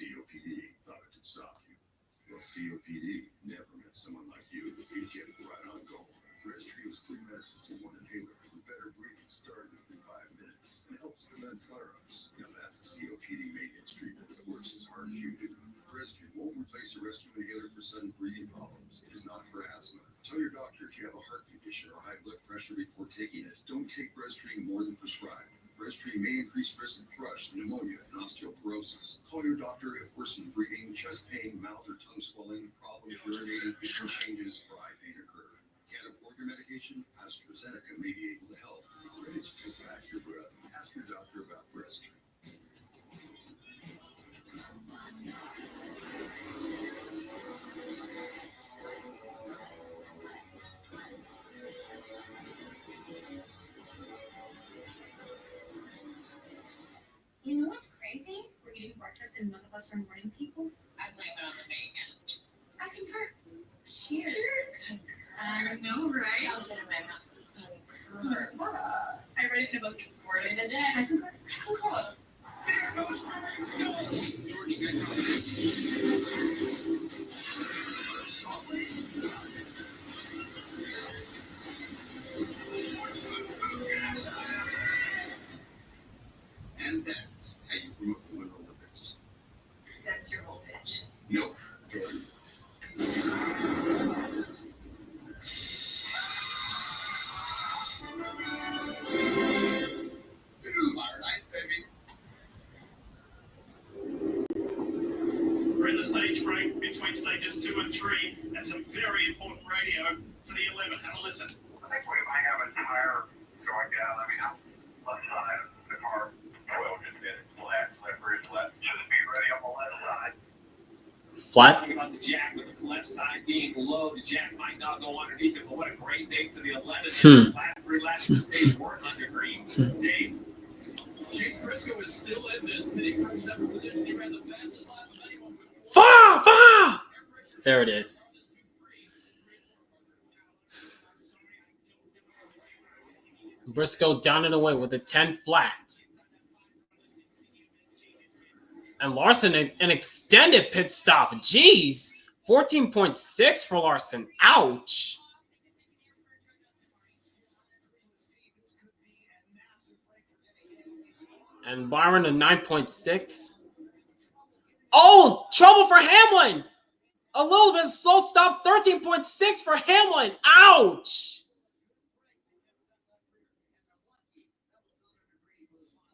COPD thought it could stop you. Well, COPD never met someone like you. You get right on going. Breastree's 3 medicines in 1 inhaler with better breathing starting within 5 minutes and helps prevent flare-ups. Now that's a COPD maintenance treatment that works as hard as you do. Breastree won't replace a rescue inhaler for sudden breathing problems. It is not for asthma. Tell your doctor if you have a heart condition or high blood pressure before taking it. Don't take Breastree more than prescribed. Breastree may increase risk of thrush, pneumonia, and osteoporosis. Call your doctor if worsened breathing, chest pain, mouth or tongue swelling, problems urinating, vision changes, or eye pain occur. Can't afford your medication? AstraZeneca may be able to help. Ready to take back your breath? Ask your doctor about Breastree. eating breakfast and none of us are morning people? I blame it on the bacon. I concur. Cheers. Concur. I know, right? Sounds good in my mouth. Concur. I read it in a book. Word of the day. I concur. Concur. There goes Briscoe. Jordan, you guys And that's how you grew up to win Olympics. That's your whole pitch. Nope, Jordan. Byron, ice, baby. We're in the stage break between stages 2 and 3. That's a very important radio for the 11. Have a listen. I think we might have a tire going down. I mean, left side of the car. Oil just get it flat, slippery, flat. Should it be ready on the left side? Flat. Talking about the jack with the left side being low, the jack might not go underneath it, but what a great day for the 11. Last three laps of the stage weren't under green. Dave. Chase Briscoe is still in this. Hitting for 7th position. He ran the fastest lap of anyone. Far. There it is. Briscoe down and away with a 10 flat. And Larson, an extended pit stop. Jeez. 14.6 for Larson. Ouch. And Byron a 9.6. Oh, trouble for Hamlin. A little bit slow stop. 13.6 for Hamlin. Ouch.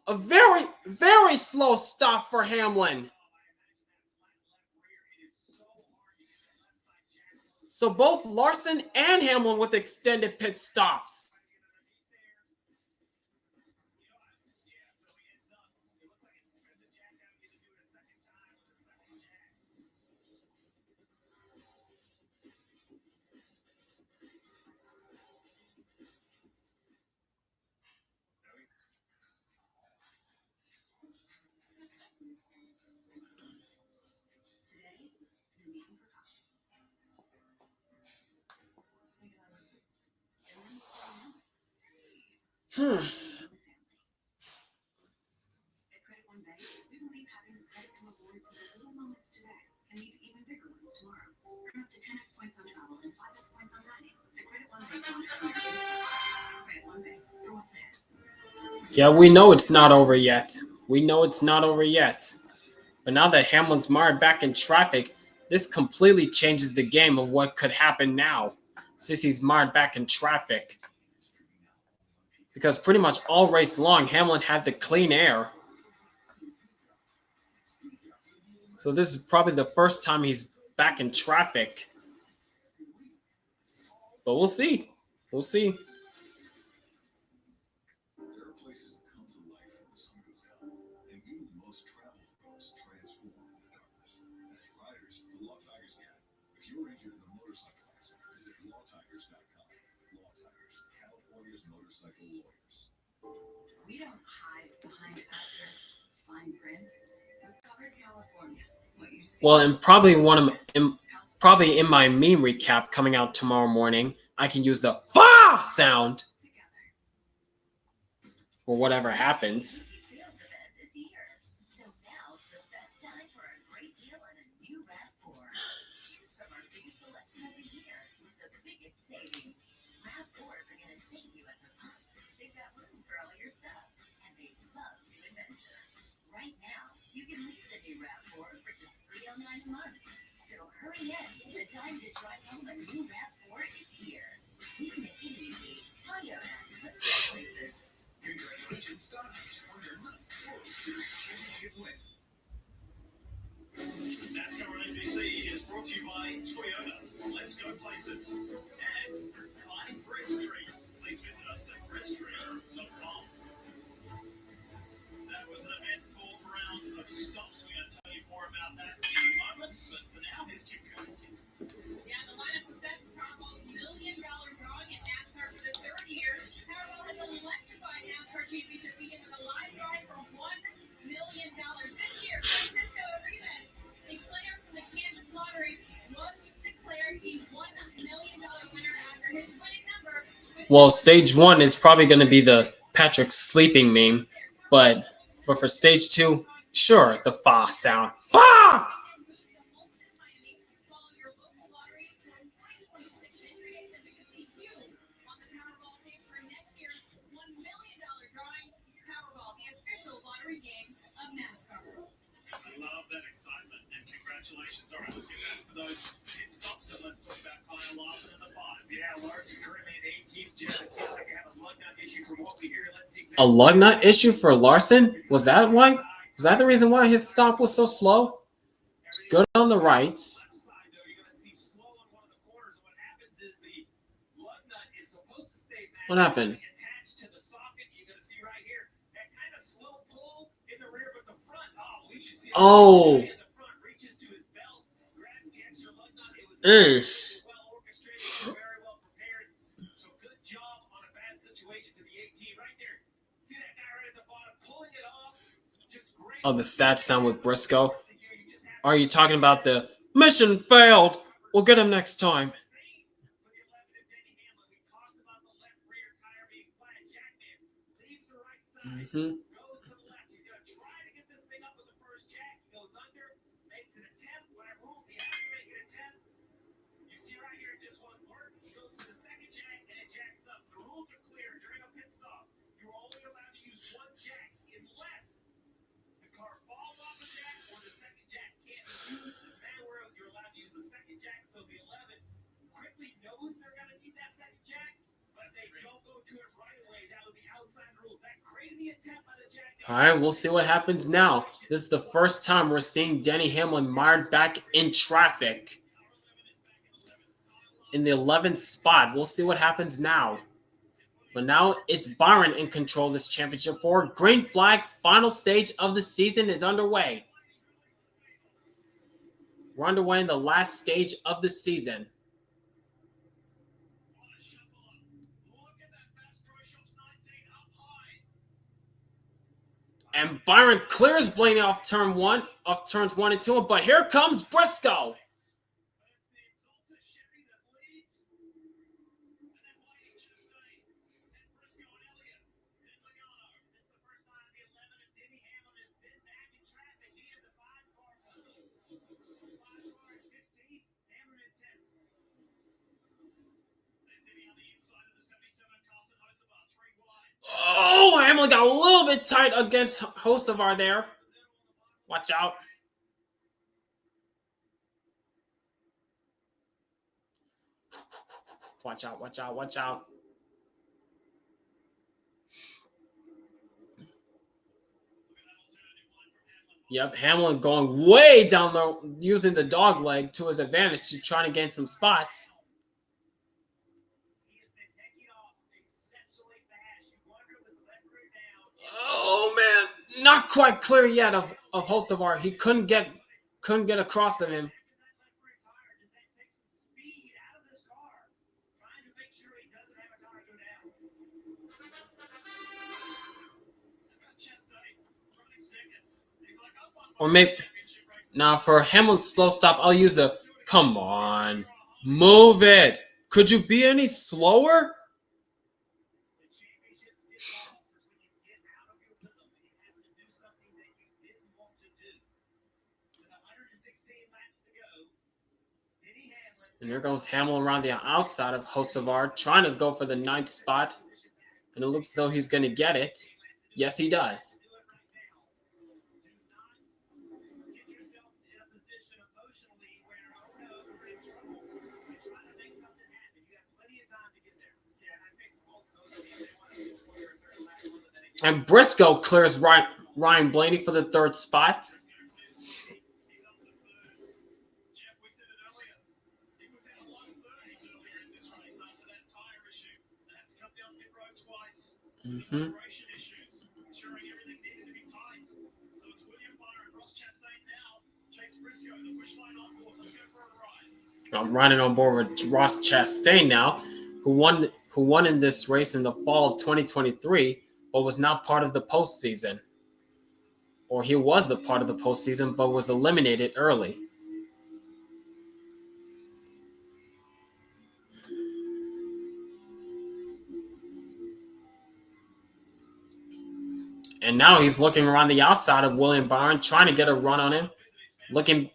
A very, very slow stop for Hamlin. So both Larson and Hamlin with extended pit stops. Hmm. Yeah, we know it's not over yet. We know it's not over yet. But now that Hamlin's mired back in traffic, this completely changes the game of what could happen now, since he's mired back in traffic. Because pretty much all race long, Hamlin had the clean air. So this is probably the first time he's back in traffic. But we'll see. We'll see. There are places that come to life when the sun goes down, and even the most traveled roads transform in the darkness. As riders, the Law Tigers can. If you're injured in a motorcycle accident, visit lawtigers.com. Law Tigers, California's motorcycle lawyers. We don't hide behind asterisks, fine print. With Covered California, what you see. Well, and probably in my meme recap coming out tomorrow morning, I can use the "fa" sound for whatever happens. $9 a month. So hurry in. The time to drive home a new RAV4 is here. We can make it easy. Toyota. Let's go places. Congratulations, Dodgers, on their 9th World Series championship win. NASCAR on NBC is brought to you by Toyota. Let's go places. And Klein Bridge Street. Please visit us at bridgestreet.com. That was an eventful round of stops. We're going to tell you more about that in a moment. But for now, here's Kim Cook. Yeah, the lineup was set for Powerball's $1 million drawing in NASCAR for the third year. Powerball has electrified NASCAR championship weekend with a live drawing for $1 million. This year, Well, stage 1 is probably going to be the Patrick sleeping meme, but for stage 2, sure, the fa sound. Fa! I love that excitement and congratulations. All right, let's get back to those pit stops and let's talk about Kyle Larson in the 5. Yeah, Larson currently in 18th, Jeff. It seems like they have a lug nut issue from what we hear. Let's see A lug nut issue for Larson? Was that why? Was that the reason why his stop was so slow? It's good on the rights. What happened? Oh. Ish. Oh, the sad sound with Briscoe. Are you talking about the mission failed? We'll get him next time. Mm-hmm. All right, we'll see what happens now. This is the first time we're seeing Denny Hamlin mired back in traffic in the 11th spot. We'll see what happens now. But now it's Byron in control of this championship for green flag. Final stage of the season is underway. We're underway in the last stage of the season. And Byron clears Blaney off turns 1 and 2, but here comes Briscoe. Oh, Hamlin got a little bit tight against Hocevar there. Watch out. Watch out, watch out, watch out. Yep, Hamlin going way down low, using the dog leg to his advantage to try to gain some spots. Oh man, not quite clear yet of Hocevar. He couldn't get across to him. Or maybe now for Hamlin's slow stop, I'll use the come on, move it. Could you be any slower? And there goes Hamlin around the outside of Hocevar, trying to go for the 9th spot. And it looks as though he's going to get it. Yes, he does. And Briscoe clears Ryan Blaney for the 3rd spot. Mm-hmm. I'm riding on board with Ross Chastain now, who won in this race in the fall of 2023, but was not part of the postseason. Or he was the part of the postseason, but was eliminated early. And now he's looking around the outside of William Byron, trying to get a run on him. Looking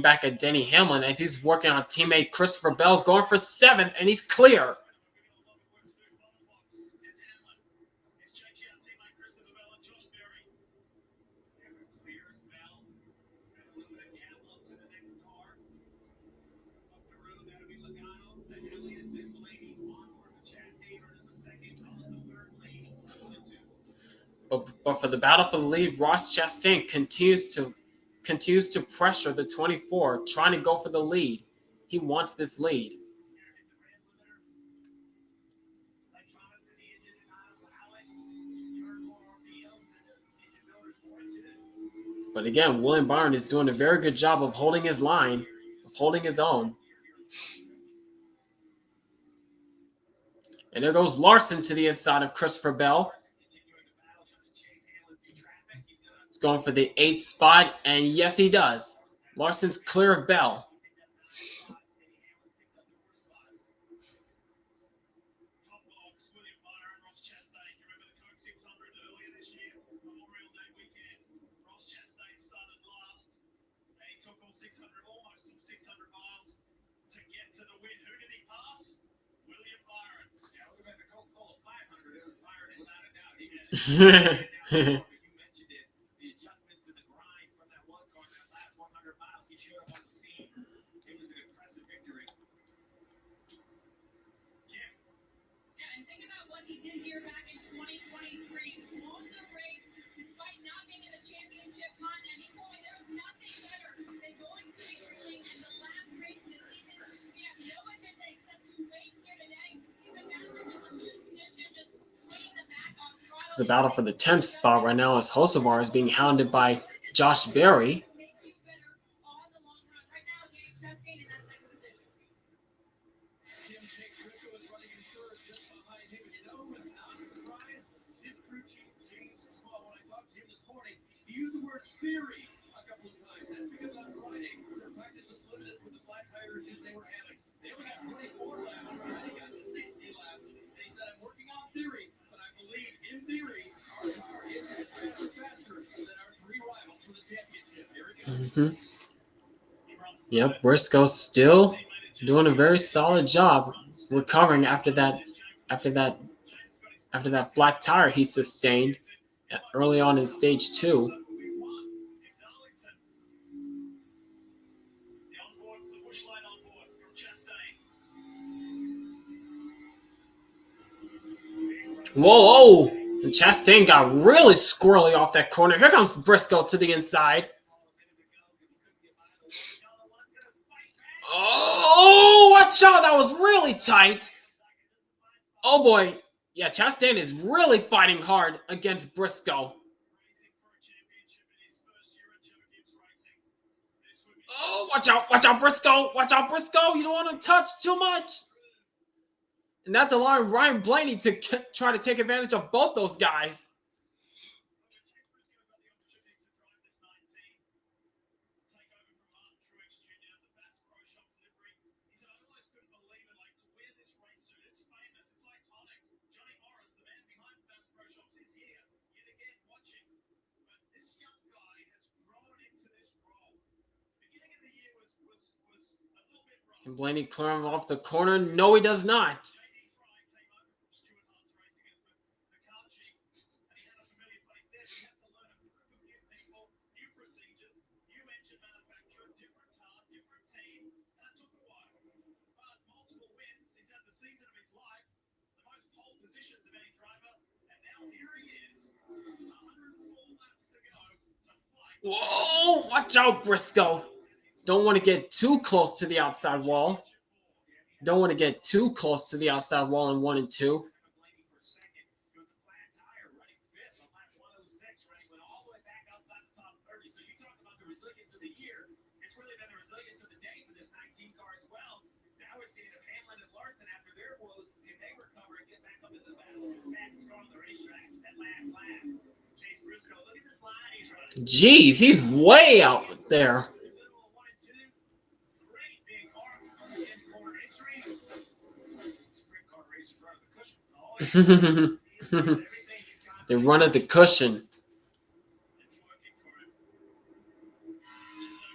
back at Denny Hamlin as he's working on teammate Christopher Bell, going for 7th, and he's clear. But for the battle for the lead, Ross Chastain continues to pressure the 24, trying to go for the lead. He wants this lead. But again, William Byron is doing a very good job of holding his line, of holding his own. And there goes Larson to the inside of Christopher Bell. He's going for the 8th spot, and yes, he does. Larson's clear of Bell. The battle for the 10th spot right now as Hocevar is being hounded by Josh Berry. Yep, Briscoe still doing a very solid job recovering after that flat tire he sustained early on in stage 2. Whoa! And Chastain got really squirrely off that corner. Here comes Briscoe to the inside. Oh, watch out. That was really tight. Oh, boy. Yeah, Chastain is really fighting hard against Briscoe. Oh, watch out, Briscoe. Watch out, Briscoe. You don't want to touch too much. And that's allowing Ryan Blaney to try to take advantage of both those guys. Can Blaney clear him off the corner? No, he does not. Whoa! Watch out, Briscoe. Don't want to get too close to the outside wall. Don't want to get too close to the outside wall in 1 and 2. Jeez, he's way out there. They run at the cushion.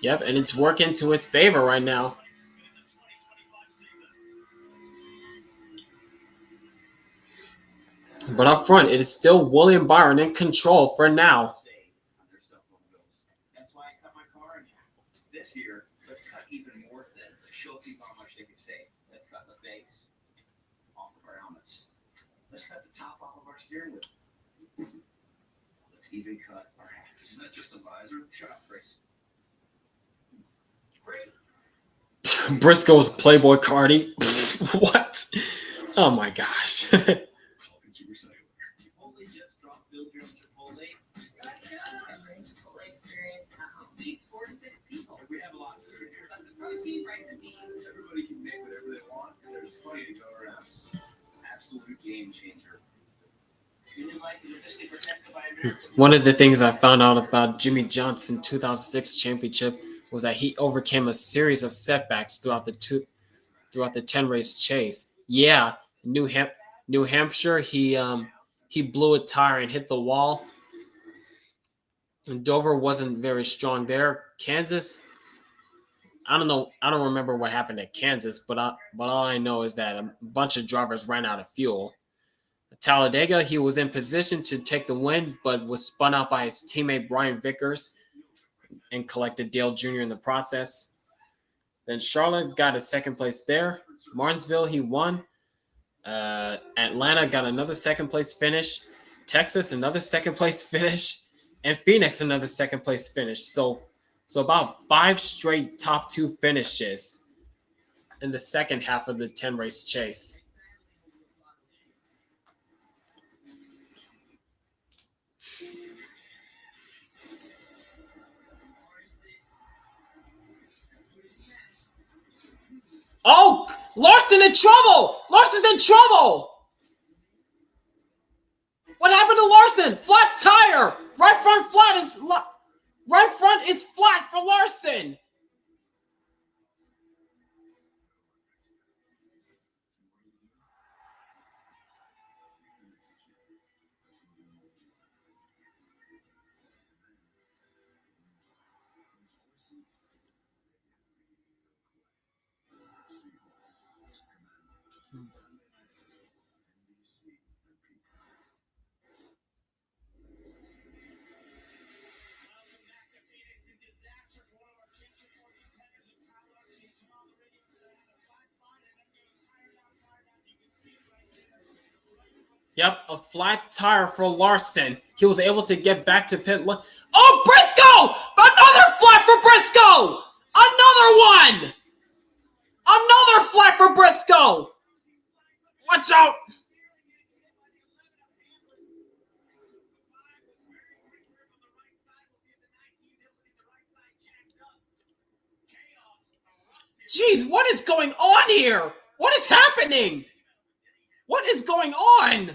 Yep, and it's working to his favor right now. But up front, it is still William Byron in control for now. That's why I cut my car in half. This year, let's cut even more thin to show people how much they can save. Let's cut the face off of our helmets. Let's cut the top off of our steering wheel. Let's even cut our hats. Not just a visor. Shut up, Chris. Great. Briscoe's Playboy Cardi. What? Oh my gosh. Chipotle just dropped Bill-Jim Chipotle. Chipotle experience at home. Feeds 4 to 6 people. We have a lot of food here. That's a protein, rice, and beans. Everybody can make whatever they want, and there's plenty to go around. Absolute game changer. Union life is officially protected by American. One of the things I found out about Jimmy Johnson's 2006 championship was that he overcame a series of setbacks throughout the 10-race chase. Yeah, New Hampshire, he blew a tire and hit the wall. And Dover wasn't very strong there. Kansas, I don't know. I don't remember what happened at Kansas, but all I know is that a bunch of drivers ran out of fuel. Talladega, he was in position to take the win, but was spun out by his teammate Brian Vickers and collected Dale Jr. in the process. Then Charlotte got a second place there. Martinsville, he won. Atlanta got another second place finish. Texas, another second place finish. And Phoenix, another second place finish. So about 5 straight top 2 finishes in the second half of the 10-race chase. Oh, Larson in trouble! Larson's in trouble! What happened to Larson? Flat tire! Right front is flat for Larson! Yep, a flat tire for Larson. He was able to get back to pit lane. Oh, Briscoe! Another flat for Briscoe! Another one! Another flat for Briscoe! Watch out! Jeez, what is going on here? What is happening? What is going on?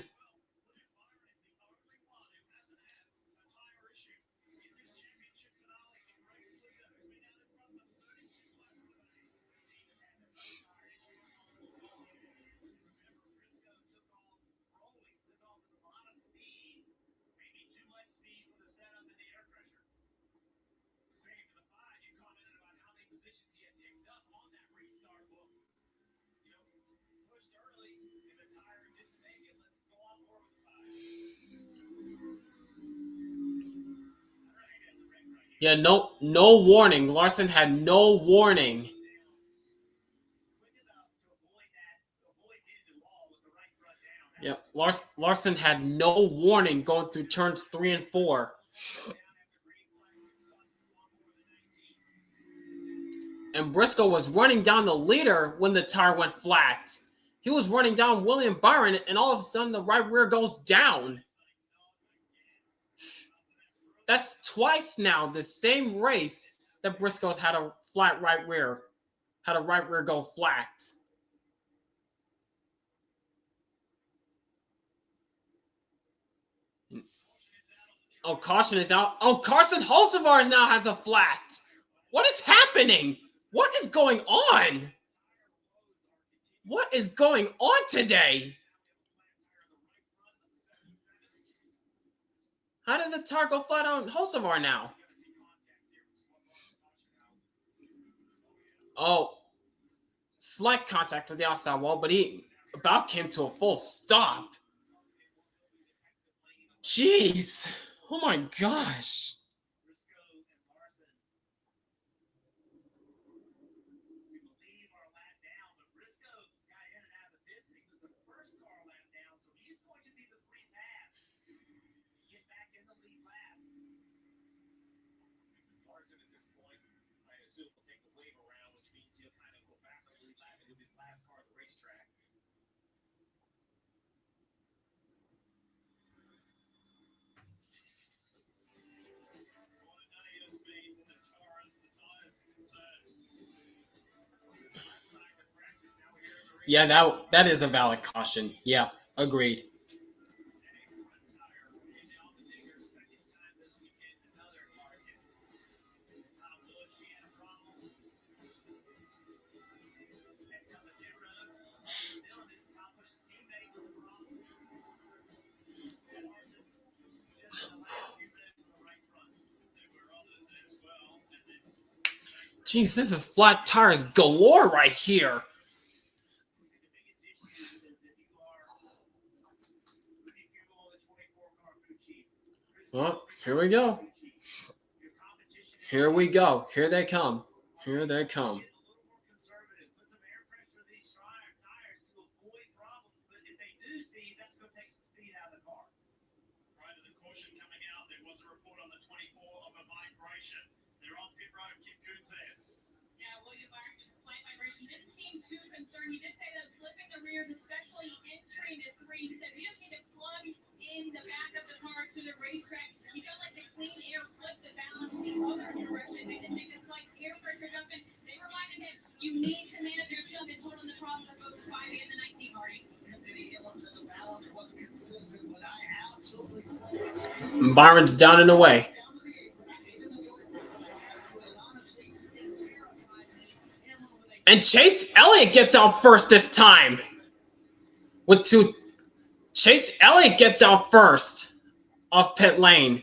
Yeah, no warning. Larson had no warning. Yeah, Larson had no warning going through turns 3 and 4. And Briscoe was running down the leader when the tire went flat. He was running down William Byron, and all of a sudden the right rear goes down. That's twice now the same race that Briscoe's had a flat right rear. Had a right rear go flat. Oh, caution is out. Oh, Carson Hulsevar now has a flat. What is happening? What is going on? What is going on today? How did the tire go flat on Hulsevar now? Oh, slight contact with the outside wall, but he about came to a full stop. Jeez. Oh my gosh. Briscoe and Larson, we believe, are lap down, but Briscoe got in and out of the pits. He was the first car lap down, so he's going to be the free pass. Get back in the lead lap. Larson at this point, I assume, will take the wave around, which means he'll kind of go back on the lead lap and he'll be the last car on the racetrack. Yeah, that is a valid caution. Yeah, agreed. Jeez, this is flat tires galore right here. Well, here we go. Here we go. Here they come. Here they come. Too concerned. He did say that slipping the rears, especially entering at 3. He said we just need to plug in the back of the car to the racetrack. He felt like the clean air flipped the balance the other direction. They did make a slight air pressure adjustment. They reminded him, you need to manage yourself and told him the problems of both the 5 and the 19, Marty. Denny Hamlin said the balance was consistent, but I absolutely. Byron's down and away. And Chase Elliott gets out first this time. Chase Elliott gets out first off pit lane.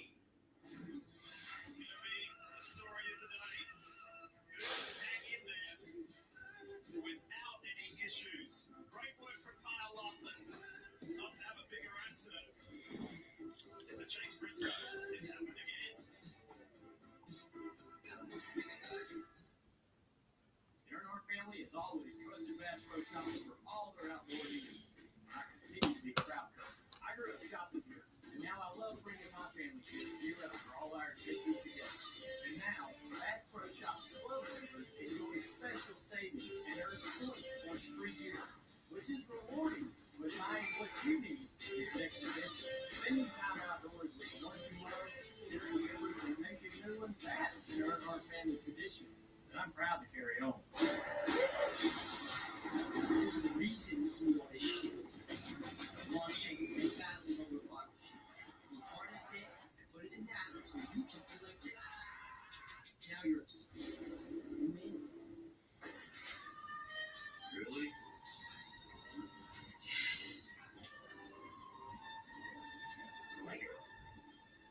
Family is always trusted Bass Pro Shops for all their outdoor needs. I continue to be proud of it. I grew up shopping here, and now I love bringing my family here for all our activities together. And now, Bass Pro Shops Club members enjoy special savings and earn points for 3 years, which is rewarding with buying what you need in your next adventure. Spending time outdoors with the ones you love, sharing memories and making new ones, that's an earn our family tradition. And I'm proud to carry on. There's a reason we do all this shit. Launching a family over partnership. We harness this and put it in that so you can feel like this. Now you're up to speed. You mean it? Really?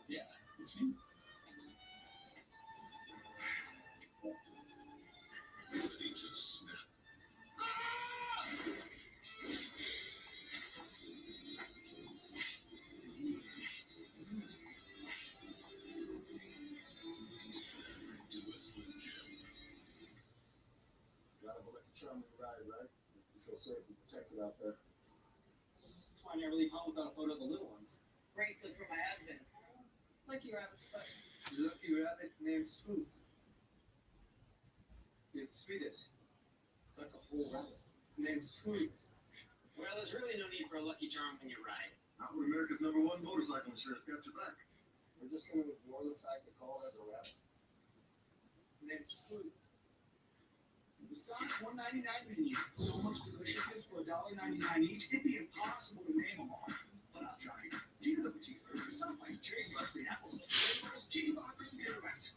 Yeah, it's me. Ready to snap. Do a Slim Jim. Gotta let the charm ride, right? You feel safe and protected out there. That's why I never leave home without a photo of the little ones. Bracelet for my husband. Lucky rabbit stuff. Lucky rabbit named Scoot. It's Swedish. That's a whole rabbit. Named Scoot. Well, there's really no need for a Lucky Charm when you ride. Not when America's #1 motorcycle insurance got your back. We're just gonna ignore the fact that Carl has a rabbit. Named Scoot. Besides $1.99 menu, so much deliciousness for $1.99 each, it'd be impossible to name them all. But I'll try. Chicken double cheeseburger, sunrise, cherry slush, green apples, flavors, cheesy vodkas, and tater rice.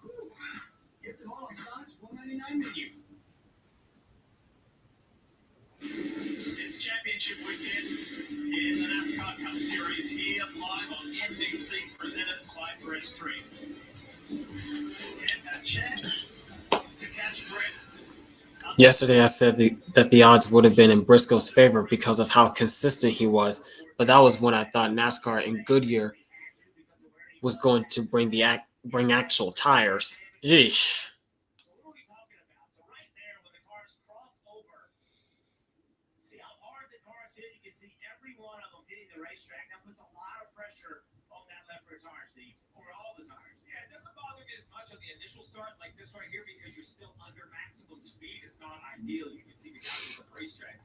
Get them all on Sonic's $1.99 menu. It's championship weekend in the NASCAR Cup Series here live on NBC, presented by Briscoe. Get a chance to catch breath. Yesterday, I said that the odds would have been in Briscoe's favor because of how consistent he was, but that was when I thought NASCAR in Goodyear was going to bring actual tires. Yeesh. What are we talking about? So right there, when the cars cross over, see how hard the cars hit? You can see every one of them hitting the racetrack. That puts a lot of pressure on that left rear tire, Steve, or all the tires. Yeah, it doesn't bother me as much on the initial start like this right here because you're still under maximum speed. It's not ideal. You can see the guys on the racetrack.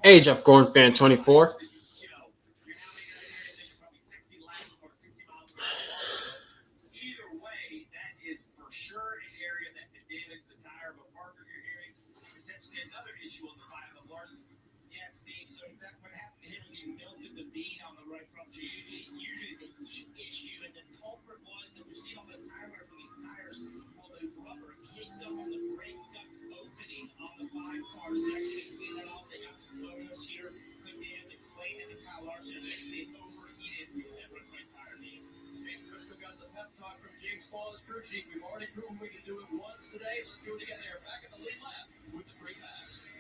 Age of Gorn Fan 24. You know, you're now making that transition probably 60 laps or 60 miles per hour. Either way, that is for sure an area that could damage the tire of a Parker you're hearing. Potentially another issue on the bottom of Larson. Yeah, Steve. So that what happened to him is he melted the bead on the right front. Usually it's a heat issue, and the culprit was that we're seeing all this tire wear from these tires. Well, the rubber kicked up on the brake duct opening on the 5 car section and cleaned that off. They got some photos here. Cliff Daniels explained it to Kyle Larson. They say it overheated that front tire bead. Jason Briscoe got the pep talk from Jake Small's crew chief. We've already proven we can do it once today. Let's do it again there. Back in the lead lap with the free pass.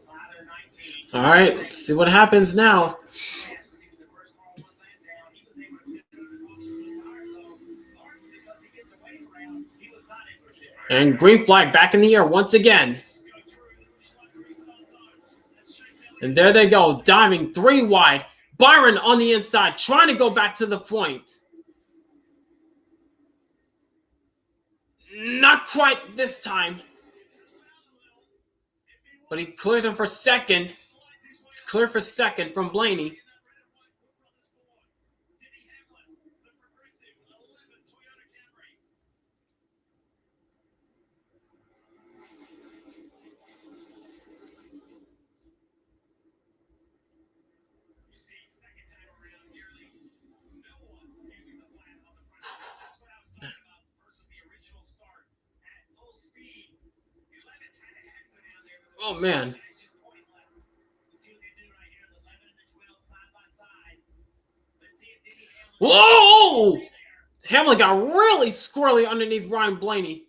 Ladder 19. All right, let's see what happens now. And green flag back in the air once again. And there they go, diving 3 wide. Byron on the inside, trying to go back to the point. Not quite this time. But he clears him for second. It's clear for second from Blaney. Oh, man. Whoa! Hamlin got really squirrely underneath Ryan Blaney.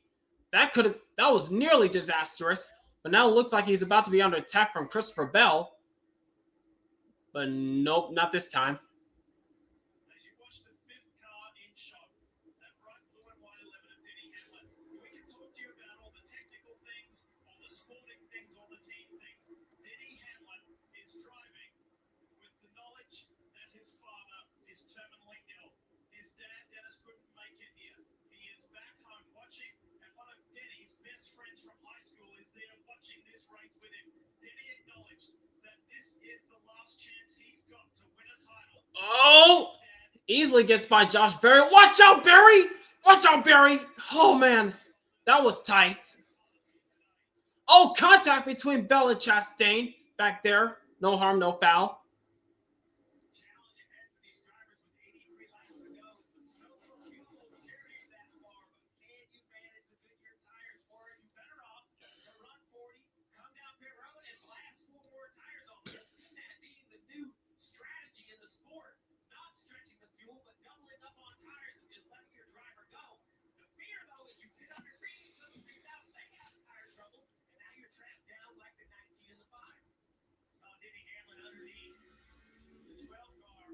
That was nearly disastrous. But now it looks like he's about to be under attack from Christopher Bell. But nope, not this time. As you watch the 5th car in shot, that bright blue and white 11 of Denny Hamlin, we can talk to you about all the technical things, all the sporting things, all the team things. Denny Hamlin is driving with the knowledge that his father is terminally ill. His dad, Dennis, couldn't make it here. He is back home watching, and one of Denny's best friends from high school is there watching this race with him. Denny acknowledged that this is the last chance he's got to win a title. Oh! Easily gets by Josh Berry. Watch out, Berry! Watch out, Berry! Oh, man. That was tight. Oh, contact between Bell and Chastain back there. No harm, no foul. Challenging Anthony's drivers with 83 laps to go. The snow will carry you that far, but can you manage the Goodyear tires, or are you better off to run 40, come down pit road, and blast 4 more tires on? We've seen that being the new strategy in the sport. Not stretching the fuel, but doubling up on tires and just letting your driver go. The fear, though, is you get under green, some things out, they have tire trouble, and now you're trapped down like the 19 and the 5. Saw Denny Hamlin underneath the 12 car.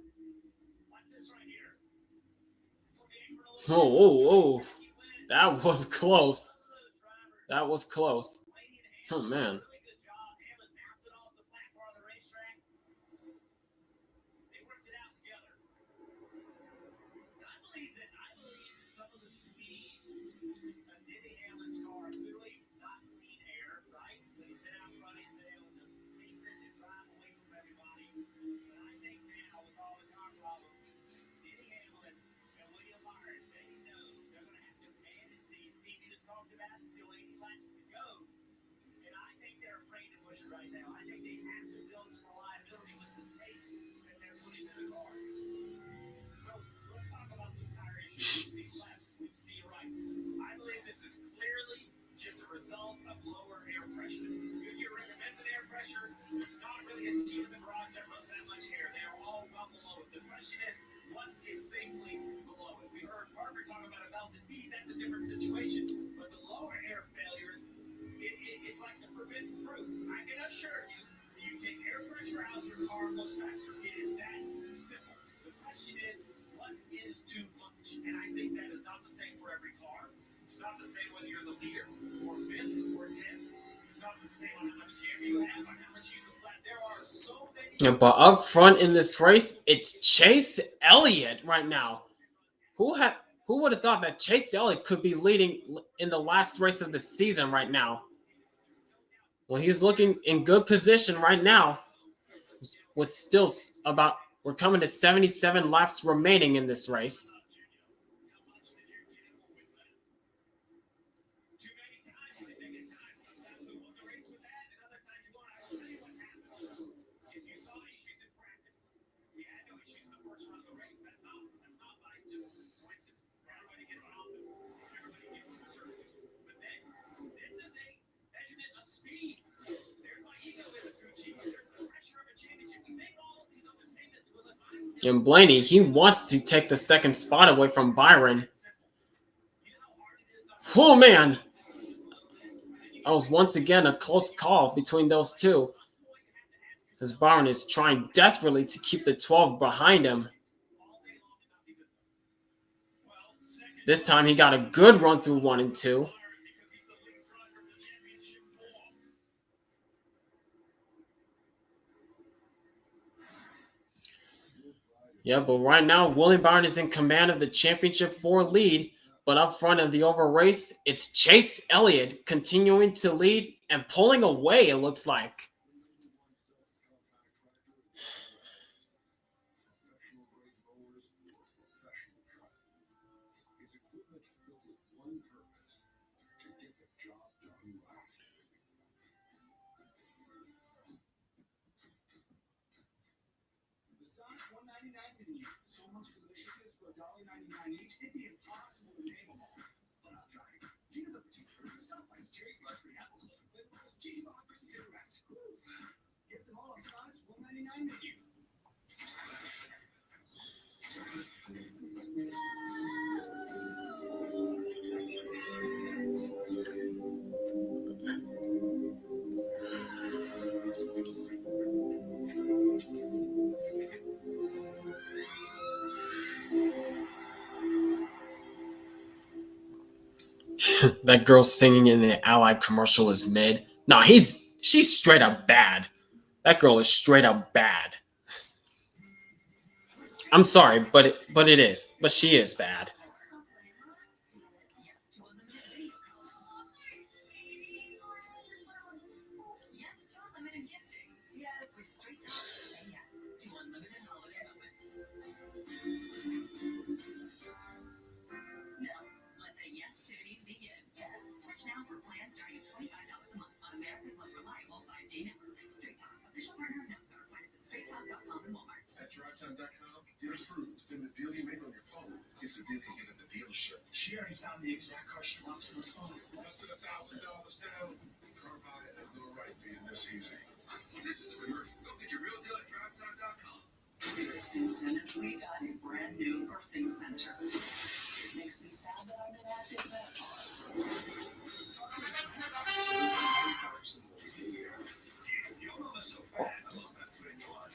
Watch this right here. Oh. That was close. That was close. Oh, man. Right now, I think they have to build some reliability with the pace that they're putting in the car. So let's talk about this tire issue. We've seen lefts, we've seen rights. I believe this is clearly just a result of lower air pressure. Goodyear recommends an air pressure. There's not really a team in the garage that runs that much air. They are all well below it. The question is, what is safely below it? We heard Parker talk about a melted bead. That's a different situation. But the lower air failures, it's like the forbidden fruit. I can assure you, you take air pressure out of your car goes faster. It is that simple. The question is, what is too much? And I think that is not the same for every car. It's not the same whether you're the leader or fifth or 10th. It's not the same on how much camber you have, on how much you can flat. There are so many. Yeah, but up front in this race, it's Chase Elliott right now. Who would have thought that Chase Elliott could be leading in the last race of the season right now? Well, he's looking in good position right now. With still about, we're coming to 77 laps remaining in this race. And Blaney, he wants to take the second spot away from Byron. Oh, man. That was once again a close call between those two. As Byron is trying desperately to keep the 12 behind him. This time he got a good run through 1 and 2. Yeah, but right now, William Byron is in command of the Championship 4 lead. But up front of the overall race, it's Chase Elliott continuing to lead and pulling away, it looks like. So much deliciousness for $1.99 each, it'd be impossible to name them all. But I'll try. Peanut butter cheeseburger, Southwest cherry slushy, applesauce, flavors, cheesy ball, crispy tater wraps. Get them all on Sonic's $1.99 menu. That girl singing in the Allied commercial is mid. Nah, she's straight up bad. That girl is straight up bad. I'm sorry, but it is. But she is bad. Now for plans starting at $25 a month on America's most reliable 5G network. Straight Talk, official partner of NASCAR. Find us at straighttalk.com and Walmart. At drivetime.com, deal approved. Then the deal you make on your phone is the deal you get at the dealership. She already found the exact car she wants on her phone. Less than $1,000 down. Car buyer has no right being this easy. This is a commercial. Go get your real deal at drivetime.com. St. Dennis, we got a brand new birthing center. It makes me sad that I'm in active menopause. Your mama's so bad. I love that's the way you are.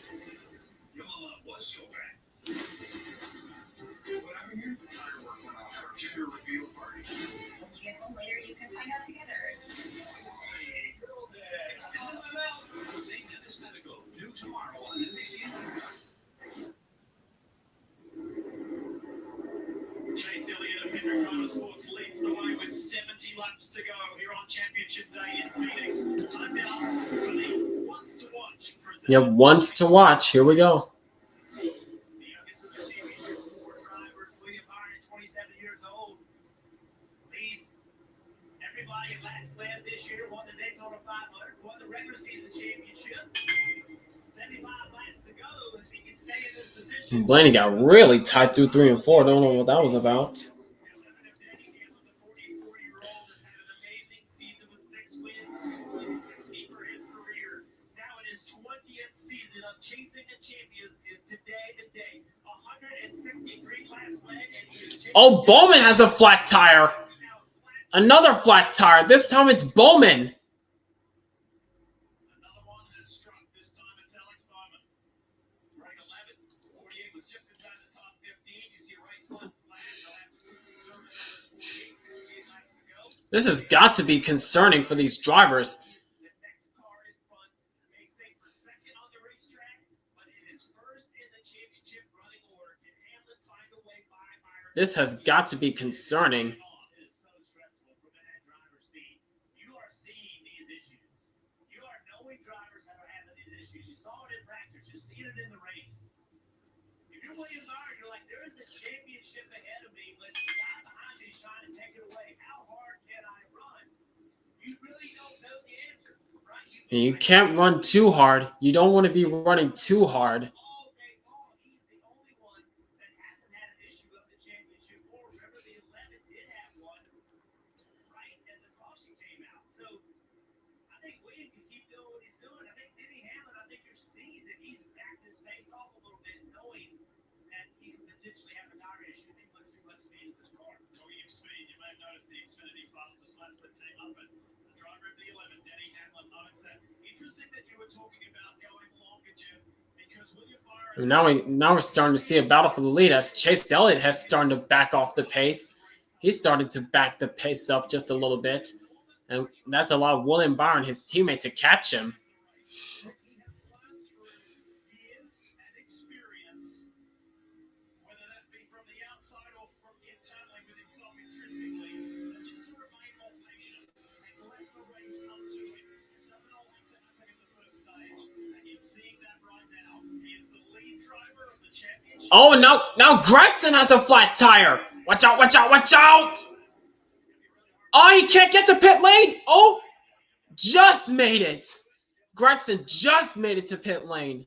Your mama was so bad. What happened here? Tire work went off for a gender reveal party. When you get home later, you can find out together. Hey, girl day. Into my mouth. St. Dennis Medical. New tomorrow on NBC. Chase Elliott of Hendrick Motorsports leads the way with 70 laps to go here on Championship Day in Phoenix. Time now for the Ones to Watch. Yeah, Ones to Watch. Here we go. The youngest of the championship four drivers, William Byron, 27 years old, leads everybody at last lap this year. Won the Daytona 500, won the regular season championship. 75 laps to go as he can stay in this position. Blaney got really tight through 3 and 4. Don't know what that was about. Denny Hamlin, the 44-year-old, has had an amazing season with 6 wins, 60 for his career. Now in his 20th season of chasing a champion is today the day. 163 laps led, and he is chasing. Oh, Bowman has a flat tire. Now, flat Another flat tire. This time it's Bowman. Another one has struck. This time it's Alex Bowman. Running 11. 48 was just inside the top 15. You see right front flat. They'll have to put some service on this 48. 68 laps to go. This has got to be concerning for these drivers. The next car in front may say for second on the racetrack, but it is first in the championship running order. Can Hamlin find a way by Byron? This has got to be concerning. It is so stressful from that driver's seat. You are seeing these issues. You are knowing drivers that are having these issues. You saw it in practice. You've seen it in the race. If you're William Byron, you're like, there's the championship ahead of me, but the guy behind me is trying to take it away. How hard can I run? You really don't know the answer, right? And you can't run too hard. You don't want to be running too hard. All day long, he's the only one that hasn't had an issue of the championship or remember the 11 did have one right as the caution came out. So I think William can keep doing what he's doing. I think Denny Hamlin, I think you're seeing that he's backed his pace off a little bit, knowing that he could potentially have a tire issue if he puts too much speed in this car. Talking of speed, you may have noticed the Xfinity fastest laps that came up, but the driver of the 11, Denny Hamlin, owns that. Interesting that you were talking about going longer, Jim, because William Byron. Now we're starting to see a battle for the lead as Chase Elliott has started to back off the pace. He's started to back the pace up just a little bit. And that's allowed William Byron, his teammate, to catch him. He has gone through years and experience, whether that be from the outside or from internally with himself intrinsically, that just to remain more patient and let the race come to him. It doesn't all have to happen in the first stage, and you're seeing that right now. He is the lead driver of the championship. Oh, now Gregson has a flat tire. Watch out, watch out, watch out. Oh, he can't get to pit lane. Oh, just made it. Gregson just made it to pit lane.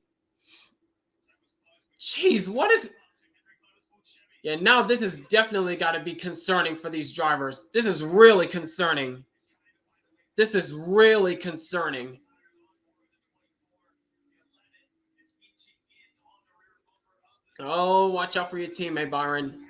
Jeez, what is... Yeah, now this has definitely got to be concerning for these drivers. This is really concerning. This is really concerning. Oh, watch out for your teammate, Byron.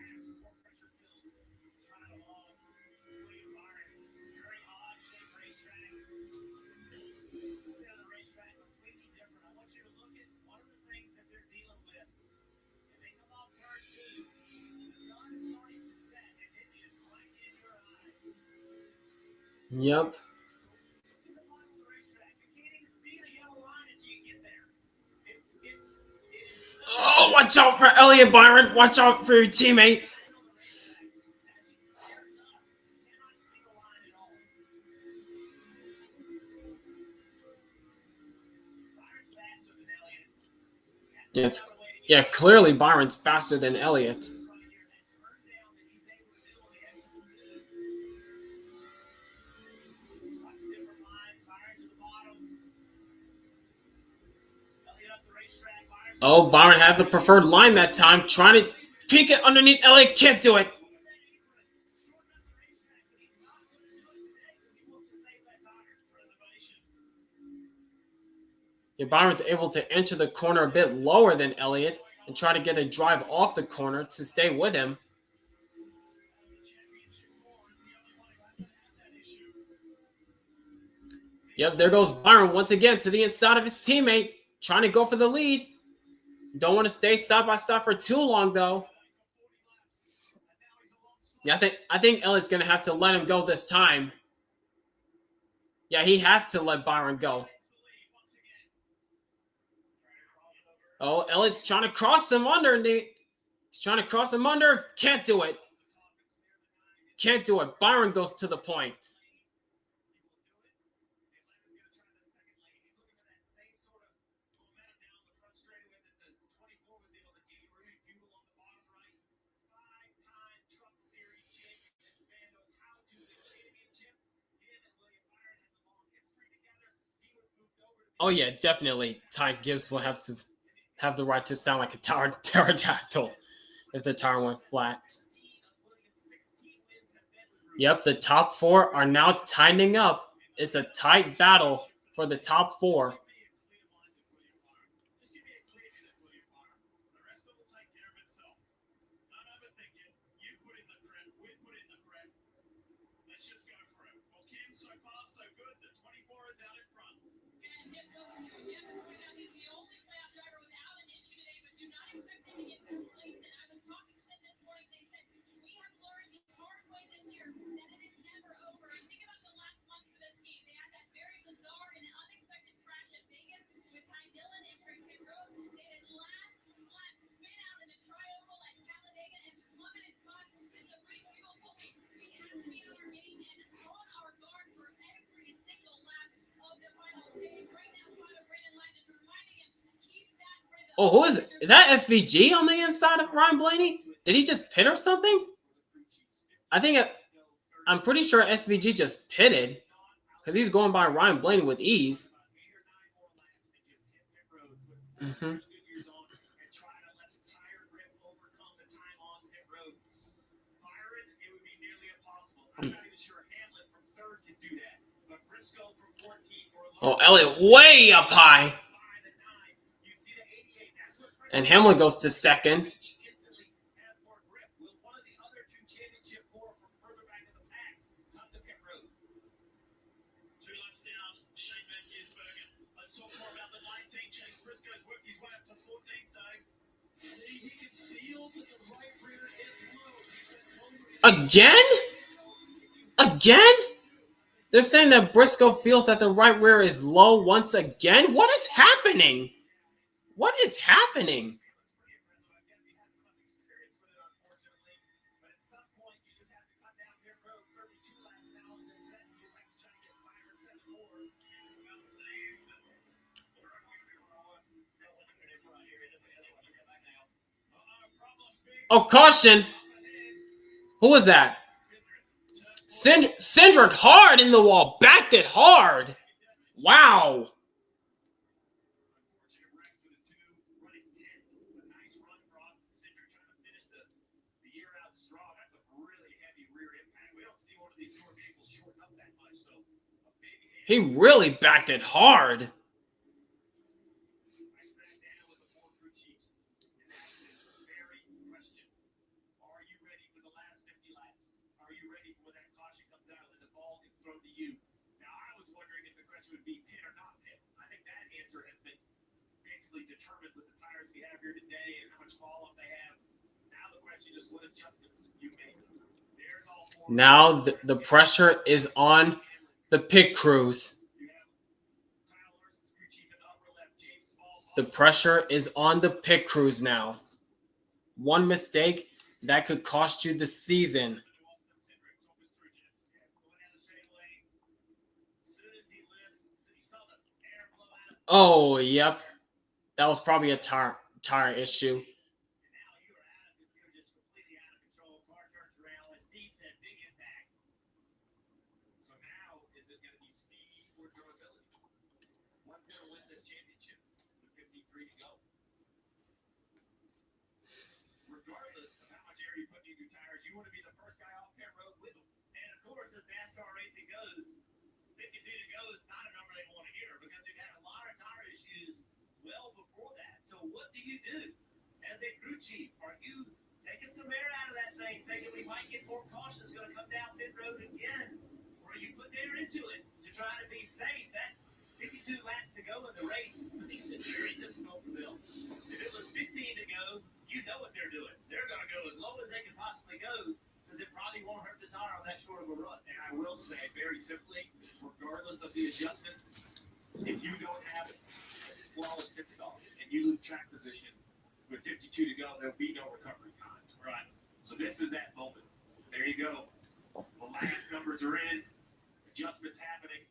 Yep. Oh, watch out for Elliott, Byron. Watch out for your teammate. Yes. Yeah, clearly Byron's faster than Elliott. Oh, Byron has the preferred line that time, trying to peek it underneath Elliott. Can't do it. Yeah, Byron's able to enter the corner a bit lower than Elliott and try to get a drive off the corner to stay with him. Yep, there goes Byron once again to the inside of his teammate, trying to go for the lead. Don't want to stay side by side for too long, though. Yeah, I think Elliott's going to have to let him go this time. Yeah, he has to let Byron go. Oh, Elliott's trying to cross him under. He's trying to cross him under. Can't do it. Can't do it. Byron goes to the point. Oh, yeah, definitely. Ty Gibbs will have to have the right to sound like a pterodactyl if the tire went flat. Yep, the top four are now tightening up. It's a tight battle for the top four. Oh, who is it? Is that SVG on the inside of Ryan Blaney? Did he just pit or something? I'm pretty sure SVG just pitted because he's going by Ryan Blaney with ease. Mm-hmm. Byron, it would be nearly impossible. I'm not even sure Hamlin from third can do that. But Briscoe from 14th or Oh, Elliott way up high. You see the 88. That's what And Hamlin goes to second. instantly has more grip. Will one of the other two championship four from further back in the pack come to pit road? 2 laps down, Shane Van Gisbergen. Let's talk more about the 19. Chase Briscoe's worked his way up to 14th, though. He can feel that the right rear is low. Again? Again? They're saying that Briscoe feels that the right rear is low once again? What is happening? What is happening? Oh, caution! Who was that? Cindric hard in the wall. Backed it hard. Wow. He really backed it hard. Determined with the tires we have here today and how much fall off they have. Now the question is what adjustments you make. There's all four. Now the pressure is on the pit crews. The pressure is on the pit crews now. One mistake that could cost you the season. Oh, yep. That was probably a tire issue. So now, is it going to be speed or durability? One's going to win this championship with 53 to go. Regardless of how much air you put in your tires, you want to be the first guy off pit road with them. And of course, as NASCAR racing goes, 52 to go is not a number they want to hear because they've had a lot of tire issues well before that. So what do you do? As a crew chief, are you taking some air out of that thing, thinking we might get more cautions going to come down pit road again? Or are you putting air into it to try to be safe? That 52 laps to go in the race makes it very difficult for them. If it was 15 to go, you know what they're doing. They're going to go as low as they can possibly go because it probably won't hurt the tire on that short of a run. And I will say, very simply, regardless of the adjustments, if you don't have a flawless pit stop and you lose track position with 52 to go, there'll be no recovery time. Right. So this is that moment. There you go. The last numbers are in. Adjustments happening.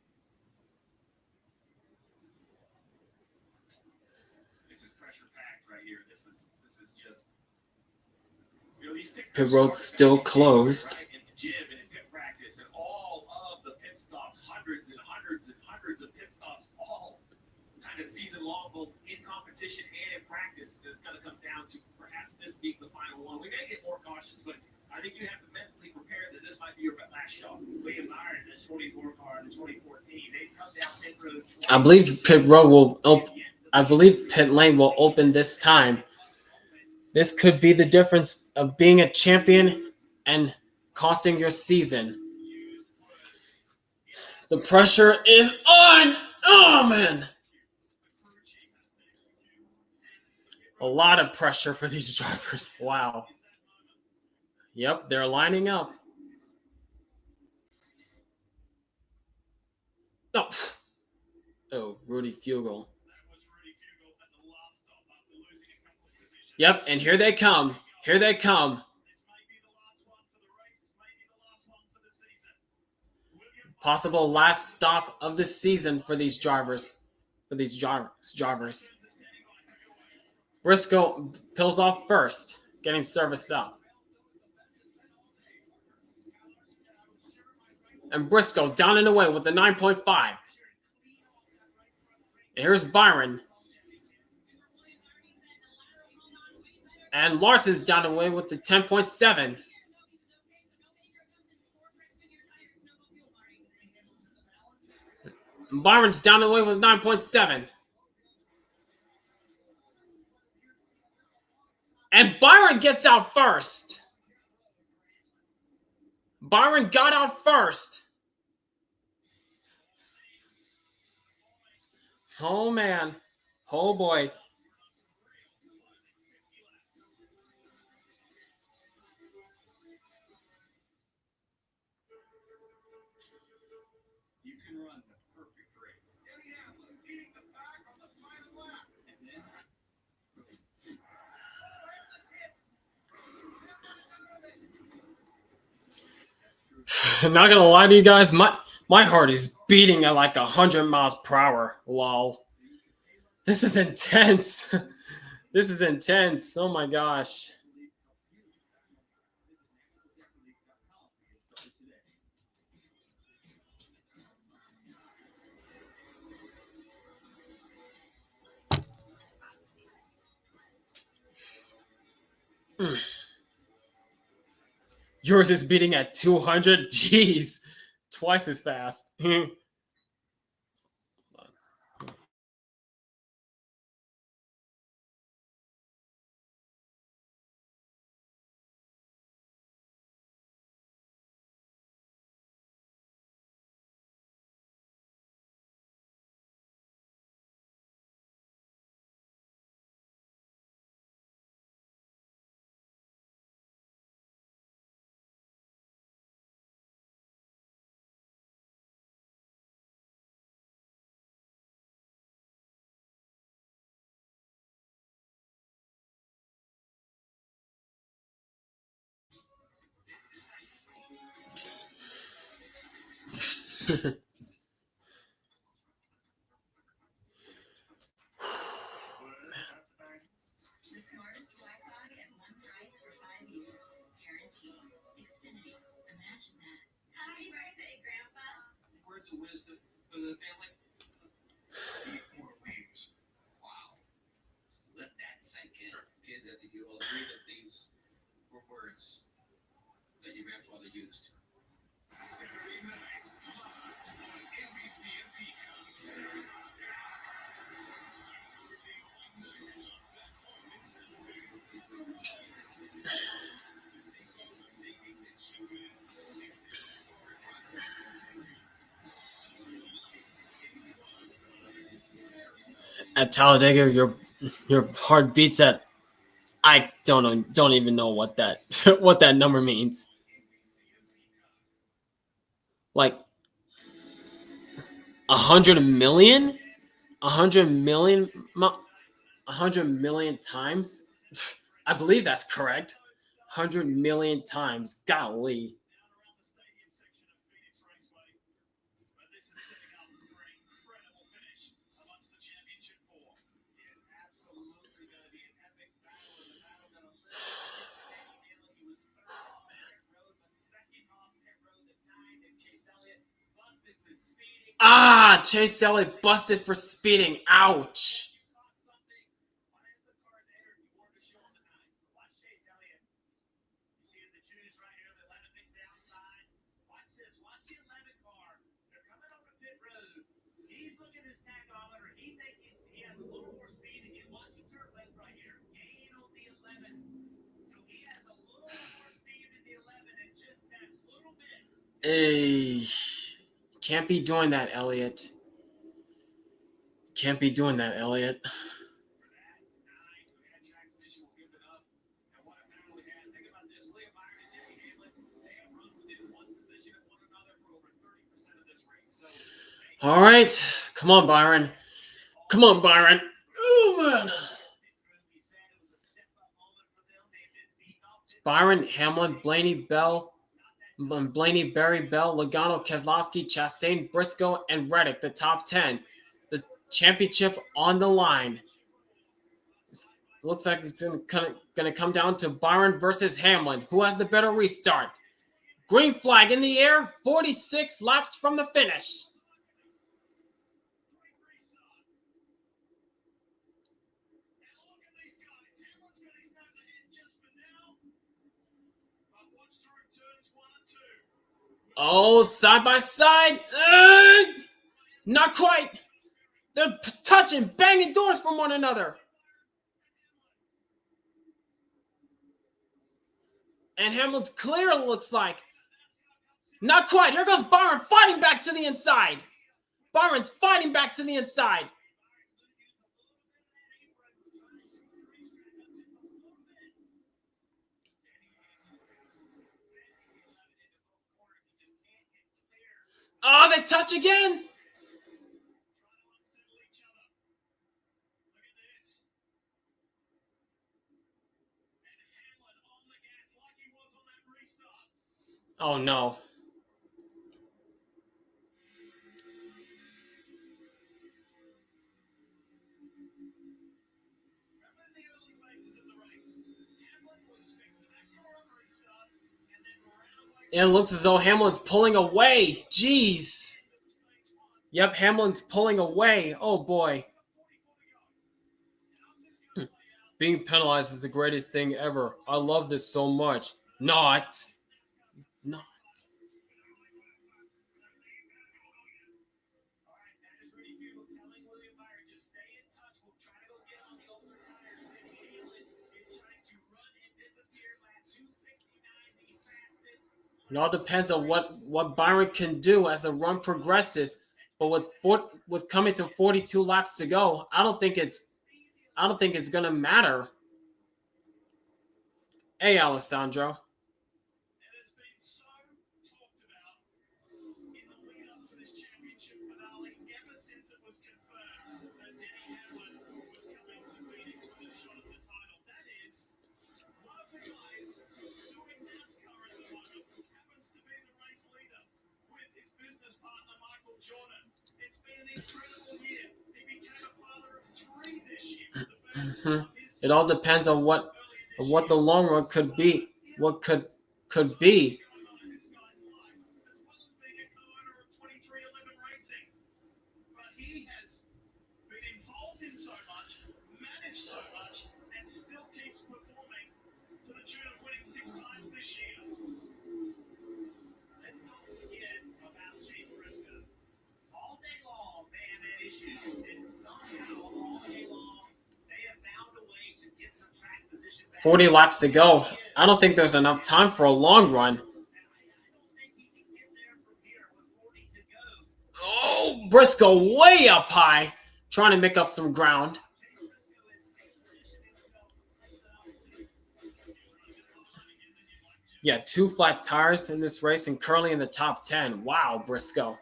This is pressure packed right here. This is just, you know, these Pit road's still closed. right in the gym and in pit practice and all of the pit stops, hundreds and hundreds and hundreds of pit stops, all kind of season long, both in competition and in practice. It's going to come down to perhaps this being the final one. We may get more cautions, but I think you have to mentally prepare that this might be your last shot. William Byron, this 24 car in the 2014, they've come down pit road. I believe pit road will open. I believe pit lane will open this time. This could be the difference of being a champion and costing your season. The pressure is on. Oh, man. A lot of pressure for these drivers. Wow. Yep, they're lining up. Oh, oh, Rudy Fugel. Yep, and here they come. Here they come. Possible last stop of the season for these drivers. Briscoe peels off first, getting serviced up. And Briscoe down and away with the 9.5. And here's Byron. And Larson's down and away with the 10.7. Byron's down and away with 9.7. And Byron gets out first. Byron got out first. Oh, man. Oh, boy. You can run the perfect race. Denny Hamlin leading the pack on the final lap. And then Not gonna lie to you guys, my heart is beating at like 100 miles per hour. Lol. This is intense. This is intense. Oh my gosh. Yours is beating at 200. Jeez. Twice as fast. The smartest Wi-Fi at one price for 5 years. Guaranteed. Xfinity. Imagine that. Happy birthday, Grandpa. Words of wisdom for the family. eat more wings. Wow. Let that sink in. Kids, I think you will agree that these were words that your grandfather used. Saturday night, live on NBC and Peacock. At Talladega, your heart beats at I don't even know what that what that number means. Like 100 million? 100 million? 100 million times? I believe that's correct. 100 million times. Golly. Ah, Chase Elliott busted for speeding. Ouch. Hey, can't be doing that, Elliott. Can't be doing that, Elliott. All right, come on, Byron. Come on, Byron. Oh man. It's Byron, Hamlin, Blaney, Bell. Blaney, Berry, Bell, Logano, Keselowski, Chastain, Briscoe, and Reddick, the top 10. The championship on the line. Looks like it's gonna come down to Byron versus Hamlin. Who has the better restart? Green flag in the air. 46 laps from the finish. Oh, side by side. Not quite. They're touching, banging doors from one another. And Hamlin's clear, it looks like. Not quite. Here goes Byron fighting back to the inside. Byron's fighting back to the inside. Oh, they touch again. Oh, no. It looks as though Hamlin's pulling away. Jeez. Yep, Hamlin's pulling away. Oh, boy. Being penalized is the greatest thing ever. I love this so much. Not. It all depends on what Byron can do as the run progresses. But with coming to 42 laps to go, I don't think it's gonna matter. Hey, Alessandro. It all depends on what the long run could be. What could be. All day long, they have had issues, and somehow all day long, they have found a way to get some track position back. 40 laps to go. I don't think there's enough time for a long run. Oh, Briscoe way up high, trying to make up some ground. Yeah, 2 flat tires in this race and currently in the top 10. Wow, Briscoe.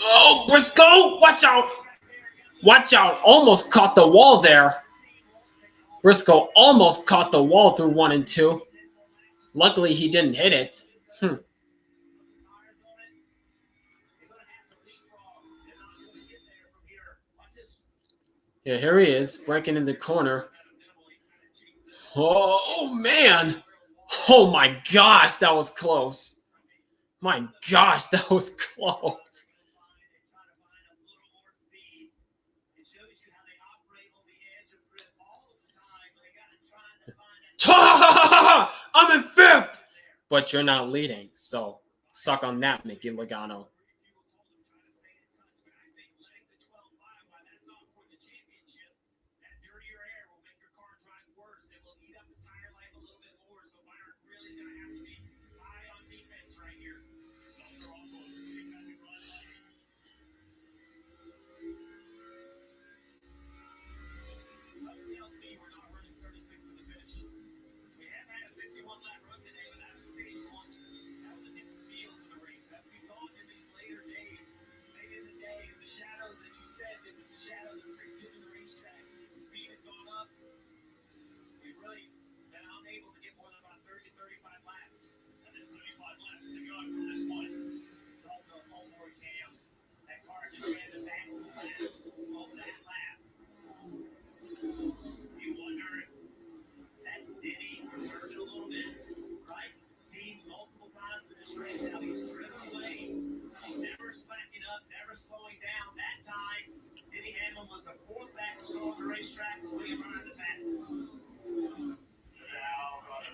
Oh, Briscoe, watch out. Watch out. Almost caught the wall there. Briscoe almost caught the wall through 1 and 2. Luckily, he didn't hit it. Yeah, here he is, breaking in the corner. Oh, man. Oh, my gosh, that was close. My gosh, that was close. I'm in 5th! But you're not leading, so suck on that, Mickey Logano.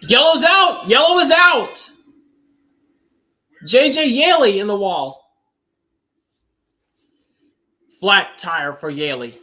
Yellow's out. Yellow is out. JJ Yaley in the wall. Flat tire for Yaley.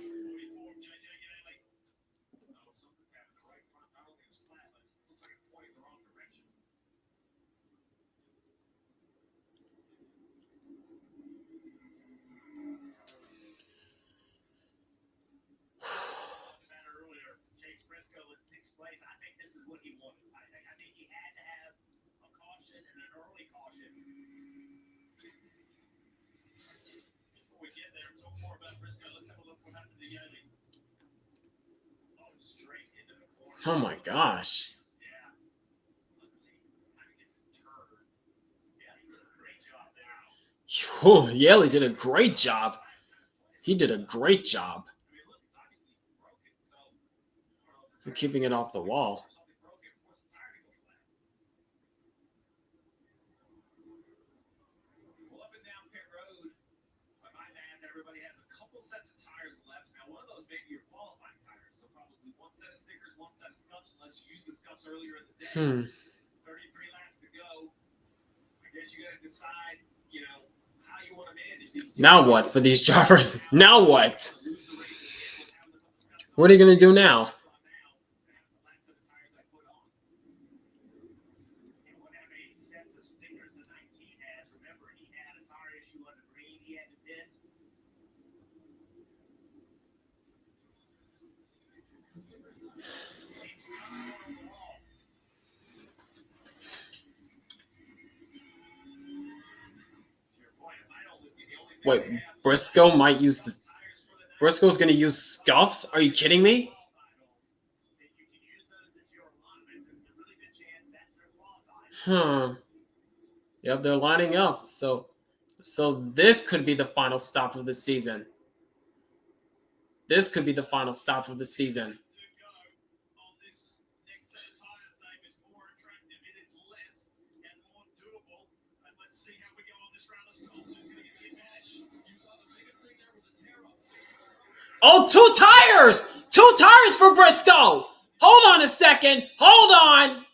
Briscoe in sixth place. I think this is what he wanted. I think he had to have a caution and an early caution. Before we get there, talk more about Briscoe. Let's have a look what happened to Yaley. Oh, straight into the corner. Oh my gosh. Yeah. Luckily, I think it's a turn. Yeah, he did a great job there. Yaley did a great job. He did a great job. For keeping it off the wall. Well, up and down pit road, by my math, everybody has a couple sets of tires left. Now, one of those may be your qualifying tires, so probably one set of stickers, one set of scuffs, unless you use the scuffs earlier in the day. 33 laps to go. I guess you got to decide, how you want to manage these. Now what for these drivers? Now what? What are you going to do now? Wait, Briscoe might use this. Briscoe's going to use scuffs? Are you kidding me? Yep, they're lining up. So this could be the final stop of the season. This could be the final stop of the season. Oh, two tires! Two tires for Briscoe! Hold on a second. Hold on.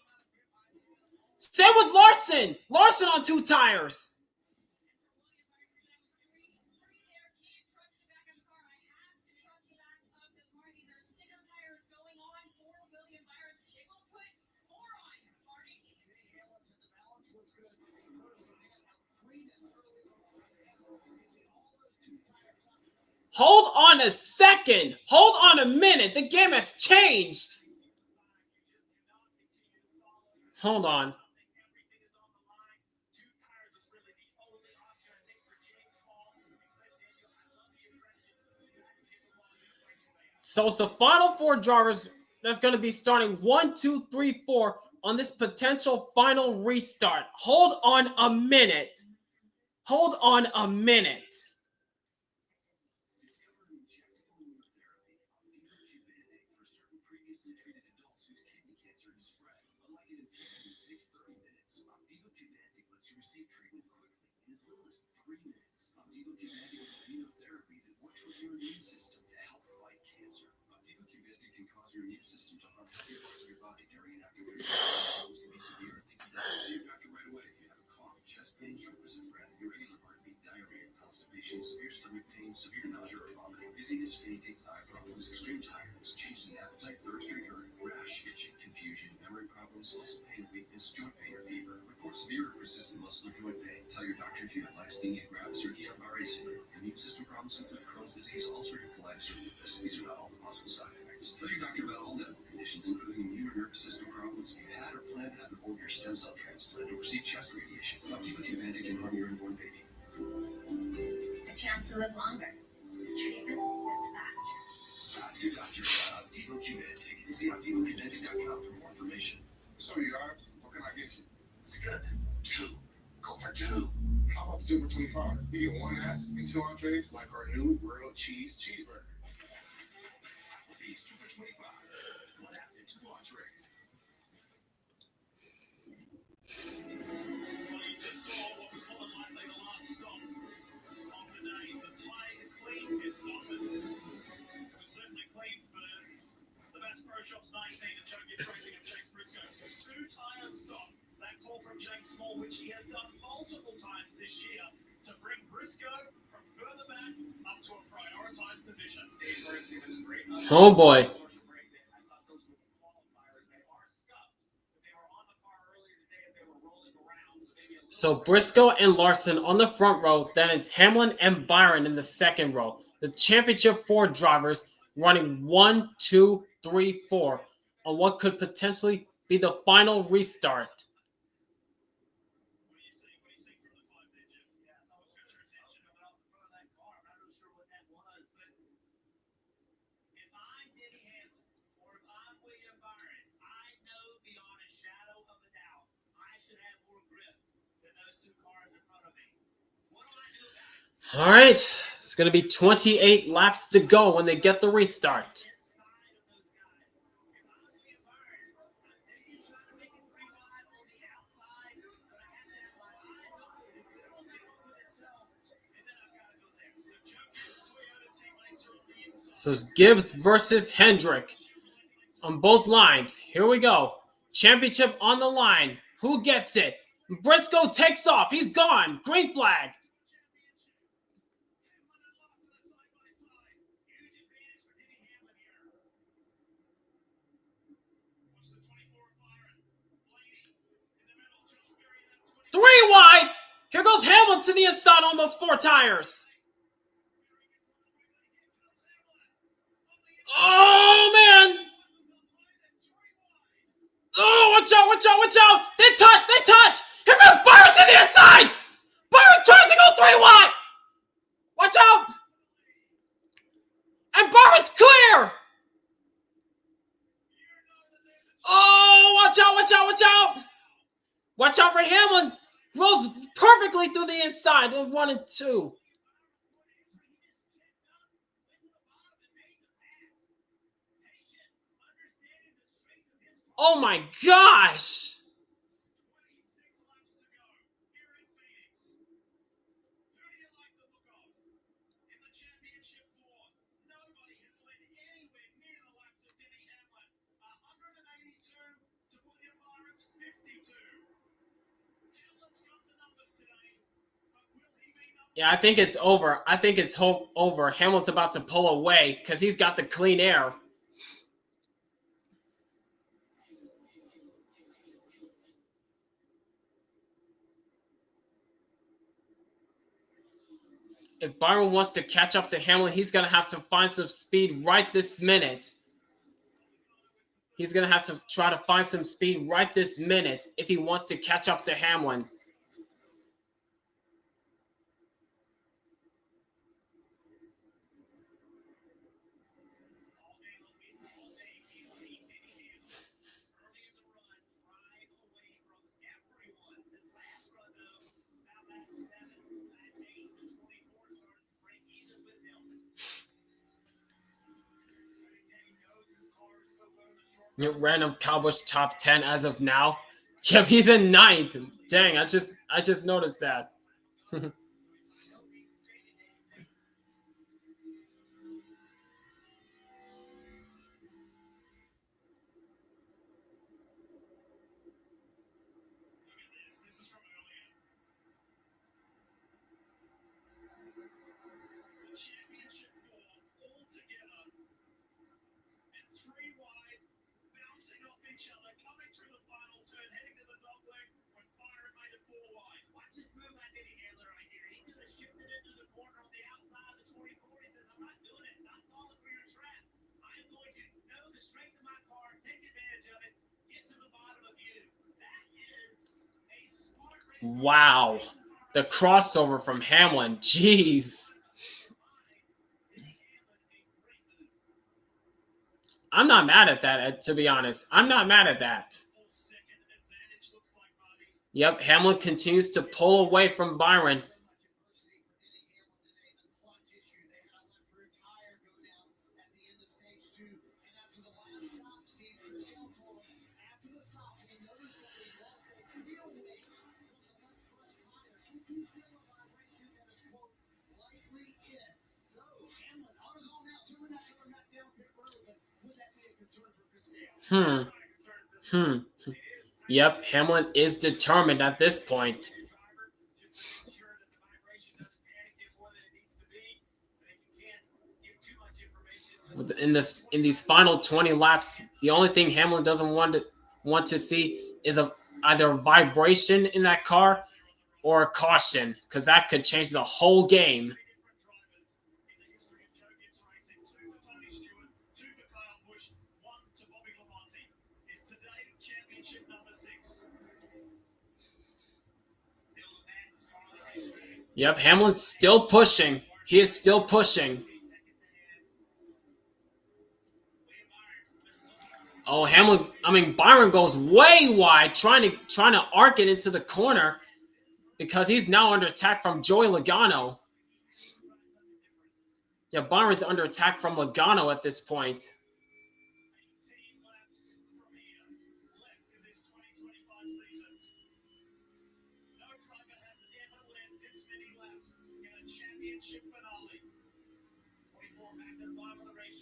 Stay with Larson. Larson on two tires. Hold on a second. Hold on a minute. The game has changed. Hold on. So it's the final four drivers that's going to be starting 1, 2, 3, 4 on this potential final restart. Hold on a minute. Hold on a minute. Your immune system to hunt other parts of your body during and after treatment. Symptoms can be severe. See your doctor right away if you have a cough, chest pain, shortness of breath, irregular heartbeat, diarrhea, constipation, severe stomach pain, severe nausea or vomiting, dizziness, fainting, eye problems, extreme tiredness, changes in appetite, thirst or urine, rash, itching, confusion, memory problems, muscle pain, weakness, joint pain or fever. Report severe or persistent muscle or joint pain. Tell your doctor if you have myasthenia gravis or Guillain-Barré syndrome. Immune system problems include Crohn's disease, ulcerative colitis, or lupus. These are not all the possible side effects. Tell your doctor about all medical conditions, including immune or nervous system problems. If you had or plan to have an organ or stem cell transplant or receive chest radiation, Optiva Qvantig can harm your unborn baby. A chance to live longer. Treatment that's faster. Ask your doctor about Optiva Qvantig. See OptivaQvantig.com for more information. So, you guys, what can I get you? It's good. 2. Go for 2. How about the 2 for $25? You get 1 half and 2 entrees like our new grilled cheese cheeseburger. Applebee's 2 for $25. 1 half and 2 entrees. Shop's 19 and Choke Racing and Chase Briscoe. 2 times Oh boy. So Briscoe and Larson on the front row, then it's Hamlin and Byron in the second row. The championship 4 drivers running 1, 2, 3, 4 on what could potentially be the final restart. If I'm Denny Hamlin, or if I'm William Byron, I know beyond a shadow of a doubt I should have more grip than those two cars in front of me. What do I do about it? All right, it's going to be 28 laps to go when they get the restart. So it's Gibbs versus Hendrick on both lines. Here we go. Championship on the line. Who gets it? Briscoe takes off. He's gone. Green flag. Three wide. Here goes Hamlin to the inside on those 4 tires. Oh, man. Oh, watch out, watch out, watch out. They touch. Here goes Byron to the inside. Byron tries to go 3 wide. Watch out. And Byron's clear. Oh, watch out, watch out, watch out. Watch out for Hamlin. Rolls perfectly through the inside of 1 and 2. Oh my gosh! Yeah, I think it's over. I think it's over. Hamlin's about to pull away because he's got the clean air. If Byron wants to catch up to Hamlin, he's going to have to find some speed right this minute. He's going to have to try to find some speed right this minute if he wants to catch up to Hamlin. Random Cowboys top 10 as of now. Yep, he's in 9th. Dang, I just noticed that. Wow. The crossover from Hamlin. Jeez. I'm not mad at that, to be honest. I'm not mad at that. Yep, Hamlin continues to pull away from Byron. Yep, Hamlin is determined at this point. in these final 20 laps, the only thing Hamlin doesn't want to see is either a vibration in that car or a caution, because that could change the whole game. Yep, Hamlin's still pushing. He is still pushing. Oh, Byron goes way wide, trying to arc it into the corner because he's now under attack from Joey Logano. Yeah, Byron's under attack from Logano at this point.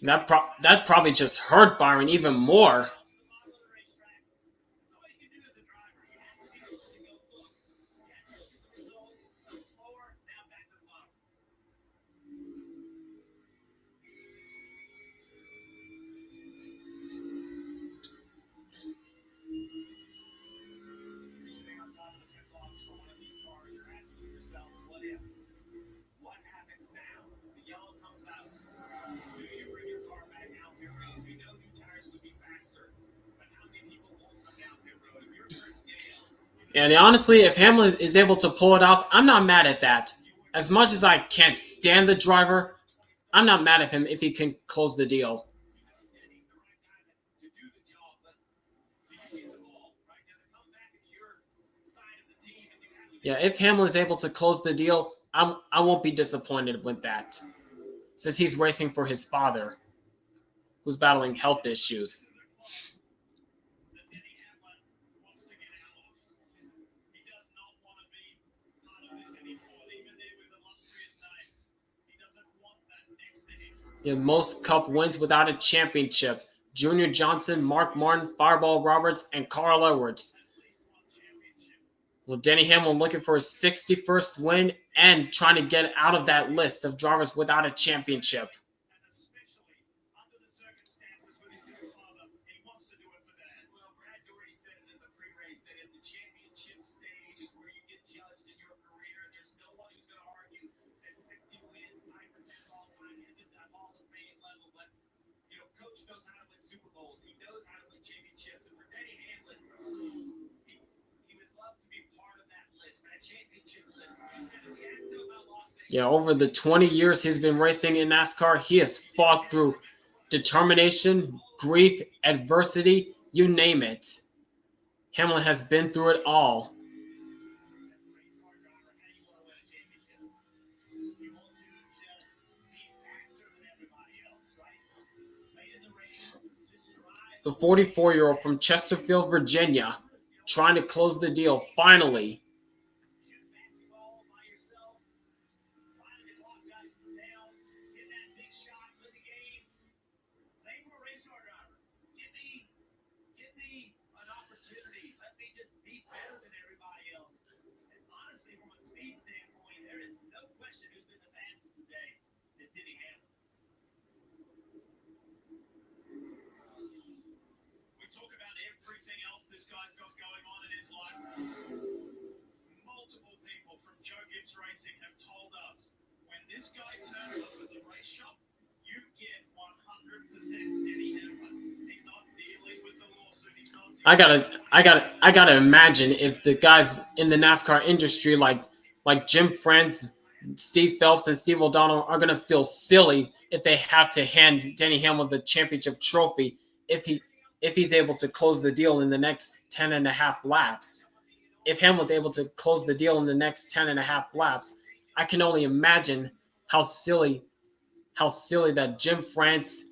That probably just hurt Byron even more. And honestly, if Hamlin is able to pull it off, I'm not mad at that. As much as I can't stand the driver, I'm not mad at him if he can close the deal. Yeah, if Hamlin is able to close the deal, I won't be disappointed with that, since he's racing for his father, who's battling health issues. Yeah, most Cup wins without a championship. Junior Johnson, Mark Martin, Fireball Roberts, and Carl Edwards. Well, Denny Hamlin looking for his 61st win and trying to get out of that list of drivers without a championship. Yeah, over the 20 years he's been racing in NASCAR, he has fought through determination, grief, adversity, you name it. Hamlin has been through it all. The 44-year-old from Chesterfield, Virginia, trying to close the deal finally. I gotta imagine if the guys in the NASCAR industry like Jim France, Steve Phelps, and Steve O'Donnell are gonna feel silly if they have to hand Denny Hamlin the championship trophy if he's able to close the deal in the next 10 and a half laps. If Hamlin's able to close the deal in the next 10 and a half laps, I can only imagine how silly that Jim France,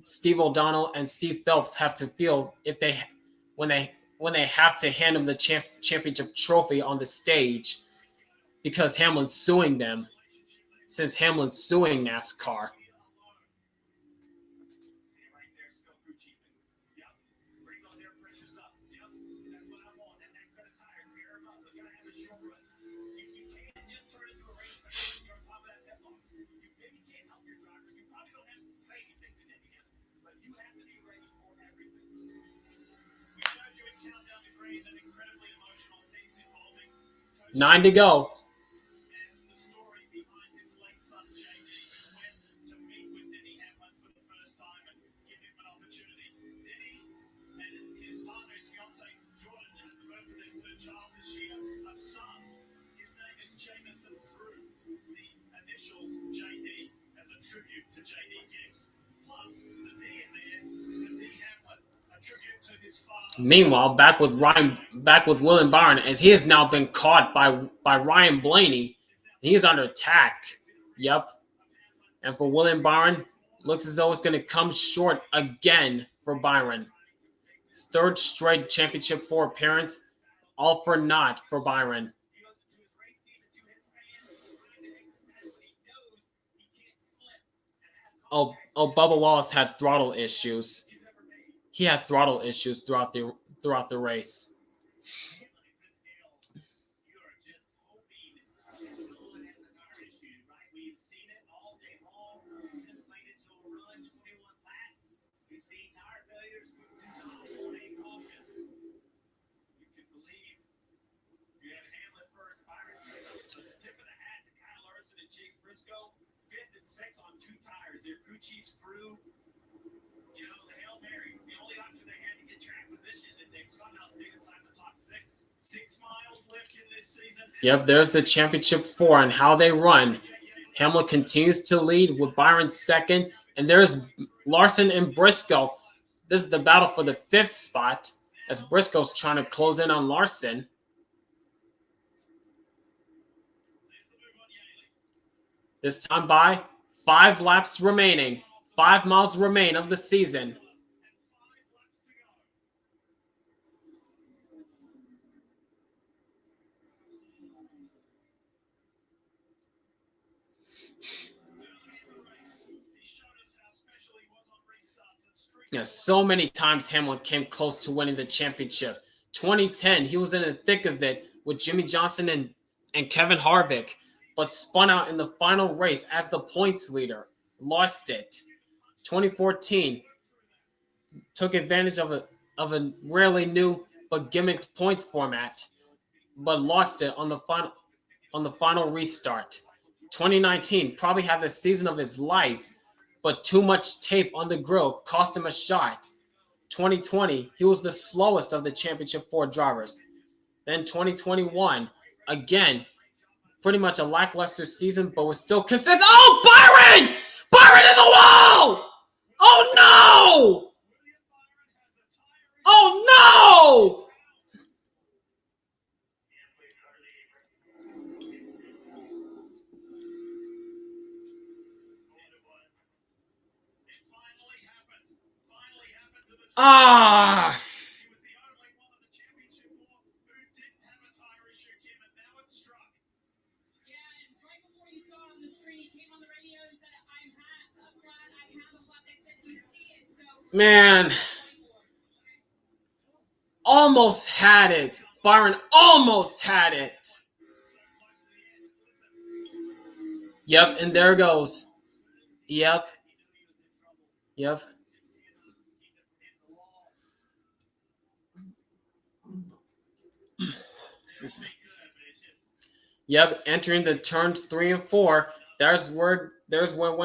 Steve O'Donnell, and Steve Phelps have to feel if when they have to hand him the championship trophy on the stage because Hamlin's suing them, since Hamlin's suing NASCAR. You have to be ready for everything. We showed you in Countdown to Green an incredibly emotional piece involving 9 to go. and the story behind his late son JD, who went to meet with Denny Hamlin for the first time and give him an opportunity. Denny and his partner, his fiance Jordan, had the birth of their third child this year, a son. His name is Jamison Drew, the initials JD, as a tribute to JD Gibbs. Plus, the D in there, the D Hamlin, a tribute to his father. Meanwhile, back with William Byron, as he has now been caught by Ryan Blaney. He's under attack. Yep. And for William Byron, looks as though it's going to come short again for Byron. His third straight Championship 4 appearance, all for naught for Byron. Oh, Bubba Wallace had throttle issues. He had throttle issues throughout the race. Briscoe, 5th and 6th on 2 tires. Their crew chiefs threw, the Hail Mary. The only option they had to get track position, and they somehow stayed inside the top 6. 6 miles left in this season. Yep, there's the Championship 4 and how they run. Hamlin continues to lead with Byron second, and there's Larson and Briscoe. This is the battle for the 5th spot as Briscoe's trying to close in on Larson. This time by 5 laps remaining. 5 miles remain of the season. So many times Hamlin came close to winning the championship. 2010, he was in the thick of it with Jimmy Johnson and Kevin Harvick, but spun out in the final race as the points leader. Lost it. 2014, took advantage of a rarely new but gimmicked points format, but lost it on the final restart. 2019, probably had the season of his life, but too much tape on the grill cost him a shot. 2020, he was the slowest of the Championship 4 drivers. Then 2021, again, pretty much a lackluster season, but was still consistent. Oh, Byron! Byron in the wall! Oh, no! Oh, no! Ah! Man, almost had it. Byron almost had it. Yep, and there it goes. Yep. Excuse me. Yep, entering the turns 3 and 4. There's where it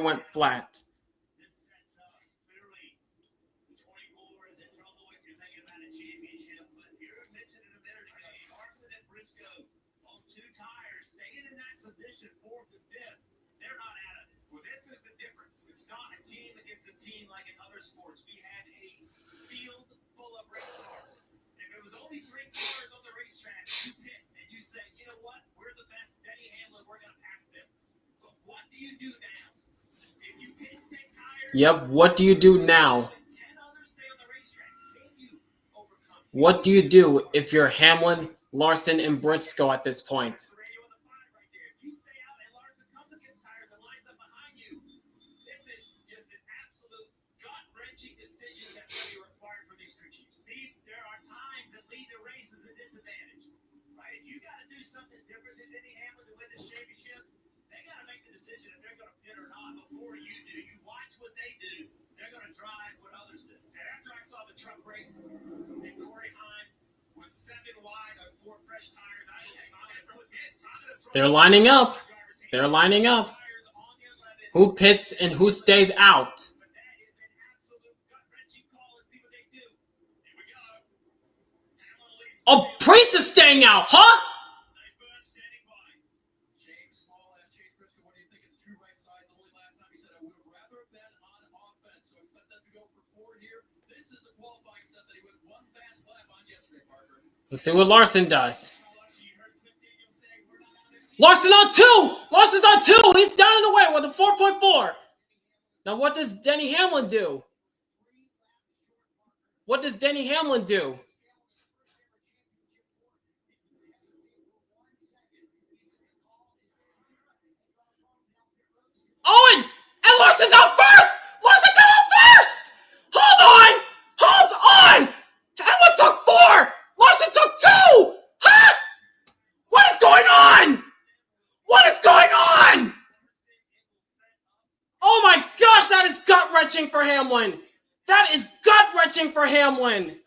went flat. Team like in other sports, we had a field full of race cars. If it was only 3 cars on the racetrack, you pit and you say, you know what, we're the best. Denny Hamlin, we're gonna pass them. But what do you do now? If you pit and take tires, yep, what do you do now? 10 others stay on the racetrack. Can you overcome? What do you do if you're Hamlin, Larson, and Briscoe at this point? truck race, and Corey Heim was 7 wide on 4 fresh tires. They're lining up. They're lining up. Who pits and who stays out? Oh, Priest is staying out, huh? James Small asked Chase Briscoe, what do you think of the two right sides? Only last time he said, I would have rather bet on offense. So expect them to go for 4 here. This is the qualifying set that he went 1 fast lap on yesterday, Parker. Let's see what Larson does. Larson on 2! Larson's on 2! He's down in the way with a 4.4. Now what does Denny Hamlin do? What does Denny Hamlin do? Owen! And Larson's out first! Larson got out first! Hold on! Hold on! Hamlin took 4! Larson took 2! Huh? What is going on? What is going on? Oh my gosh, that is gut-wrenching for Hamlin. That is gut-wrenching for Hamlin.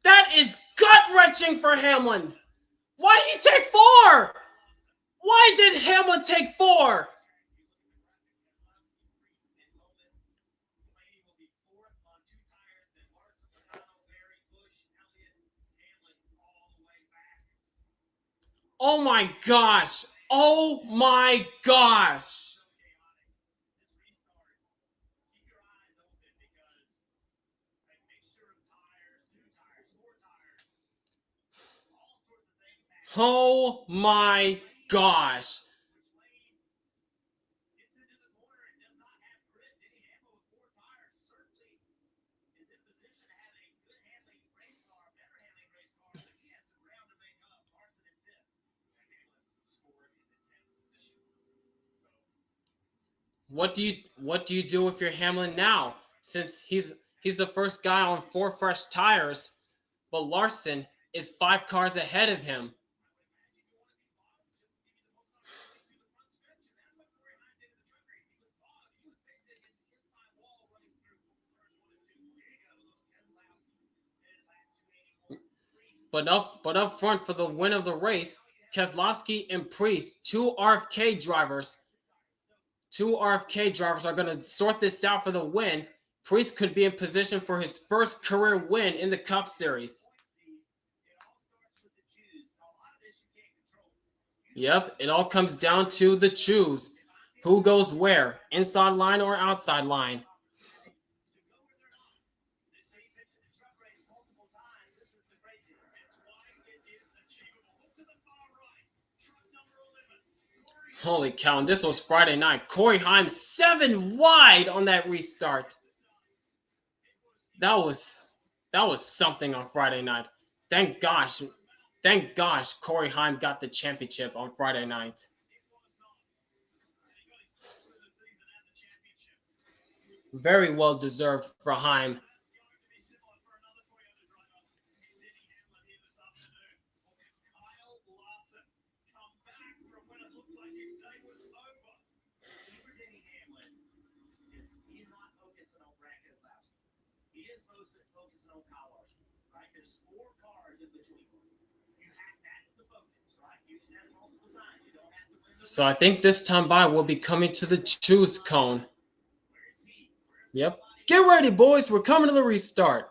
That is gut-wrenching for Hamlin. Why did he take 4? Why did Hamlin take 4? Oh my gosh. Oh my gosh. Oh my gosh. What do you do if you're Hamlin now? Since he's the first guy on 4 fresh tires, but Larson is 5 cars ahead of him. But up front for the win of the race, Keselowski and Priest, 2 RFK drivers. 2 RFK drivers are going to sort this out for the win. Priest could be in position for his first career win in the Cup Series. Yep, it all comes down to the choose. Who goes where? Inside line or outside line? Holy cow, and this was Friday night. Corey Heim 7 wide on that restart. That was something on Friday night. Thank gosh Corey Heim got the championship on Friday night. Very well deserved for Heim. So I think this time by we'll be coming to the choose cone. Yep. Get ready, boys. We're coming to the restart.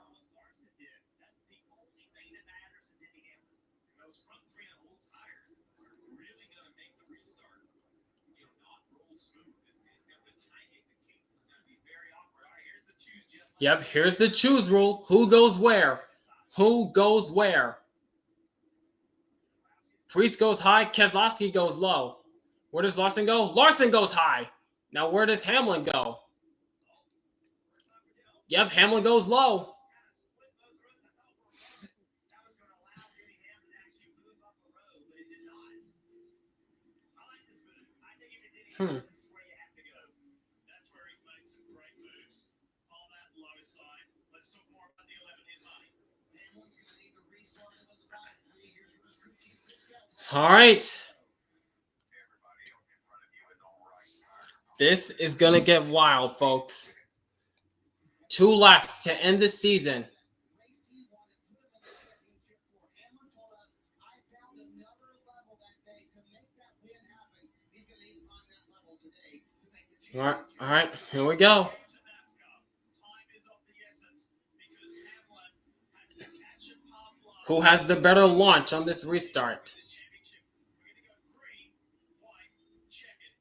Yep, here's the choose rule. Who goes where? Who goes where? Priest goes high, Keselowski goes low. Where does Larson go? Larson goes high. Now where does Hamlin go? Yep, Hamlin goes low. All right. This is going to get wild, folks. 2 laps to end the season. All right, here we go. Who has the better launch on this restart?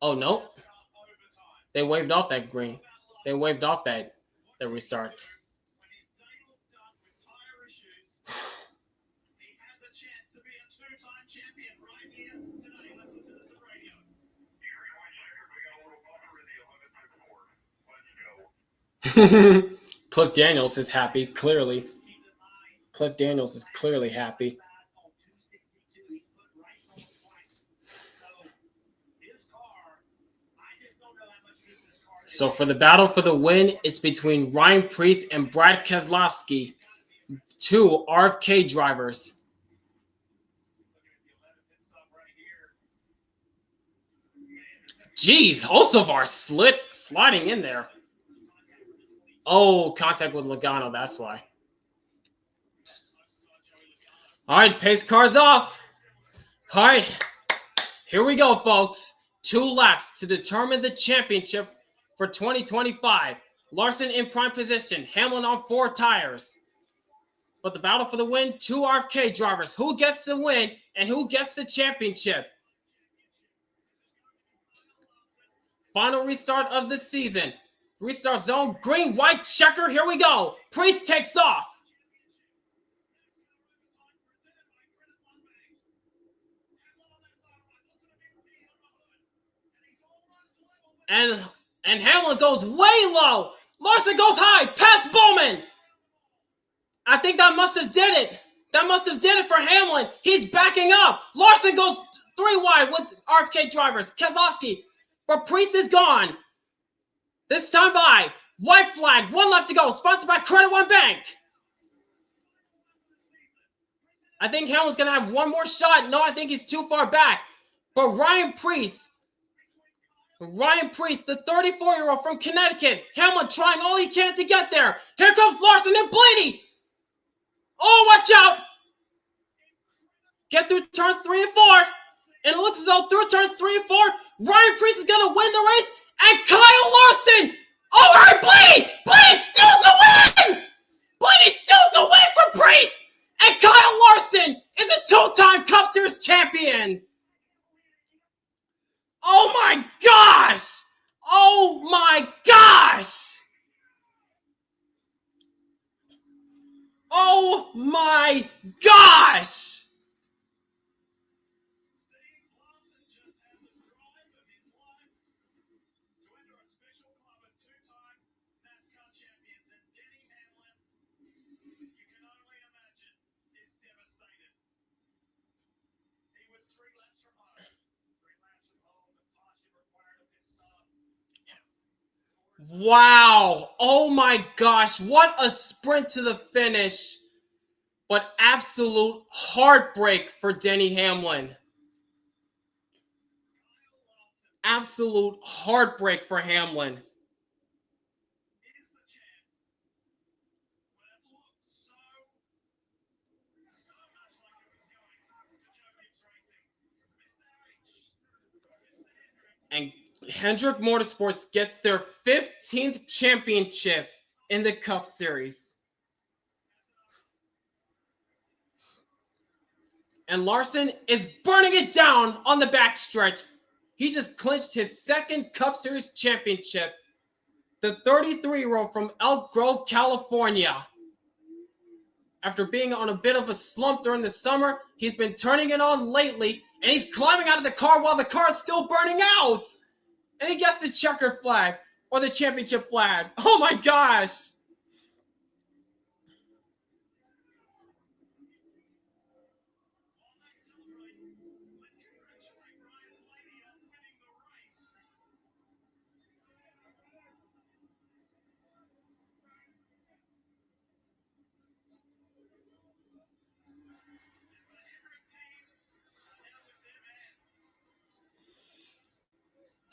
Oh, no. They waved off that green. They waved off the restart. Cliff Daniels is happy, clearly. Cliff Daniels is clearly happy. So for the battle for the win, it's between Ryan Preece and Brad Keselowski, 2 RFK drivers. Jeez, Hocevar sliding in there. Oh, contact with Logano, that's why. All right, pace car's off. All right, here we go, folks. 2 laps to determine the championship for 2025. Larson in prime position, Hamlin on 4 tires. But the battle for the win, 2 RFK drivers. Who gets the win and who gets the championship? Final restart of the season. Restart zone, green, white, checker. Here we go. Preece takes off. And Hamlin goes way low. Larson goes high, past Bowman. I think that must have did it. That must have did it for Hamlin. He's backing up. Larson goes 3 wide with RFK drivers. Keselowski. But Preece is gone. This time by. White flag. 1 lap to go. Sponsored by Credit One Bank. I think Hamlin's going to have 1 more shot. No, I think he's too far back. But Ryan Preece, the 34-year-old from Connecticut. Hamlin trying all he can to get there. Here comes Larson and Blaney. Oh, watch out. Get through turns 3 and 4. And it looks as though through turns 3 and 4, Ryan Preece is going to win the race. And Kyle Larson. Oh, all right, Blaney. Blaney steals the win. Blaney steals the win for Preece. And Kyle Larson is a 2-time Cup Series champion. Oh my gosh! Oh my gosh! Oh my gosh! Wow! Oh my gosh! What a sprint to the finish! But absolute heartbreak for Denny Hamlin. Absolute heartbreak for Hamlin. And Hendrick Motorsports gets their 15th championship in the Cup Series. And Larson is burning it down on the backstretch. He just clinched his 2nd Cup Series championship. The 33-year-old from Elk Grove, California. After being on a bit of a slump during the summer, he's been turning it on lately, and he's climbing out of the car while the car is still burning out. And he gets the checker flag, or the championship flag. Oh my gosh!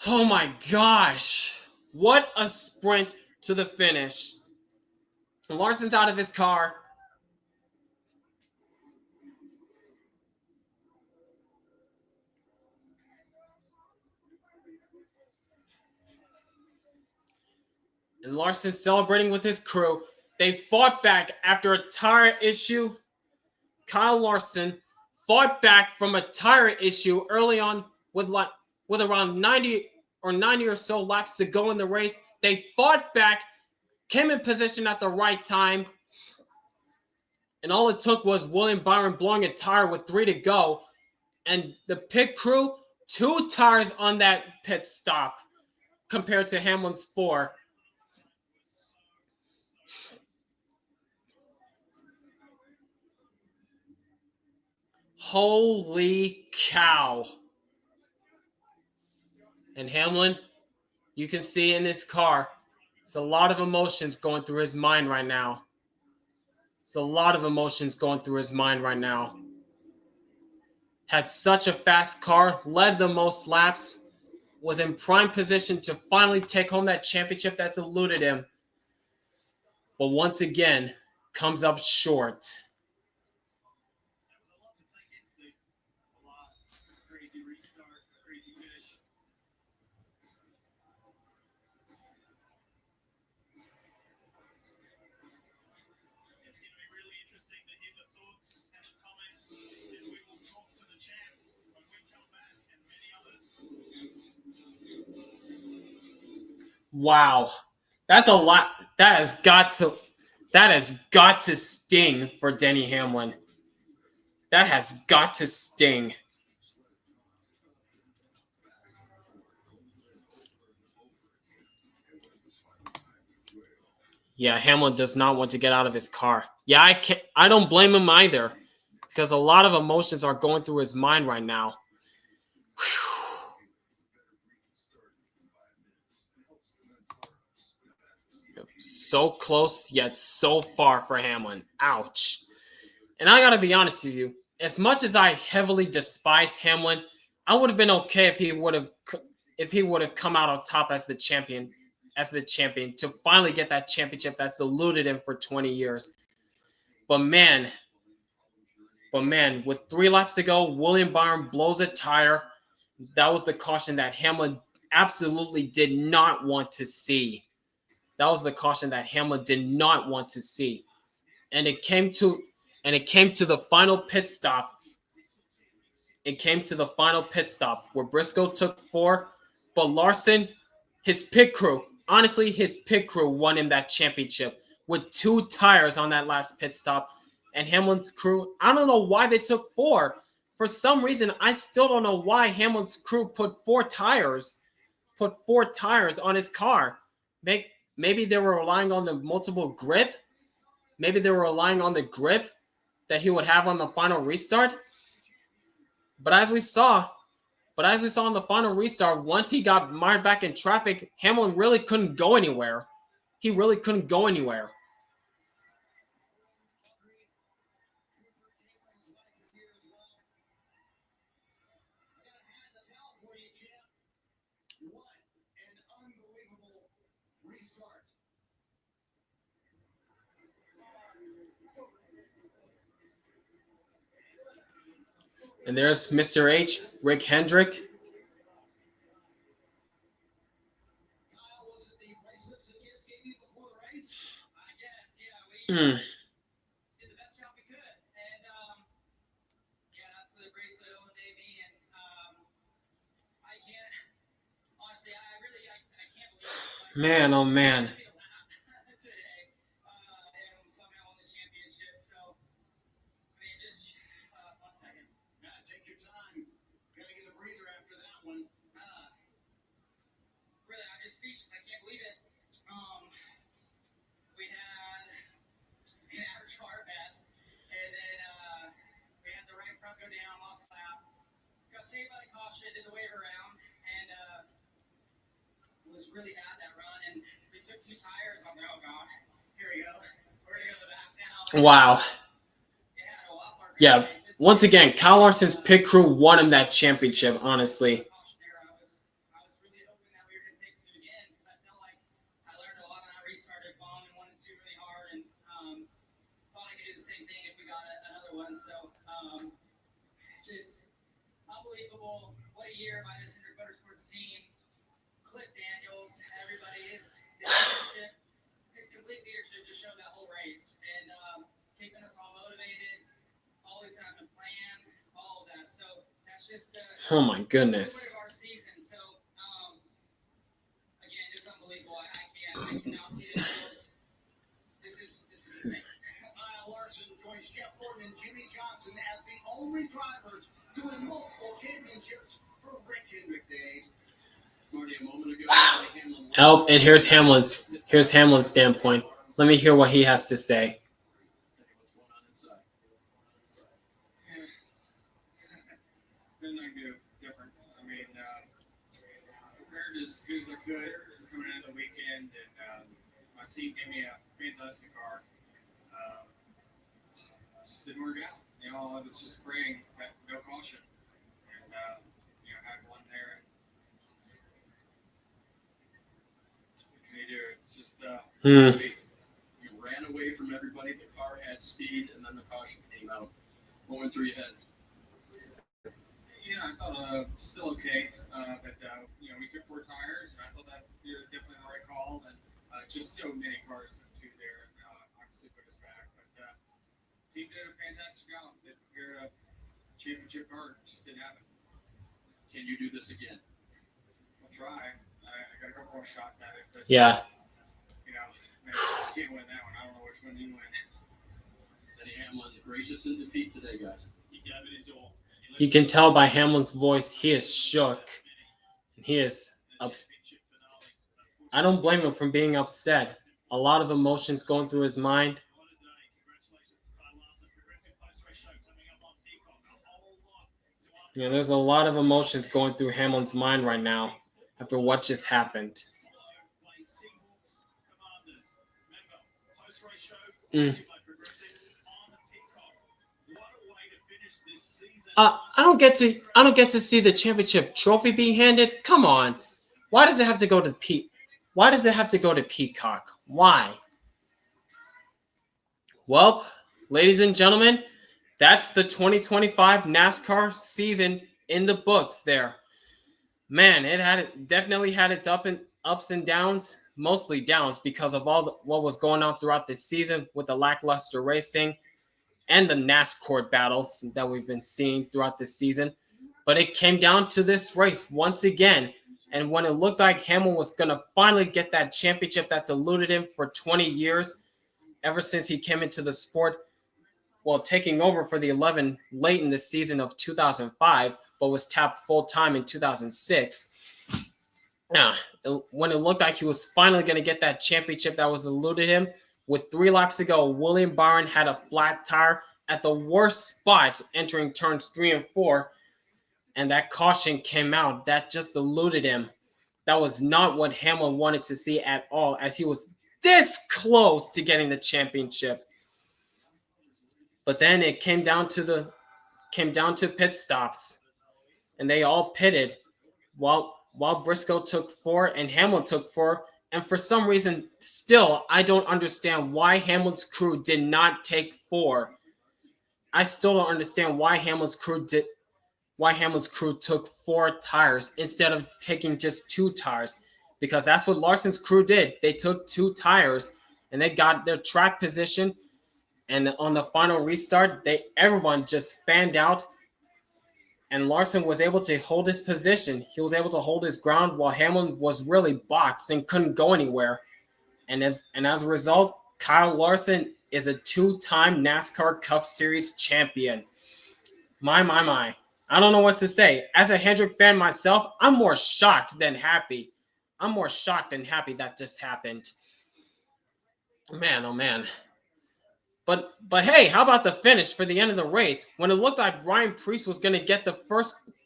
Oh my gosh. What a sprint to the finish. Larson's out of his car. And Larson celebrating with his crew. They fought back after a tire issue. Kyle Larson fought back from a tire issue early on with around 90 or so laps to go in the race. They fought back, came in position at the right time, and all it took was William Byron blowing a tire with 3 to go, and the pit crew 2 tires on that pit stop compared to Hamlin's 4. Holy cow. And Hamlin, you can see in his car, it's a lot of emotions going through his mind right now. It's a lot of emotions going through his mind right now. Had such a fast car, led the most laps, was in prime position to finally take home that championship that's eluded him. But once again, comes up short. Crazy restart, crazy finish. It's going to be really interesting to hear the thoughts and the comments, and we will talk to the champ when we come back and many others. Wow. That's a lot. That has got to sting for Denny Hamlin. That has got to sting. Yeah, Hamlin does not want to get out of his car. Yeah, I don't blame him either, because a lot of emotions are going through his mind right now. So close, yet so far for Hamlin. Ouch. And I gotta be honest with you, as much as I heavily despise Hamlin, I would have been okay if he would have come out on top as the champion to finally get that championship that's eluded him for 20 years. But man, with 3 laps to go, William Byron blows a tire. That was the caution that Hamlin absolutely did not want to see. That was the caution that Hamlin did not want to see. And it came to the final pit stop. It came to the final pit stop where Briscoe took 4, but Larson, his pit crew won him that championship with 2 tires on that last pit stop. And Hamlin's crew, I don't know why they took 4. For some reason, I still don't know why Hamlin's crew put 4 tires on his car. Maybe they were relying on the multiple grip. Maybe they were relying on the grip that he would have on the final restart. But as we saw in the final restart, once he got mired back in traffic, Hamlin really couldn't go anywhere. He really couldn't go anywhere. And there's Mr. H, Rick Hendrick. Did the best job we could, and that's the bracelet Owen gave me, and I can't honestly, I can't believe it. Man, oh man. Today, and somehow won the championship. So, I mean, just 1 second. Take your time. Gotta get a breather after that one. Really, I'm just speechless. I can't believe it. We had an average car best, and then we had the right front go down, lost lap, got saved by the caution, did the wave around, and it was really bad that run. And we took 2 tires. I'm like, oh god, here we go. We're gonna go to the back now. Wow. It had a lot more. Yeah. Once again, Kyle Larson's pit crew won him that championship, honestly. I was really hoping race started bombing 1 and 2 really hard, and thought I could do the same thing if we got another one. So just unbelievable. What a year by this Hendrick Motorsports team. Cliff Daniels, everybody, his leadership, his complete leadership just showed that whole race, and keeping us all motivated, always having a plan, all of that. So that's just Oh my goodness. our season. So again, just unbelievable. I cannot get into those. This is insane. Kyle Larson joins Jeff Gordon and Jimmy Johnson as the only drivers to win multiple championships for Rick Hendrick Day. Marty, a moment ago, Hamlin. Oh, and here's Hamlin's standpoint. Let me hear what he has to say. What's going on inside? Didn't I do different? I mean, prepared as good as I could coming into the weekend, and my team gave me a fantastic car. Just didn't work out. You know, I was just praying that no caution, and you know, had one there. What can you do? It's just You ran away from everybody. The car had speed, and then the caution came out. What went through your head? Yeah, I thought still okay, but you know, we took 4 tires, and I thought that definitely the right call. And just so many cars to there, and obviously put us back. But team did a fantastic job. They prepared a championship car, just didn't happen. Can you do this again? I'll try. I got a couple more shots at it, but Yeah. you know, man, I can't win that one. I don't know which one you win. Denny Hamlin, gracious in defeat today, guys. He gave it his all. You can tell by Hamlin's voice, he is shook. He is upset. I don't blame him for being upset. A lot of emotions going through his mind. You know, there's a lot of emotions going through Hamlin's mind right now after what just happened. I don't get to see the championship trophy being handed. Come on, why does it have to go to Why does it have to go to Peacock? Why? Well, ladies and gentlemen, that's the 2025 NASCAR season in the books. There, man, definitely had its ups and downs, mostly downs because of what was going on throughout the season with the lackluster racing and the NASCAR battles that we've been seeing throughout this season. But it came down to this race once again. And when it looked like Hamlin was going to finally get that championship that's eluded him for 20 years, ever since he came into the sport, well, taking over for the 11 late in the season of 2005, but was tapped full-time in 2006. Now, when it looked like he was finally going to get that championship that was eluded him, with 3 laps to go, William Byron had a flat tire at the worst spot entering turns 3 and 4, and that caution came out. That just eluded him. That was not what Hamlin wanted to see at all, as he was this close to getting the championship. But then it came down to pit stops, and they all pitted while Briscoe took 4 and Hamlin took 4. And for some reason, still, I don't understand why Hamlin's crew did not take 4. I still don't understand why Hamlin's crew took 4 tires instead of taking just 2 tires, because that's what Larson's crew did. They took 2 tires and they got their track position. And on the final restart, everyone just fanned out, and Larson was able to hold his position. He was able to hold his ground while Hamlin was really boxed and couldn't go anywhere. And as a result, Kyle Larson is a 2-time NASCAR Cup Series champion. My. I don't know what to say. As a Hendrick fan myself, I'm more shocked than happy. That just happened. Man, oh man. But hey, how about the finish for the end of the race? When it looked like Ryan Preece was going to get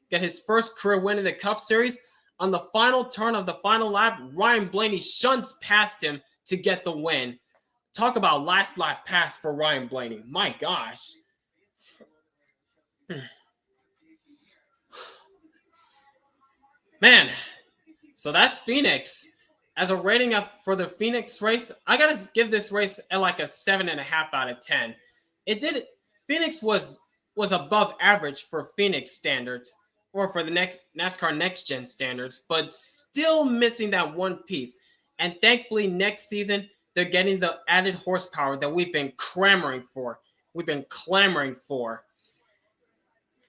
his first career win in the Cup Series, on the final turn of the final lap, Ryan Blaney shunts past him to get the win. Talk about last lap pass for Ryan Blaney. My gosh. Man, so that's Phoenix. as a rating for the Phoenix race, I gotta give this race like a 7.5 out of 10. It did. Phoenix was above average for Phoenix standards, or for the next NASCAR Next Gen standards, but still missing that one piece. And thankfully, next season they're getting the added horsepower that we've been clamoring for. We've been clamoring for.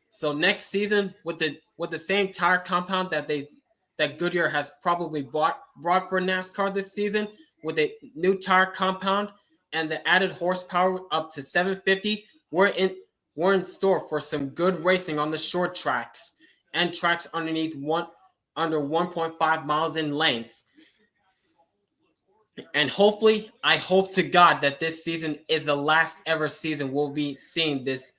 So next season, with the same tire compound that Goodyear has probably brought for NASCAR this season, with a new tire compound and the added horsepower up to 750, we're in store for some good racing on the short tracks and tracks under 1.5 miles in length. And hopefully, I hope to God that this season is the last ever season we'll be seeing this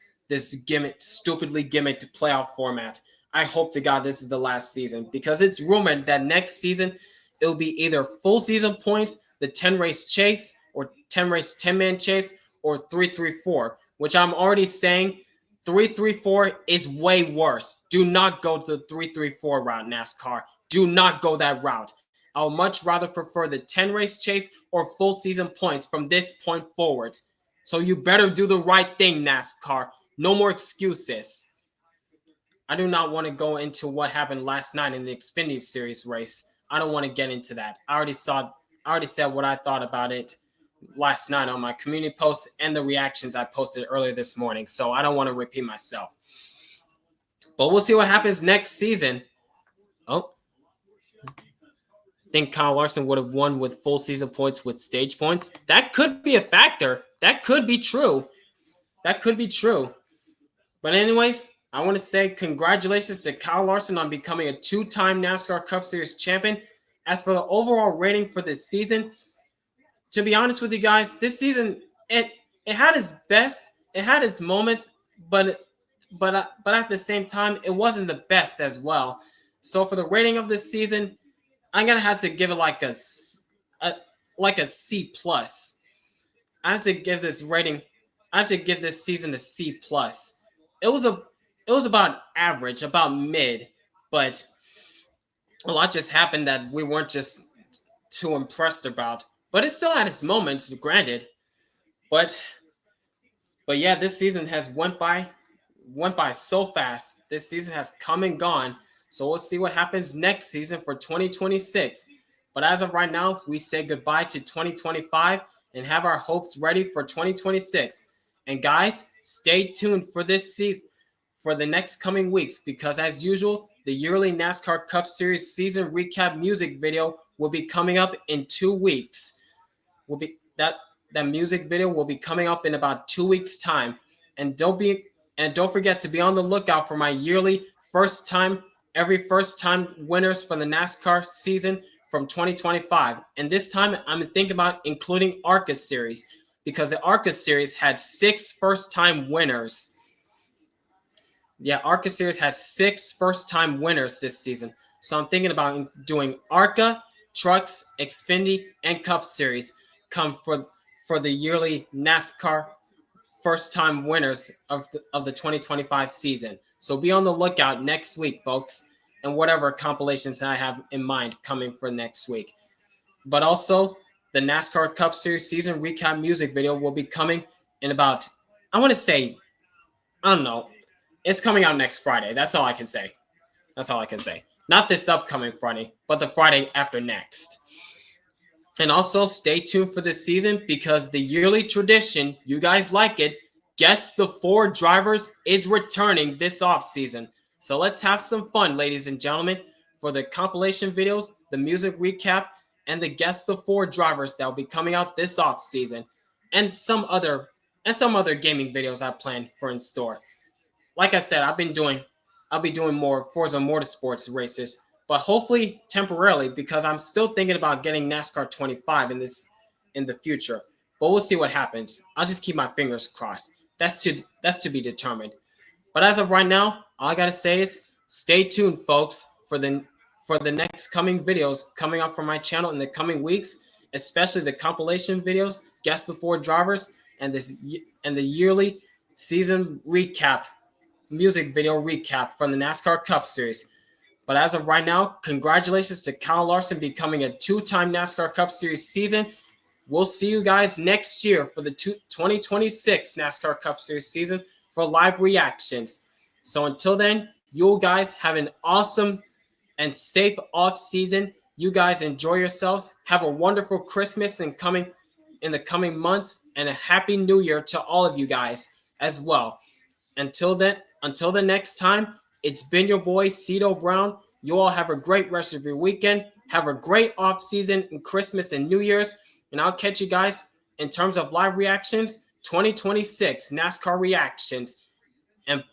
stupidly gimmicked playoff format. I hope to God this is the last season, because it's rumored that next season it'll be either full season points, the 10 race chase, or 10 race 10-man chase, or 3-3-4, which I'm already saying 3-3-4 is way worse. Do not go to the 3-3-4 route, NASCAR. Do not go that route. I'll much rather prefer the 10 race chase or full season points from this point forward. So you better do the right thing, NASCAR. No more excuses. I do not want to go into what happened last night in the Xfinity Series race. I don't want to get into that. I already said what I thought about it last night on my community post and the reactions I posted earlier this morning. So I don't want to repeat myself. But we'll see what happens next season. Oh. Think Kyle Larson would have won with full season points with stage points? That could be a factor. That could be true. That could be true. But anyways, I want to say congratulations to Kyle Larson on becoming a 2-time NASCAR Cup Series champion. As for the overall rating for this season, to be honest with you guys, this season it had its best, it had its moments, but at the same time, it wasn't the best as well. So for the rating of this season, I'm gonna have to give it like a C plus. I have to give this rating. I have to give this season a C plus. It was about average, about mid, but a lot just happened that we weren't just too impressed about. But it still had its moments, granted. But yeah, this season has went by so fast. This season has come and gone. So we'll see what happens next season for 2026. But as of right now, we say goodbye to 2025 and have our hopes ready for 2026. And guys, stay tuned for this season, for the next coming weeks, because as usual, the yearly NASCAR Cup Series season recap music video will be coming up in 2 weeks. That music video will be coming up in about 2 weeks' time. And don't forget to be on the lookout for my yearly first time winners for the NASCAR season from 2025. And this time I'm thinking about including ARCA Series, because the ARCA Series had 6 first-time winners. Yeah, ARCA Series had 6 first-time winners this season. So I'm thinking about doing ARCA, Trucks, Xfinity, and Cup Series come for the yearly NASCAR first-time winners of the 2025 season. So be on the lookout next week, folks, and whatever compilations I have in mind coming for next week. But also, the NASCAR Cup Series season recap music video will be coming in about, I want to say, I don't know. It's coming out next Friday. That's all I can say. Not this upcoming Friday, but the Friday after next. And also stay tuned for this season, because the yearly tradition, you guys like it, Guess the 4 Drivers is returning this offseason. So let's have some fun, ladies and gentlemen, for the compilation videos, the music recap, and the Guess the 4 Drivers that will be coming out this offseason, and some other gaming videos I plan for in store. Like I said, I'll be doing more Forza Motorsports races, but hopefully temporarily, because I'm still thinking about getting NASCAR 25 in the future. But we'll see what happens. I'll just keep my fingers crossed. That's to be determined. But as of right now, all I gotta say is stay tuned, folks, for the next coming videos coming up from my channel in the coming weeks, especially the compilation videos, Guess the 4 Drivers, and the yearly season recap, music video recap from the NASCAR Cup Series. But as of right now, congratulations to Kyle Larson becoming a 2-time NASCAR Cup Series season. We'll see you guys next year for the 2026 NASCAR Cup Series season for live reactions. So until then, you guys have an awesome and safe off season. You guys enjoy yourselves. Have a wonderful Christmas in the coming months, and a happy New Year to all of you guys as well. Until the next time, it's been your boy Cito Brown. You all have a great rest of your weekend. Have a great off season in Christmas and New Year's, and I'll catch you guys in terms of live reactions 2026 NASCAR reactions.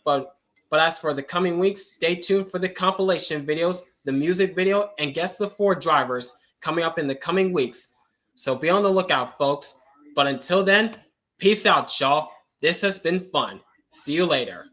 But as for the coming weeks, stay tuned for the compilation videos, the music video, and guess the 4 drivers coming up in the coming weeks. So be on the lookout, folks. But until then, peace out, y'all. This has been fun. See you later.